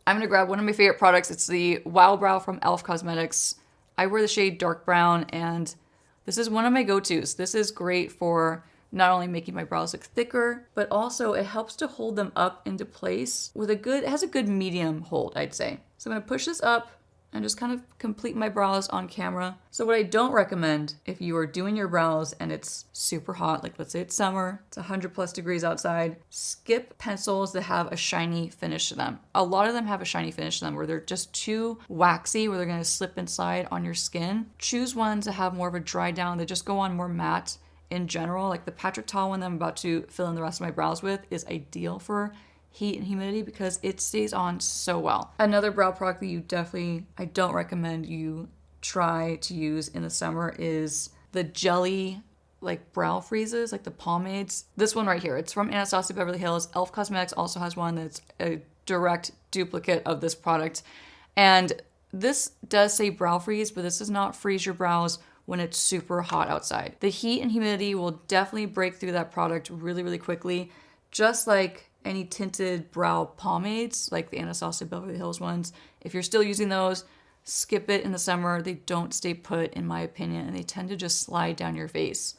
I'm gonna grab one of my favorite products. It's the Wow Brow from e.l.f. Cosmetics. I wear the shade dark brown, and this is one of my go-tos. This is great for not only making my brows look thicker, but also it helps to hold them up into place with it has a good medium hold, I'd say. So I'm gonna push this up and just kind of complete my brows on camera. So what I don't recommend, if you are doing your brows and it's super hot, like let's say it's summer, it's 100+ degrees outside, skip pencils that have a shiny finish to them. A lot of them have a shiny finish to them where they're just too waxy, where they're gonna slip and slide on your skin. Choose ones that have more of a dry down, that just go on more matte in general. Like the Patrick Ta one that I'm about to fill in the rest of my brows with is ideal for heat and humidity because it stays on so well. Another brow product that I don't recommend you try to use in the summer is the jelly like brow freezes, like the pomades. This one right here, it's from Anastasia Beverly Hills. e.l.f. Cosmetics also has one that's a direct duplicate of this product. And this does say brow freeze, but this does not freeze your brows when it's super hot outside. The heat and humidity will definitely break through that product really, really quickly, just like any tinted brow pomades, like the Anastasia Beverly Hills ones. If you're still using those, skip it in the summer. They don't stay put, in my opinion, and they tend to just slide down your face.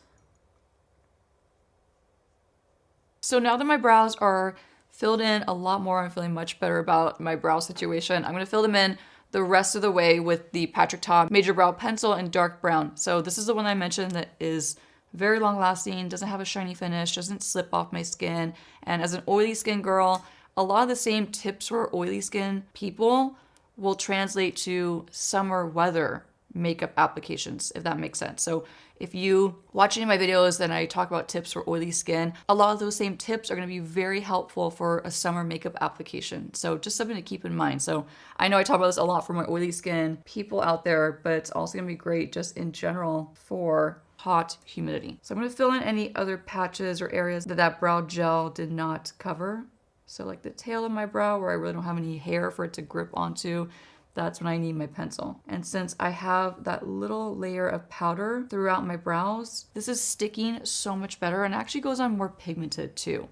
So now that my brows are filled in a lot more, I'm feeling much better about my brow situation. I'm gonna fill them in the rest of the way with the Patrick Ta Major Brow Pencil in dark brown. So this is the one I mentioned that is very long lasting, doesn't have a shiny finish, doesn't slip off my skin. And as an oily skin girl, a lot of the same tips for oily skin people will translate to summer weather makeup applications, if that makes sense. So if you watch any of my videos and I talk about tips for oily skin, a lot of those same tips are going to be very helpful for a summer makeup application. So just something to keep in mind. So I know I talk about this a lot for my oily skin people out there, but it's also going to be great just in general for hot humidity. So I'm going to fill in any other patches or areas that that brow gel did not cover. So like the tail of my brow where I really don't have any hair for it to grip onto, that's when I need my pencil. And since I have that little layer of powder throughout my brows, this is sticking so much better and actually goes on more pigmented too.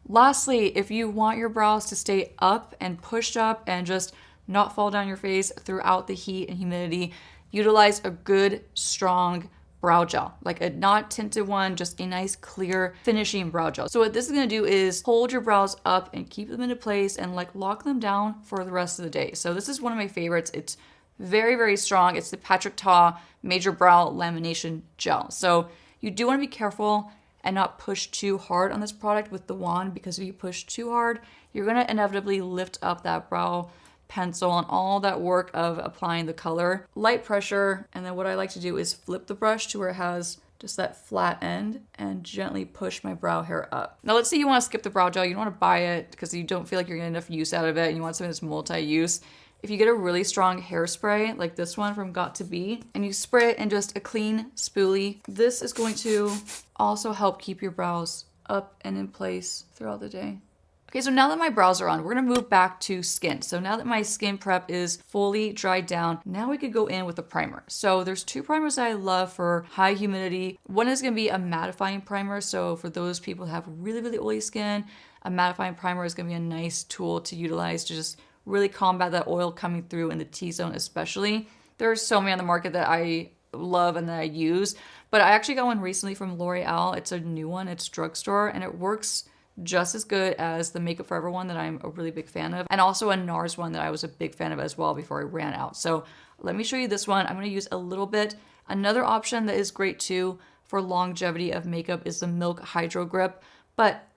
Lastly, if you want your brows to stay up and pushed up and just not fall down your face throughout the heat and humidity, utilize a good, strong brow gel, like a not tinted one, just a nice clear finishing brow gel. So what this is going to do is hold your brows up and keep them into place and like lock them down for the rest of the day. So this is one of my favorites. It's very, very strong. It's the Patrick Ta Major Brow Lamination Gel. So you do want to be careful and not push too hard on this product with the wand, because if you push too hard, you're going to inevitably lift up that brow pencil and all that work of applying the color. Light pressure, and then what I like to do is flip the brush to where it has just that flat end and gently push my brow hair up. Now let's say you want to skip the brow gel, you don't want to buy it because you don't feel like you're getting enough use out of it and you want something that's multi-use. If you get a really strong hairspray like this one from Got To Be and you spray it in just a clean spoolie, this is going to also help keep your brows up and in place throughout the day. Okay, so now that my brows are on, we're gonna move back to skin. So now that my skin prep is fully dried down, now we could go in with a primer. So there's two primers that I love for high humidity. One is gonna be a mattifying primer. So for those people who have really, really oily skin, a mattifying primer is gonna be a nice tool to utilize to just really combat that oil coming through in the T-zone especially. There are so many on the market that I love and that I use, but I actually got one recently from L'Oreal. It's a new one, it's drugstore, and it works just as good as the Makeup Forever one that I'm a really big fan of, and also a Nars one that I was a big fan of as well before I ran out. So let me show you this one. I'm going to use a little bit. Another option that is great too for longevity of makeup is the Milk Hydro Grip. But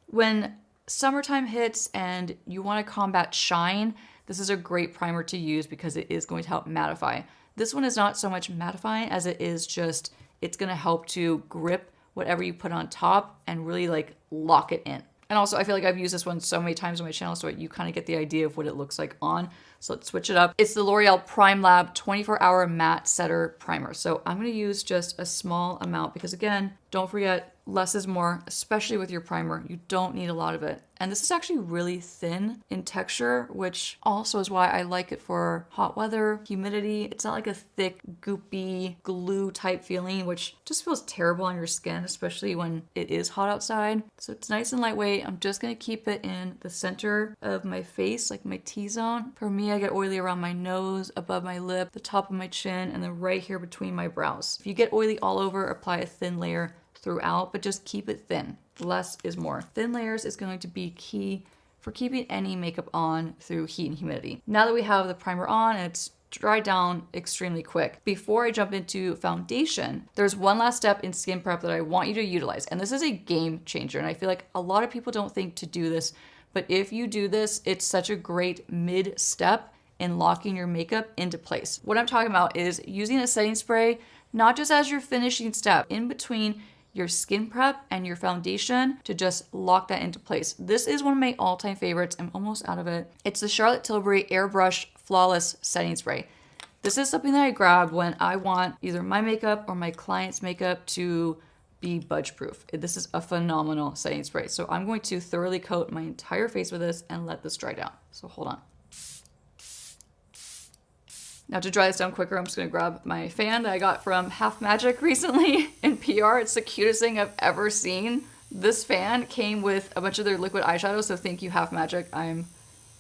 when summertime hits and you want to combat shine, this is a great primer to use because it is going to help mattify. This one is not so much mattifying as it is just, it's going to help to grip whatever you put on top and really like lock it in. And also I feel like I've used this one so many times on my channel, so you kind of get the idea of what it looks like on. So let's switch it up. It's the L'Oreal Prime Lab 24-Hour Matte Setter Primer. So I'm going to use just a small amount because again, don't forget, less is more, especially with your primer. You don't need a lot of it. And this is actually really thin in texture, which also is why I like it for hot weather, humidity. It's not like a thick, goopy, glue type feeling, which just feels terrible on your skin, especially when it is hot outside. So it's nice and lightweight. I'm just gonna keep it in the center of my face, like my T-zone. For me, I get oily around my nose, above my lip, the top of my chin, and then right here between my brows. If you get oily all over, apply a thin layer throughout, but just keep it thin. Less is more. Thin layers is going to be key for keeping any makeup on through heat and humidity. Now that we have the primer on and it's dried down extremely quick, before I jump into foundation, there's one last step in skin prep that I want you to utilize. And this is a game changer. And I feel like a lot of people don't think to do this, but if you do this, it's such a great mid step in locking your makeup into place. What I'm talking about is using a setting spray, not just as your finishing step, in between your skin prep and your foundation to just lock that into place. This is one of my all-time favorites. I'm almost out of it. It's the Charlotte Tilbury Airbrush Flawless Setting Spray. This is something that I grab when I want either my makeup or my client's makeup to be budge proof. This is a phenomenal setting spray. So I'm going to thoroughly coat my entire face with this and let this dry down. So hold on. Now to dry this down quicker, I'm just gonna grab my fan that I got from Half Magic recently in PR. It's the cutest thing I've ever seen. This fan came with a bunch of their liquid eyeshadows, so thank you, Half Magic. I'm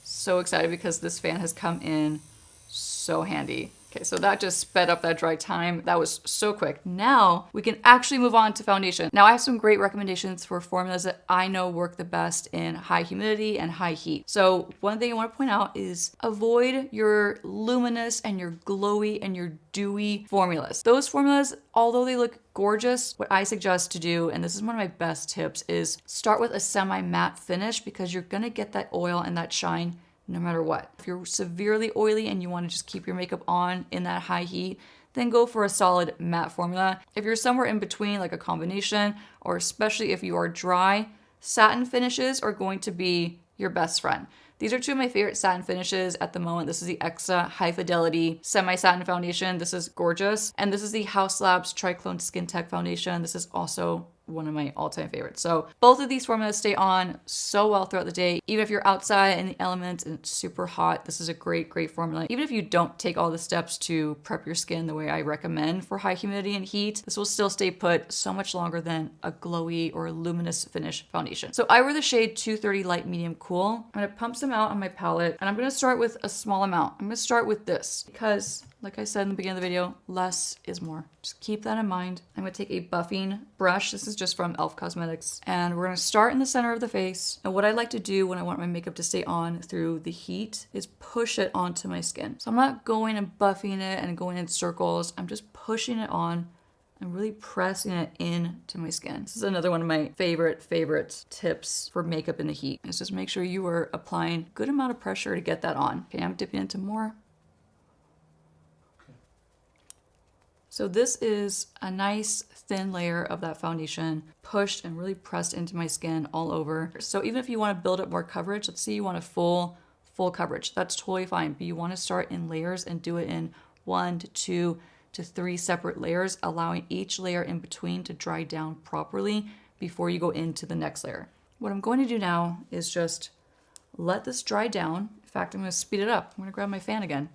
so excited because this fan has come in so handy. Okay, so that just sped up that dry time. That was so quick. Now we can actually move on to foundation. Now I have some great recommendations for formulas that I know work the best in high humidity and high heat. So one thing I want to point out is avoid your luminous and your glowy and your dewy formulas. Those formulas, although they look gorgeous, what I suggest to do, and this is one of my best tips, is start with a semi-matte finish because you're gonna get that oil and that shine no matter what. If you're severely oily and you want to just keep your makeup on in that high heat, then go for a solid matte formula. If you're somewhere in between, like a combination, or especially if you are dry, satin finishes are going to be your best friend. These are two of my favorite satin finishes at the moment. This is the Xoxo High Fidelity Semi-Satin Foundation. This is gorgeous. And this is the Haus Labs Triclone Skin Tech Foundation. This is also one of my all-time favorites. So both of these formulas stay on so well throughout the day. Even if you're outside in the elements and it's super hot, this is a great, great formula. Even if you don't take all the steps to prep your skin the way I recommend for high humidity and heat, this will still stay put so much longer than a glowy or luminous finish foundation. So I wear the shade 230 Light Medium Cool. I'm gonna pump some out on my palette, and I'm gonna start with a small amount. I'm gonna start with this because, like I said in the beginning of the video, less is more. Just keep that in mind. I'm gonna take a buffing brush. This is just from e.l.f. Cosmetics. And we're gonna start in the center of the face. And what I like to do when I want my makeup to stay on through the heat is push it onto my skin. So I'm not going and buffing it and going in circles. I'm just pushing it on and really pressing it into my skin. This is another one of my favorite tips for makeup in the heat. Is just make sure you are applying a good amount of pressure to get that on. Okay, I'm dipping into more. So this is a nice thin layer of that foundation pushed and really pressed into my skin all over. So even if you want to build up more coverage, let's say you want a full coverage, that's totally fine. But you want to start in layers and do it in 1 to 2 to 3 separate layers, allowing each layer in between to dry down properly before you go into the next layer. What I'm going to do now is just let this dry down. In fact, I'm going to speed it up. I'm going to grab my fan again.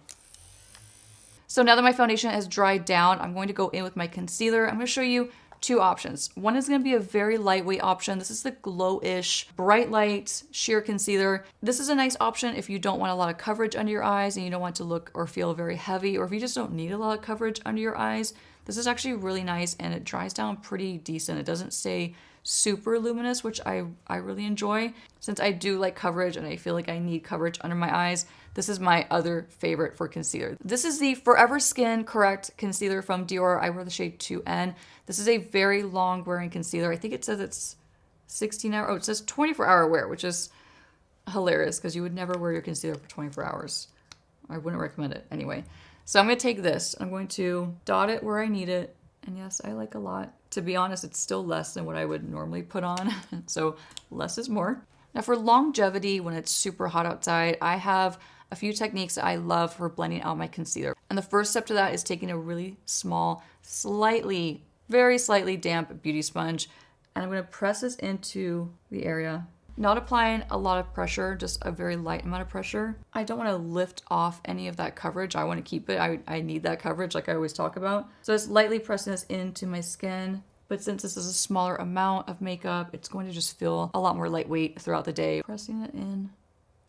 So now that my foundation has dried down, I'm going to go in with my concealer. I'm going to show you 2 options. One is going to be a very lightweight option. This is the Glow-ish Bright Light Sheer Concealer. This is a nice option if you don't want a lot of coverage under your eyes and you don't want to look or feel very heavy, or if you just don't need a lot of coverage under your eyes. This is actually really nice and it dries down pretty decent. It doesn't stay super luminous, which I really enjoy. Since I do like coverage and I feel like I need coverage under my eyes, this is my other favorite for concealer. This is the Forever Skin Correct Concealer from Dior. I wear the shade 2N. This is a very long wearing concealer. I think it says it's 16 hour. Oh, it says 24 hour wear, which is hilarious because you would never wear your concealer for 24 hours. I wouldn't recommend it anyway. So I'm going to take this. I'm going to dot it where I need it. And yes, I like a lot. To be honest, it's still less than what I would normally put on. So less is more. Now for longevity, when it's super hot outside, I have a few techniques that I love for blending out my concealer. And the first step to that is taking a really small, very slightly damp beauty sponge. And I'm going to press this into the area. Not applying a lot of pressure, just a very light amount of pressure. I don't want to lift off any of that coverage. I want to keep it. I need that coverage like I always talk about. So just lightly pressing this into my skin. But since this is a smaller amount of makeup, it's going to just feel a lot more lightweight throughout the day. Pressing it in.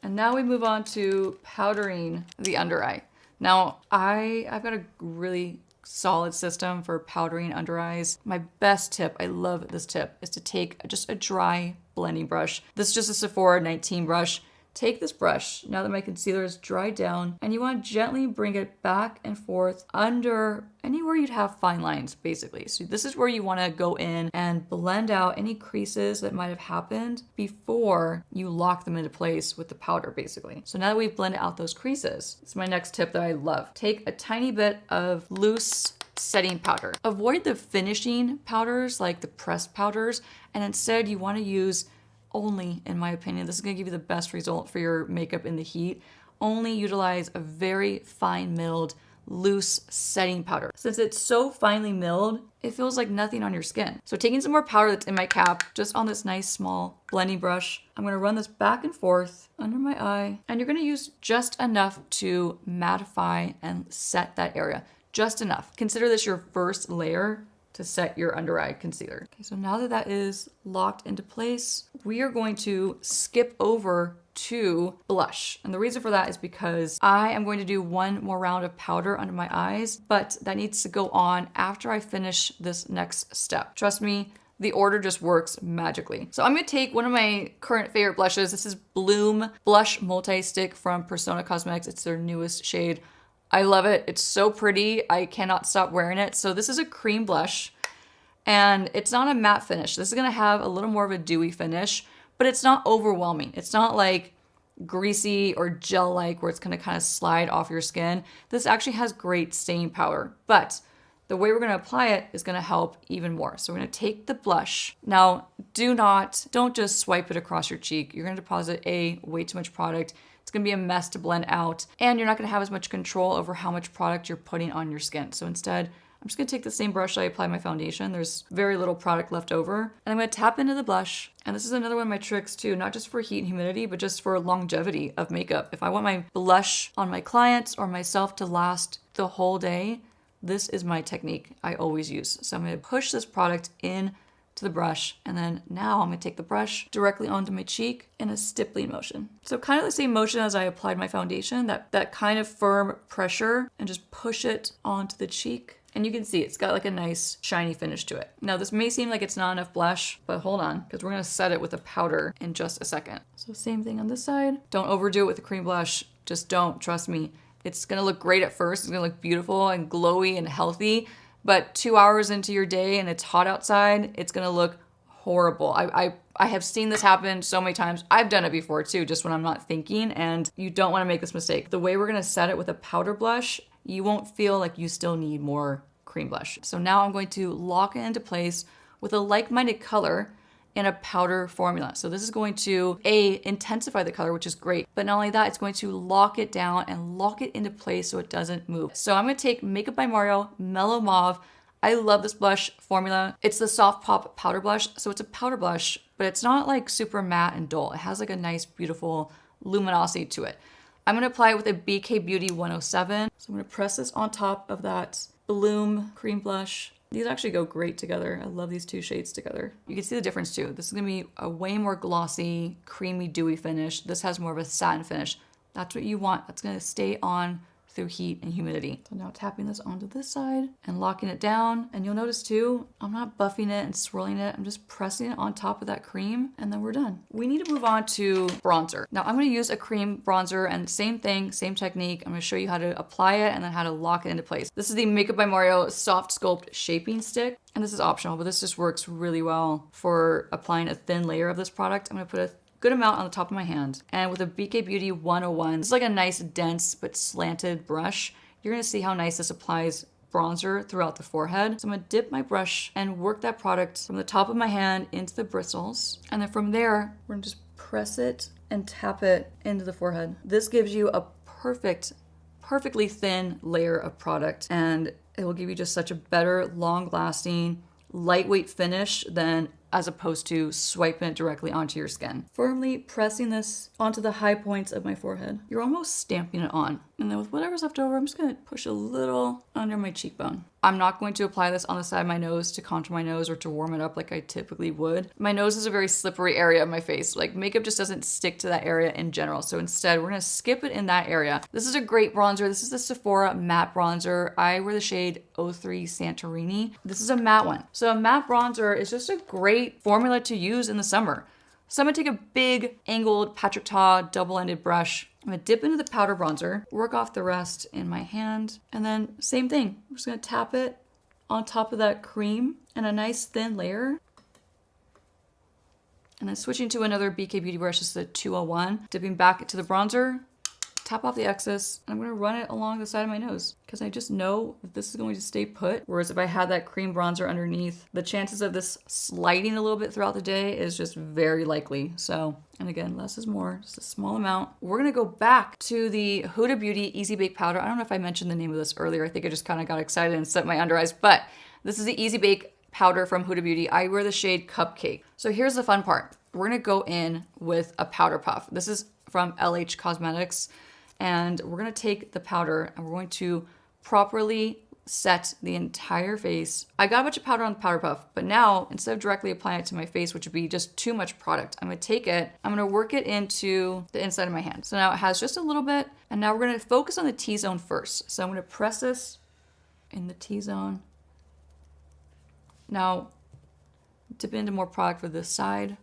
And now we move on to powdering the under eye. Now, I've got a really solid system for powdering under eyes. My best tip, I love this tip, is to take just a dry blending brush. This is just a Sephora 19 brush. Take this brush, now that my concealer is dried down, and you want to gently bring it back and forth under anywhere you'd have fine lines, basically. So this is where you want to go in and blend out any creases that might have happened before you lock them into place with the powder, basically. So now that we've blended out those creases, it's my next tip that I love. Take a tiny bit of loose setting powder. Avoid the finishing powders like the pressed powders, and instead you want to use only, in my opinion, this is going to give you the best result for your makeup in the heat. Only utilize a very fine milled, loose setting powder. Since it's so finely milled, it feels like nothing on your skin. So taking some more powder that's in my cap, just on this nice small blending brush, I'm going to run this back and forth under my eye. And you're going to use just enough to mattify and set that area. Just enough. Consider this your first layer to set your under eye concealer. Okay, so now that that is locked into place, we are going to skip over to blush. And the reason for that is because I am going to do one more round of powder under my eyes, but that needs to go on after I finish this next step. Trust me, the order just works magically. So I'm gonna take one of my current favorite blushes. This is Bloom Blush Multi-Stick from Persona Cosmetics. It's their newest shade. I love it. It's so pretty. I cannot stop wearing it. So this is a cream blush and it's not a matte finish. This is going to have a little more of a dewy finish, but it's not overwhelming. It's not like greasy or gel-like where it's gonna kind of slide off your skin. This actually has great staying power, but the way we're gonna apply it is gonna help even more. So we're gonna take the blush. Now, don't just swipe it across your cheek. You're gonna deposit way too much product. It's gonna be a mess to blend out, and you're not gonna have as much control over how much product you're putting on your skin. So instead, I'm just gonna take the same brush that I apply my foundation. There's very little product left over. And I'm gonna tap into the blush. And this is another one of my tricks too, not just for heat and humidity, but just for longevity of makeup. If I want my blush on my clients or myself to last the whole day, this is my technique I always use. So I'm gonna push this product in to the brush, and then now I'm gonna take the brush directly onto my cheek in a stippling motion. So kind of the same motion as I applied my foundation, that kind of firm pressure, and just push it onto the cheek. And you can see it's got like a nice shiny finish to it. Now this may seem like it's not enough blush, but hold on, because we're gonna set it with a powder in just a second. So same thing on this side. Don't overdo it with the cream blush. Just don't, trust me. It's gonna look great at first. It's gonna look beautiful and glowy and healthy, but 2 hours into your day and it's hot outside, it's gonna look horrible. I have seen this happen so many times. I've done it before too, just when I'm not thinking, and you don't wanna make this mistake. The way we're gonna set it with a powder blush, you won't feel like you still need more cream blush. So now I'm going to lock it into place with a like-minded color in a powder formula. So this is going to intensify the color, which is great, but not only that, it's going to lock it down and lock it into place so it doesn't move. So I'm gonna take Makeup by Mario Mellow Mauve. I love this blush formula. It's the Soft Pop powder blush. So it's a powder blush, but it's not like super matte and dull. It has like a nice, beautiful luminosity to it. I'm gonna apply it with a BK Beauty 107. So I'm gonna press this on top of that Bloom cream blush. These actually go great together. I love these two shades together. You can see the difference too. This is gonna be a way more glossy, creamy, dewy finish. This has more of a satin finish. That's what you want. That's gonna stay on through heat and humidity. So now tapping this onto this side and locking it down. And you'll notice too, I'm not buffing it and swirling it. I'm just pressing it on top of that cream, and then we're done. We need to move on to bronzer. Now I'm gonna use a cream bronzer, and same thing, same technique. I'm gonna show you how to apply it and then how to lock it into place. This is the Makeup by Mario Soft Sculpt Shaping Stick. And this is optional, but this just works really well for applying a thin layer of this product. I'm gonna put a good amount on the top of my hand. And with a BK Beauty 101, this is like a nice dense but slanted brush. You're gonna see how nice this applies bronzer throughout the forehead. So I'm gonna dip my brush and work that product from the top of my hand into the bristles. And then from there, we're gonna just press it and tap it into the forehead. This gives you a perfectly thin layer of product, and it will give you just such a better, long-lasting, lightweight finish than as opposed to swiping it directly onto your skin. Firmly pressing this onto the high points of my forehead. You're almost stamping it on. And then with whatever's left over, I'm just gonna push a little under my cheekbone. I'm not going to apply this on the side of my nose to contour my nose or to warm it up like I typically would. My nose is a very slippery area of my face. Like, makeup just doesn't stick to that area in general. So instead, we're gonna skip it in that area. This is a great bronzer. This is the Sephora matte bronzer. I wear the shade 03 Santorini. This is a matte one. So a matte bronzer is just a great formula to use in the summer. So I'm gonna take a big angled Patrick Ta double-ended brush. I'm gonna dip into the powder bronzer, work off the rest in my hand, and then same thing. I'm just gonna tap it on top of that cream and a nice thin layer. And then switching to another BK Beauty brush, this is the 201, dipping back into the bronzer, tap off the excess, and I'm gonna run it along the side of my nose because I just know that this is going to stay put. Whereas if I had that cream bronzer underneath, the chances of this sliding a little bit throughout the day is just very likely. So, and again, less is more, just a small amount. We're gonna go back to the Huda Beauty Easy Bake Powder. I don't know if I mentioned the name of this earlier. I think I just kind of got excited and set my under eyes, but this is the Easy Bake Powder from Huda Beauty. I wear the shade Cupcake. So here's the fun part. We're gonna go in with a powder puff. This is from LH Cosmetics. And we're gonna take the powder and we're going to properly set the entire face. I got a bunch of powder on the powder puff, but now instead of directly applying it to my face, which would be just too much product, I'm gonna take it, I'm gonna work it into the inside of my hand. So now it has just a little bit, and now we're gonna focus on the T-zone first. So I'm gonna press this in the T-zone. Now, dip into more product for this side.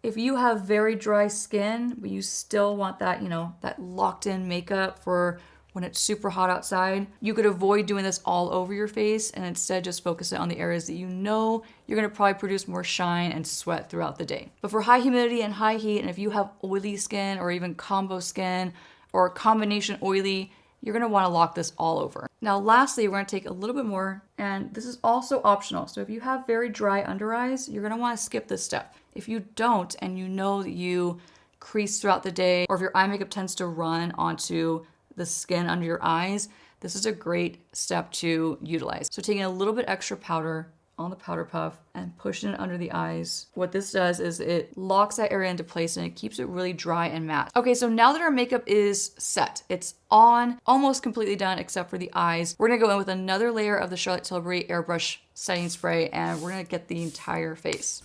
If you have very dry skin, but you still want that, you know, that locked in makeup for when it's super hot outside. You could avoid doing this all over your face and instead just focus it on the areas that you know you're gonna probably produce more shine and sweat throughout the day. But for high humidity and high heat, and if you have oily skin or even combo skin or combination oily, you're gonna wanna lock this all over. Now, lastly, we're gonna take a little bit more, and this is also optional. So if you have very dry under eyes, you're gonna wanna skip this step. If you don't, and you know that you crease throughout the day, or if your eye makeup tends to run onto the skin under your eyes, this is a great step to utilize. So taking a little bit extra powder on the powder puff and pushing it under the eyes. What this does is it locks that area into place and it keeps it really dry and matte. Okay, so now that our makeup is set, it's on, almost completely done except for the eyes, we're gonna go in with another layer of the Charlotte Tilbury Airbrush setting spray and we're gonna get the entire face.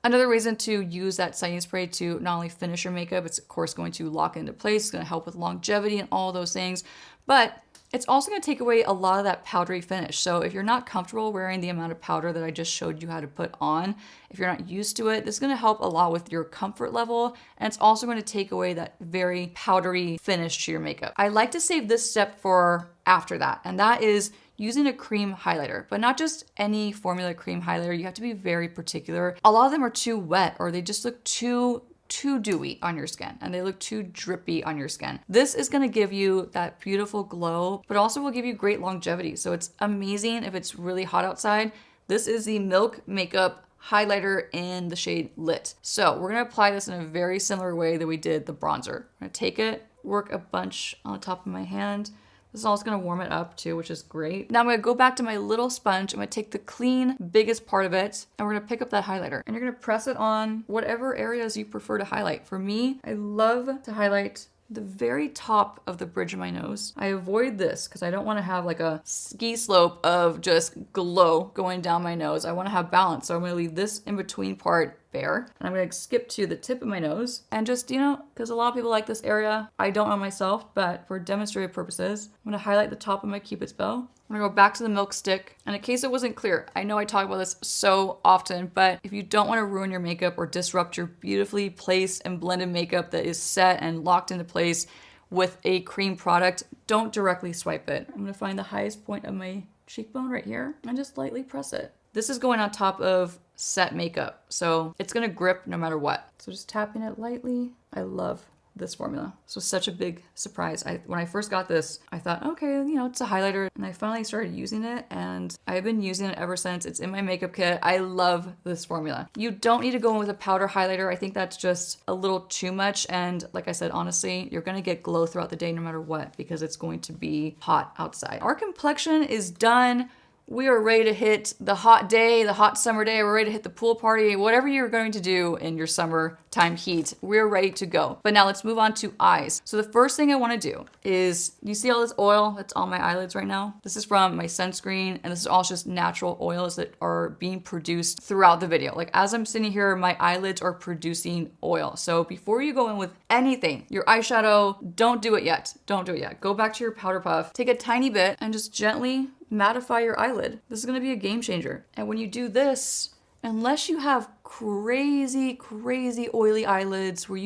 Another reason to use that setting spray to not only finish your makeup, it's of course going to lock it into place, it's gonna help with longevity and all those things, but it's also gonna take away a lot of that powdery finish. So if you're not comfortable wearing the amount of powder that I just showed you how to put on, if you're not used to it, this is gonna help a lot with your comfort level. And it's also gonna take away that very powdery finish to your makeup. I like to save this step for after that, and that is using a cream highlighter, but not just any formula cream highlighter. You have to be very particular. A lot of them are too wet or they just look too dewy on your skin and they look too drippy on your skin. This is gonna give you that beautiful glow, but also will give you great longevity. So it's amazing if it's really hot outside. This is the Milk Makeup highlighter in the shade Lit. So we're gonna apply this in a very similar way that we did the bronzer. I'm gonna take it, work a bunch on the top of my hand. This is also gonna warm it up too, which is great. Now I'm gonna go back to my little sponge. I'm gonna take the clean, biggest part of it, and we're gonna pick up that highlighter. And you're gonna press it on whatever areas you prefer to highlight. For me, I love to highlight the very top of the bridge of my nose. I avoid this because I don't wanna have like a ski slope of just glow going down my nose. I wanna have balance. So I'm gonna leave this in between part bare. And I'm gonna skip to the tip of my nose and just, because a lot of people like this area. I don't know myself, but for demonstrative purposes, I'm gonna highlight the top of my Cupid's bow. I'm gonna go back to the Milk stick. And in case it wasn't clear, I know I talk about this so often, but if you don't wanna ruin your makeup or disrupt your beautifully placed and blended makeup that is set and locked into place with a cream product, don't directly swipe it. I'm gonna find the highest point of my cheekbone right here and just lightly press it. This is going on top of set makeup, so it's gonna grip no matter what. So just tapping it lightly. I love this formula. So such a big surprise. When I first got this, I thought, okay, it's a highlighter. And I finally started using it and I've been using it ever since. It's in my makeup kit. I love this formula. You don't need to go in with a powder highlighter. I think that's just a little too much. And like I said, honestly, you're gonna get glow throughout the day no matter what, because it's going to be hot outside. Our complexion is done. We are ready to hit the hot day, the hot summer day. We're ready to hit the pool party, whatever you're going to do in your summertime heat, we're ready to go. But now let's move on to eyes. So the first thing I wanna do is, you see all this oil that's on my eyelids right now? This is from my sunscreen, and this is all just natural oils that are being produced throughout the video. Like as I'm sitting here, my eyelids are producing oil. So before you go in with anything, your eyeshadow, don't do it yet. Don't do it yet. Go back to your powder puff, take a tiny bit and just gently mattify your eyelid. This is gonna be a game changer. And when you do this, unless you have crazy oily eyelids where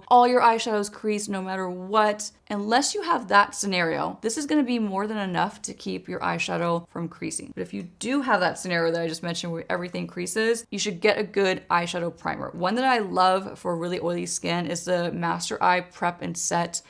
all your eyeshadows crease no matter what, unless you have that scenario, this is gonna be more than enough to keep your eyeshadow from creasing. But if you do have that scenario that I just mentioned where everything creases, you should get a good eyeshadow primer. One that I love for really oily skin is the Master Eye Prep and Set.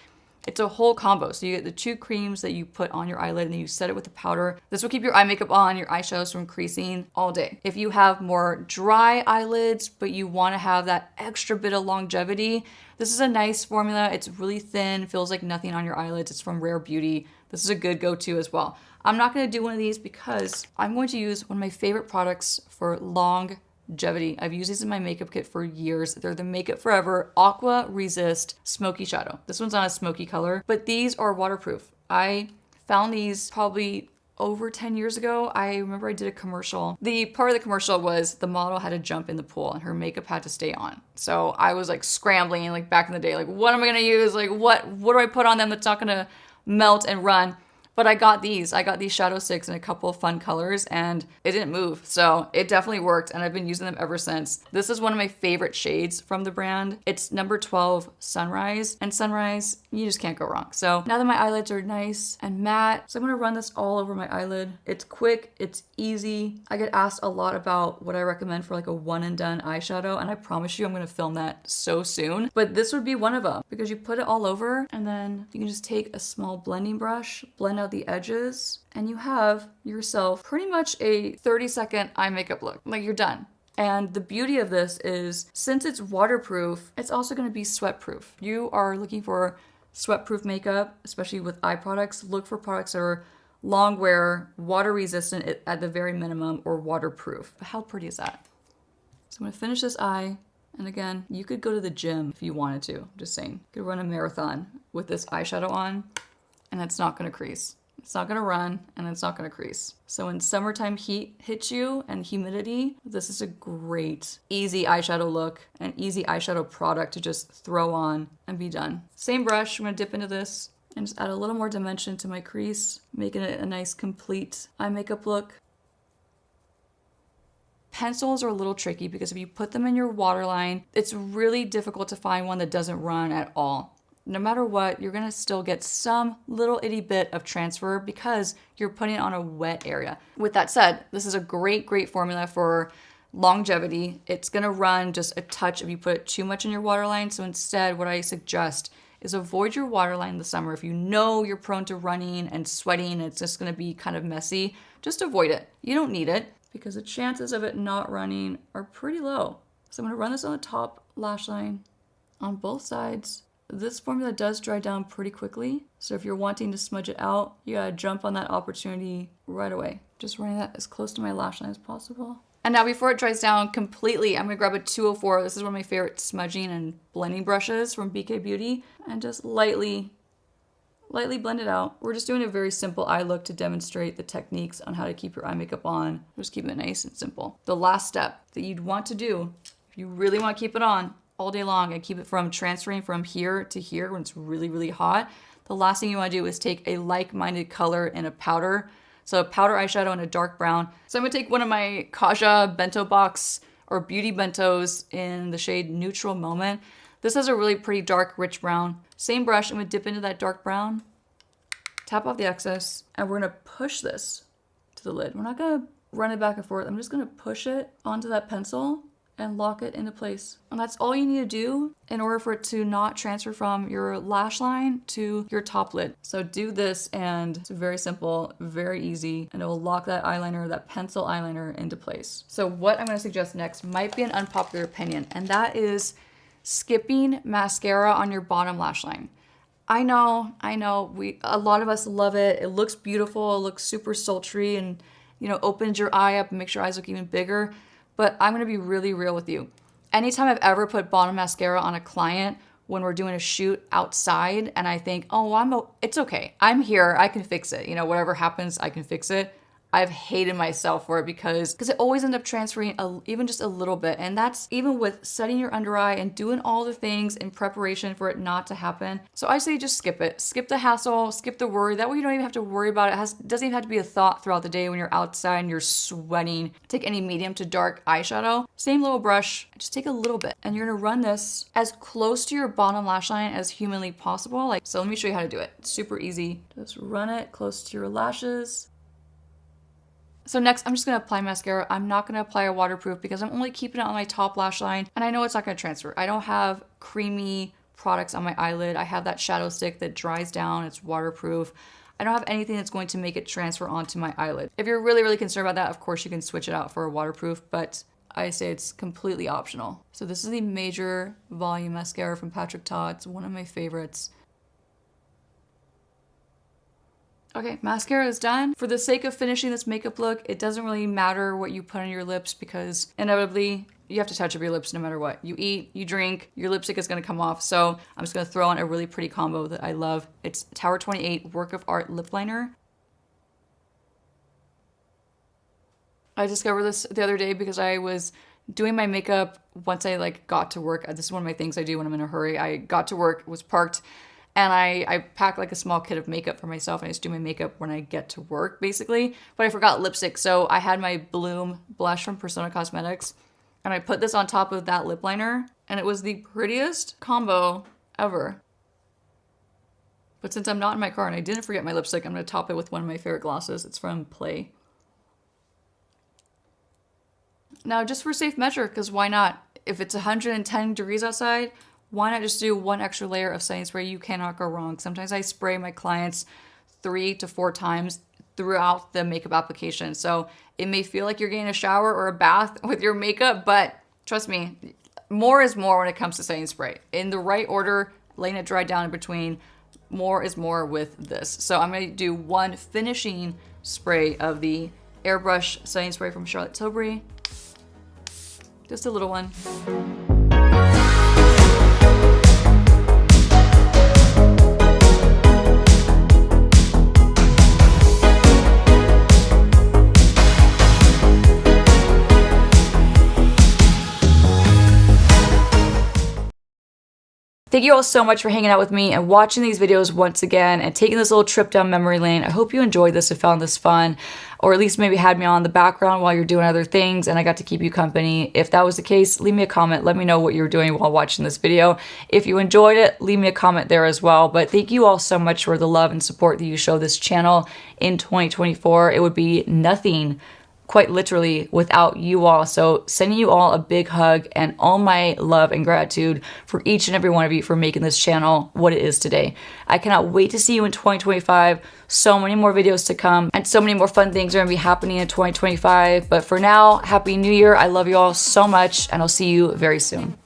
It's a whole combo. So you get the 2 creams that you put on your eyelid and then you set it with the powder. This will keep your eye makeup on, your eyeshadows from creasing all day. If you have more dry eyelids, but you want to have that extra bit of longevity, this is a nice formula. It's really thin, feels like nothing on your eyelids. It's from Rare Beauty. This is a good go-to as well. I'm not going to do one of these because I'm going to use one of my favorite products for longevity. I've used these in my makeup kit for years. They're the Make It Forever Aqua Resist Smoky Shadow. This one's not a smoky color, but these are waterproof. I found these probably over 10 years ago. I remember I did a commercial. The part of the commercial was the model had to jump in the pool and her makeup had to stay on. So I was like scrambling like back in the day, like what am I gonna use? Like what do I put on them that's not gonna melt and run? But I got these shadow sticks in a couple of fun colors and it didn't move. So it definitely worked and I've been using them ever since. This is one of my favorite shades from the brand. It's number 12 Sunrise, and Sunrise, you just can't go wrong. So now that my eyelids are nice and matte, so I'm gonna run this all over my eyelid. It's quick, it's easy. I get asked a lot about what I recommend for like a one and done eyeshadow, and I promise you I'm gonna film that so soon. But this would be one of them because you put it all over and then you can just take a small blending brush, blend out the edges, and you have yourself pretty much a 30-second eye makeup look. Like, you're done. And the beauty of this is, since it's waterproof, it's also going to be sweat proof. You are looking for sweat proof makeup, especially with eye products. Look for products that are long wear, water resistant at the very minimum, or waterproof. But how pretty is that? So I'm going to finish this eye. And again, you could go to the gym if you wanted to. I'm just saying. You could run a marathon with this eyeshadow on, and it's not going to crease. It's not gonna run and it's not gonna crease. So when summertime heat hits you and humidity, this is a great, easy eyeshadow look, an easy eyeshadow product to just throw on and be done. Same brush, I'm gonna dip into this and just add a little more dimension to my crease, making it a nice complete eye makeup look. Pencils are a little tricky because if you put them in your waterline, it's really difficult to find one that doesn't run at all. No matter what, you're gonna still get some little itty bit of transfer because you're putting it on a wet area. With that said, this is a great formula for longevity. It's gonna run just a touch if you put too much in your waterline. So instead, what I suggest is avoid your waterline in the summer. If you know you're prone to running and sweating, and it's just gonna be kind of messy, just avoid it. You don't need it because the chances of it not running are pretty low. So I'm gonna run this on the top lash line on both sides. This formula does dry down pretty quickly, so if you're wanting to smudge it out, you gotta jump on that opportunity right away. Just running that as close to my lash line as possible. And now before it dries down completely, I'm gonna grab a 204. This is one of my favorite smudging and blending brushes from BK Beauty, and just lightly blend it out. We're just doing a very simple eye look to demonstrate the techniques on how to keep your eye makeup on. Just keep it nice and simple. The last step that you'd want to do, if you really want to keep it on all day long and keep it from transferring from here to here when it's really hot, the last thing you want to do is take a like-minded color in a powder. So a powder eyeshadow in a dark brown. So I'm going to take one of my Kaja bento box or beauty bentos in the shade Neutral Moment. This has a really pretty dark, rich brown. Same brush, I'm going to dip into that dark brown, tap off the excess, and we're going to push this to the lid. We're not going to run it back and forth. I'm just going to push it onto that pencil and lock it into place. And that's all you need to do in order for it to not transfer from your lash line to your top lid. So do this, and it's very simple, very easy, and it will lock that eyeliner, that pencil eyeliner, into place. So what I'm gonna suggest next might be an unpopular opinion, and that is skipping mascara on your bottom lash line. I know, a lot of us love it. It looks beautiful, it looks super sultry, and opens your eye up and makes your eyes look even bigger. But I'm gonna be really real with you. Anytime I've ever put bottom mascara on a client when we're doing a shoot outside and I think, it's okay. I'm here, I can fix it. Whatever happens, I can fix it. I've hated myself for it because it always ends up transferring even just a little bit. And that's even with setting your under eye and doing all the things in preparation for it not to happen. So I say just skip it. Skip the hassle, skip the worry. That way you don't even have to worry about it. It doesn't even have to be a thought throughout the day when you're outside and you're sweating. Take any medium to dark eyeshadow, same little brush, just take a little bit. And you're gonna run this as close to your bottom lash line as humanly possible. So let me show you how to do it. It's super easy. Just run it close to your lashes. So next, I'm just gonna apply mascara. I'm not gonna apply a waterproof because I'm only keeping it on my top lash line, and I know it's not gonna transfer. I don't have creamy products on my eyelid. I have that shadow stick that dries down, it's waterproof. I don't have anything that's going to make it transfer onto my eyelid. If you're really concerned about that, of course you can switch it out for a waterproof, but I say it's completely optional. So this is the Major Volume Mascara from Patrick Ta. It's one of my favorites. Okay, mascara is done. For the sake of finishing this makeup look, it doesn't really matter what you put on your lips because inevitably you have to touch up your lips no matter what. You eat, you drink, your lipstick is gonna come off. So I'm just gonna throw on a really pretty combo that I love. It's Tower 28 Work of Art Lip Liner. I discovered this the other day because I was doing my makeup once I got to work. This is one of my things I do when I'm in a hurry. I got to work, was parked And I pack like a small kit of makeup for myself, and I just do my makeup when I get to work, basically. But I forgot lipstick, so I had my Bloom blush from Persona Cosmetics, and I put this on top of that lip liner, and it was the prettiest combo ever. But since I'm not in my car and I didn't forget my lipstick, I'm going to top it with one of my favorite glosses. It's from Play. Now, just for safe measure, because why not? If it's 110 degrees outside, why not just do one extra layer of setting spray? You cannot go wrong. Sometimes I spray my clients 3 to 4 times throughout the makeup application. So it may feel like you're getting a shower or a bath with your makeup, but trust me, more is more when it comes to setting spray. In the right order, letting it dry down in between, more is more with this. So I'm going to do one finishing spray of the airbrush setting spray from Charlotte Tilbury. Just a little one. Thank you all so much for hanging out with me and watching these videos once again and taking this little trip down memory lane. I hope you enjoyed this and found this fun, or at least maybe had me on in the background while you're doing other things and I got to keep you company. If that was the case, leave me a comment. Let me know what you were doing while watching this video. If you enjoyed it, leave me a comment there as well. But thank you all so much for the love and support that you show this channel in 2024. It would be nothing, quite literally, without you all. So sending you all a big hug and all my love and gratitude for each and every one of you for making this channel what it is today. I cannot wait to see you in 2025. So many more videos to come and so many more fun things are going to be happening in 2025. But for now, Happy New Year. I love you all so much and I'll see you very soon.